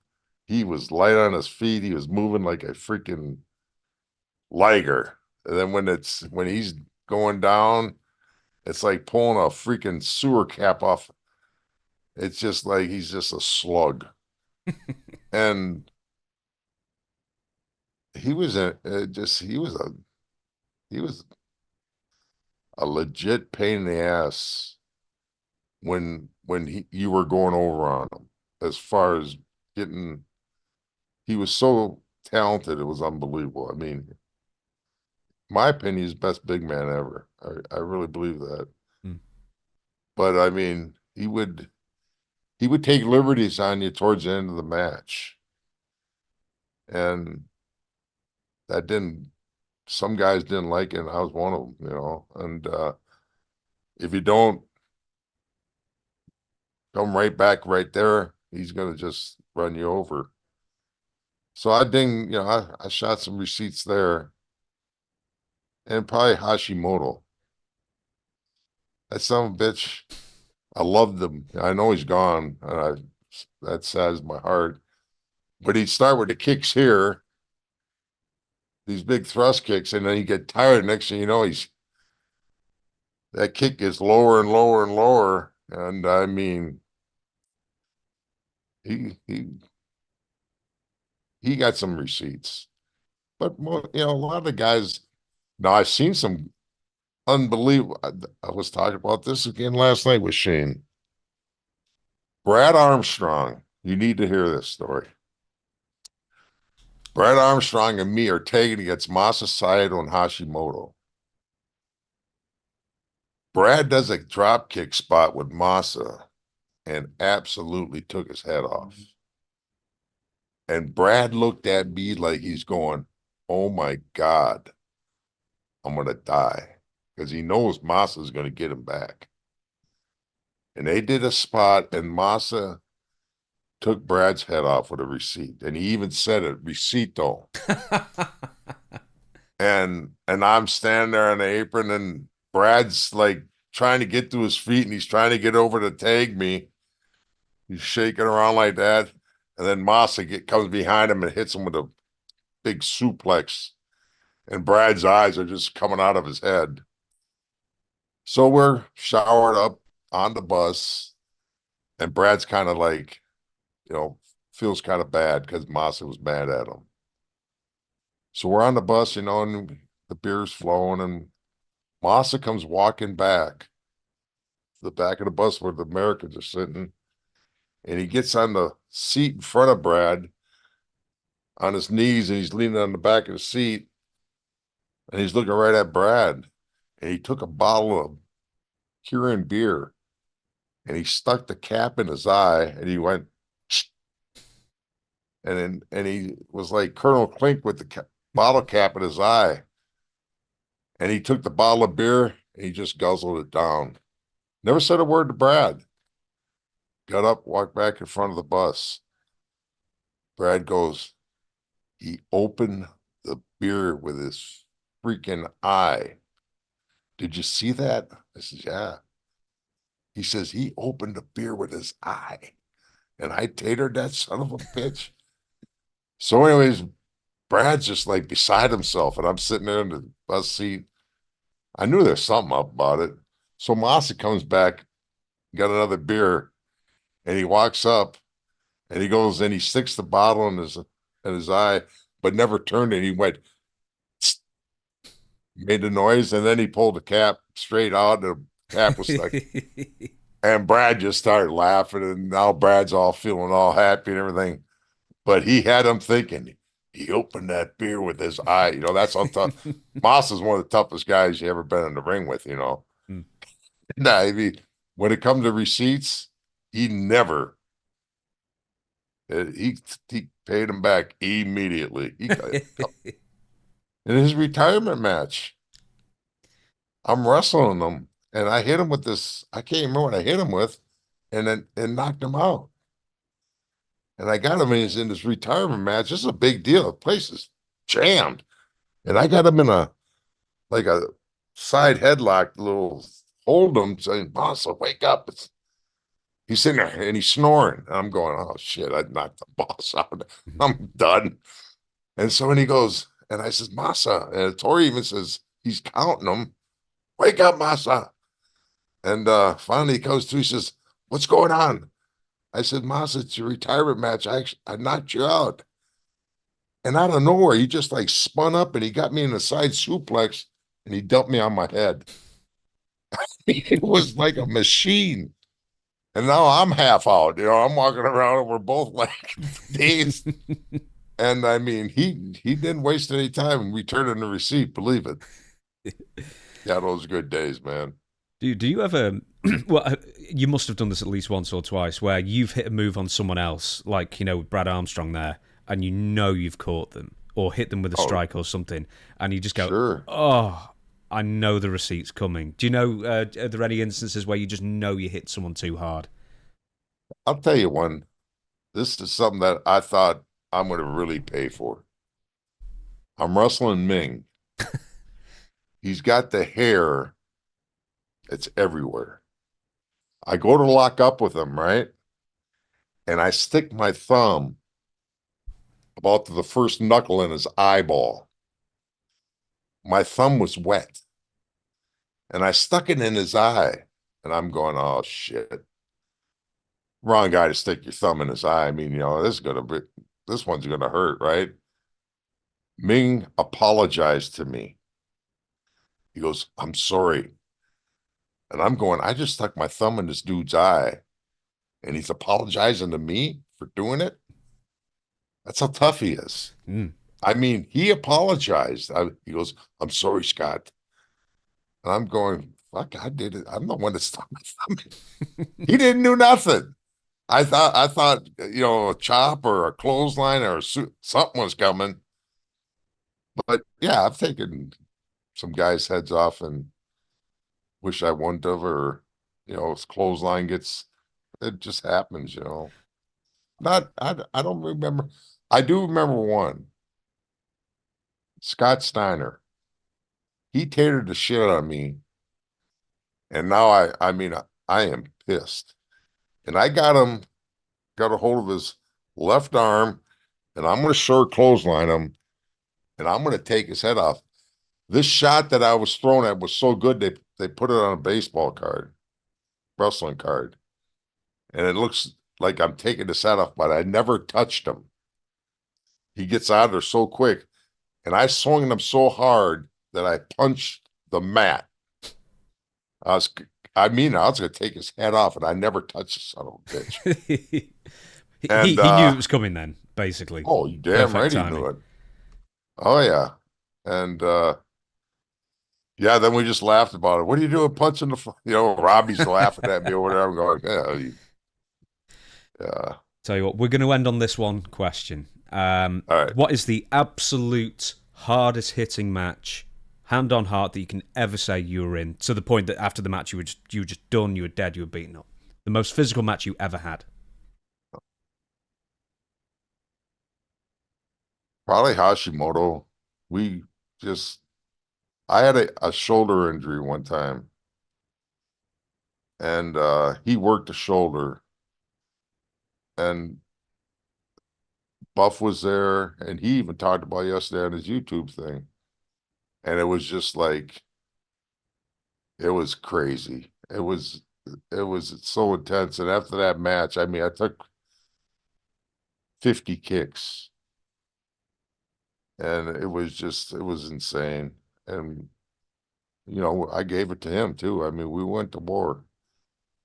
[SPEAKER 2] he was light on his feet. He was moving like a freaking liger. And then when he's going down, it's like pulling a freaking sewer cap off. It's just like he's just a slug. And he was he was a legit pain in the ass when you were going over on him. As far as getting, he was so talented, it was unbelievable. I mean, my opinion, he's best big man ever. I really believe that.
[SPEAKER 1] Mm.
[SPEAKER 2] But I mean, he would take liberties on you towards the end of the match. And that didn't, some guys didn't like it, and I was one of them, you know. And if you don't come right back right there, he's gonna just run you over. So I shot some receipts there, and probably Hashimoto. That son of a bitch, I loved him. I know he's gone, and that saddens my heart. But he'd start with the kicks here, these big thrust kicks, and then he'd get tired. Next thing you know, that kick gets lower and lower and lower. And I mean, he he he got some receipts. But a lot of the guys. Now I've seen some unbelievable. I was talking about this again last night with Shane. Brad Armstrong. You need to hear this story. Brad Armstrong and me are tagging against Masa Saito and Hashimoto. Brad does a drop kick spot with Masa and absolutely took his head off. And Brad looked at me like he's going, "Oh my God, I'm going to die." Because he knows Masa's going to get him back. And they did a spot, and Masa took Brad's head off with a receipt. And he even said it, "Recito." And I'm standing there on the apron, and Brad's like trying to get to his feet, and he's trying to get over to tag me. He's shaking around like that. And then Masa comes behind him and hits him with a big suplex. And Brad's eyes are just coming out of his head. So we're showered up on the bus, and Brad's kind of like, feels kind of bad because Masa was mad at him. So we're on the bus, and the beer's flowing, and Masa comes walking back to the back of the bus where the Americans are sitting, and he gets on the seat in front of Brad on his knees, and he's leaning on the back of the seat, and he's looking right at Brad, and he took a bottle of Kirin beer, and he stuck the cap in his eye, and he went, and he was like Colonel Klink with the bottle cap in his eye, and he took the bottle of beer and he just guzzled it down. Never said a word to Brad. Got up, walked back in front of the bus. Brad goes, he opened the beer with his freaking eye. Did you see that? I said, yeah. He says he opened the beer with his eye. And I tatered that son of a bitch. So, anyways, Brad's just like beside himself, and I'm sitting there in the bus seat. I knew there's something up about it. So Masa comes back, got another beer, and he walks up, and he goes and he sticks the bottle in his eye, but never turned it. He went, tsk, made the noise, and then he pulled the cap straight out, and the cap was stuck. And Brad just started laughing, and now Brad's all feeling all happy and everything. But he had him thinking, he opened that beer with his eye. That's how tough. Moss is one of the toughest guys you ever been in the ring with.
[SPEAKER 1] Mm.
[SPEAKER 2] Nah, when it comes to receipts, he never, he paid him back immediately. In his retirement match, I'm wrestling him and I hit him with this. I can't remember what I hit him with, and then and knocked him out. And I got him in his retirement match. This is a big deal. The place is jammed. And I got him in a like a side headlock, little hold him, saying, "Boss, wake up." He's sitting there and he's snoring. And I'm going, "Oh shit, I knocked the boss out. I'm done." And so when he goes, and I says, "Masa," and Tori even says he's counting him. "Wake up, Masa." And finally he comes to, he says, "What's going on?" I said, "Masa, it's your retirement match. I knocked you out." And out of nowhere, he just like spun up and he got me in a side suplex and he dumped me on my head. It was like a machine. And now I'm half out. I'm walking around and we're both like dazed. And I mean, he didn't waste any time returning the receipt, believe it. Yeah, those good days, man.
[SPEAKER 1] Do you ever? Well, you must have done this at least once or twice, where you've hit a move on someone else, like Brad Armstrong there, and you've caught them or hit them with a
[SPEAKER 2] Oh,
[SPEAKER 1] strike or something, and you just go,
[SPEAKER 2] sure.
[SPEAKER 1] "Oh, I know the receipt's coming." Do you know? Are there any instances where you just know you hit someone too hard?
[SPEAKER 2] I'll tell you one. This is something that I thought I'm going to really pay for. I'm wrestling Ming. He's got the hair. It's everywhere. I go to lock up with him, right? And I stick my thumb about to the first knuckle in his eyeball. My thumb was wet. And I stuck it in his eye. And I'm going, "Oh shit. Wrong guy to stick your thumb in his eye. I mean, this one's gonna hurt, right?" Ming apologized to me. He goes, "I'm sorry." And I'm going, I just stuck my thumb in this dude's eye. And he's apologizing to me for doing it. That's how tough he is.
[SPEAKER 1] Mm.
[SPEAKER 2] I mean, he apologized. He goes, "I'm sorry, Scott." And I'm going, fuck, I did it. I'm the one that stuck my thumb in. He didn't do nothing. I thought, a chop or a clothesline or something was coming. But yeah, I've taken some guys' heads off and wish I wouldn't have, or, his clothesline gets, it just happens. I don't remember. I do remember one, Scott Steiner. He tatered the shit out of me. And now I mean, I am pissed. And I got a hold of his left arm, and I'm going to short clothesline him, and I'm going to take his head off. This shot that I was thrown at was so good they put it on a baseball card, wrestling card, and it looks like I'm taking his head off, but I never touched him. He gets out of there so quick, and I swung him so hard that I punched the mat. I was, I mean, I was going to take his head off, and I never touched the son of a bitch.
[SPEAKER 1] he
[SPEAKER 2] And
[SPEAKER 1] he knew it was coming then, basically.
[SPEAKER 2] oh, you damn
[SPEAKER 1] Perfect
[SPEAKER 2] right he
[SPEAKER 1] timing.
[SPEAKER 2] knew it. Oh yeah, and yeah, then we just laughed about it. What are you doing punching Robbie's laughing at me or whatever. I'm going, yeah.
[SPEAKER 1] Tell you what, we're going to end on this one question.
[SPEAKER 2] All right.
[SPEAKER 1] What is the absolute hardest hitting match, hand on heart, that you can ever say you were in? To the point that after the match you were just done, you were dead, you were beaten up. The most physical match you ever had.
[SPEAKER 2] Probably Hashimoto. We just, I had a shoulder injury one time, and he worked the shoulder, and Buff was there, and he even talked about yesterday on his YouTube thing, and it was just like, it was crazy. It was so intense. And after that match, I mean, I took 50 kicks, and it was insane. And I gave it to him too. I mean, we went to war.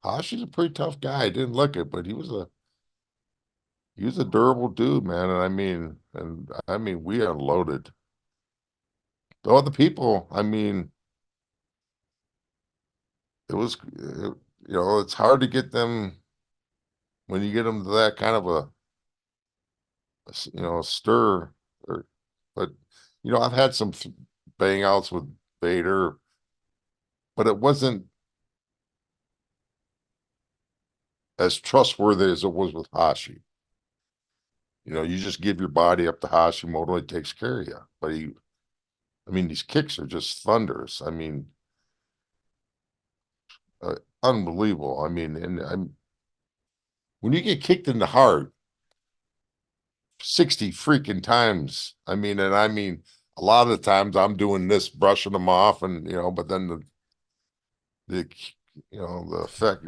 [SPEAKER 2] Hashi's a pretty tough guy. I didn't look it, but he was a durable dude, man. And I mean, we unloaded. The other people, I mean, it's hard to get them when you get them to that kind of a stir. Or, but I've had some bang outs with Vader, but it wasn't as trustworthy as it was with Hashi. You just give your body up to Hashimoto, he takes care of you. But these kicks are just thunderous. Unbelievable. When you get kicked in the heart 60 freaking times, a lot of the times I'm doing this, brushing them off, and but then the the effect,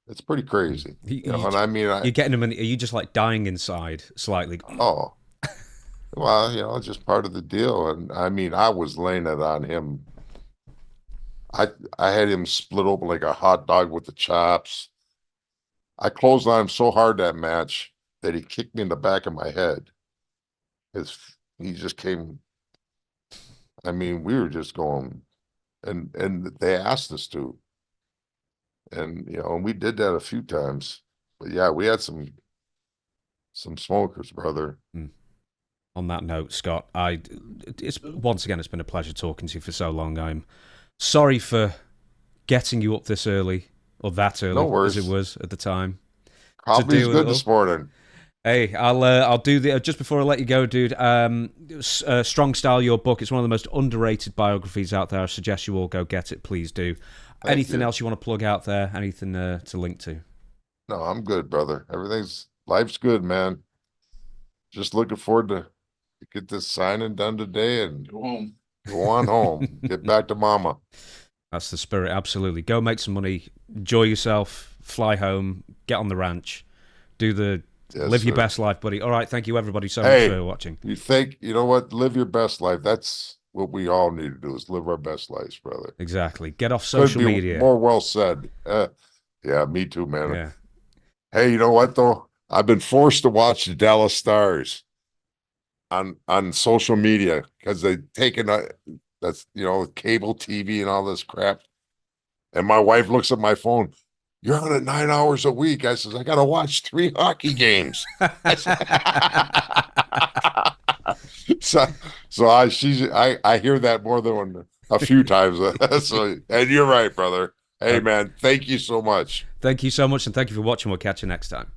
[SPEAKER 2] it's pretty crazy.
[SPEAKER 1] You're getting them, and are you just like dying inside slightly?
[SPEAKER 2] Oh, well, it's just part of the deal. And I was laying it on him. I had him split open like a hot dog with the chops. I closed on him so hard that match that he kicked me in the back of my head. He just came. We were just going, and they asked us to, and we did that a few times. But yeah, we had some smokers, brother.
[SPEAKER 1] On that note, Scott, it's been a pleasure talking to you for so long. I'm sorry for getting you up this early, or that early,
[SPEAKER 2] No worries.
[SPEAKER 1] as it was at the time.
[SPEAKER 2] Probably is good this morning.
[SPEAKER 1] Hey, I'll do the just before I let you go, dude. Strong Style, your book. It's one of the most underrated biographies out there. I suggest you all go get it. Please do. Anything else you want to plug out there? Anything to link to?
[SPEAKER 2] No, I'm good, brother. Life's good, man. Just looking forward to get this signing done today and
[SPEAKER 3] Go home.
[SPEAKER 2] Go on home. Get back to mama.
[SPEAKER 1] That's the spirit. Absolutely. Go make some money. Enjoy yourself. Fly home. Get on the ranch. Live your best life, buddy. All right. Thank you, everybody, so much for watching.
[SPEAKER 2] You know what? Live your best life. That's what we all need to do, is live our best lives, brother.
[SPEAKER 1] Exactly. Get off social media.
[SPEAKER 2] More well said. Yeah, me too, man.
[SPEAKER 1] Yeah.
[SPEAKER 2] Hey, you know what, though? I've been forced to watch the Dallas Stars on social media because they've taken that's cable TV and all this crap. And my wife looks at my phone. You're on it 9 hours a week. I says, I got to watch 3 hockey games. so I hear that more than a few times. And you're right, brother. Hey, man, thank you so much.
[SPEAKER 1] Thank you so much, and thank you for watching. We'll catch you next time.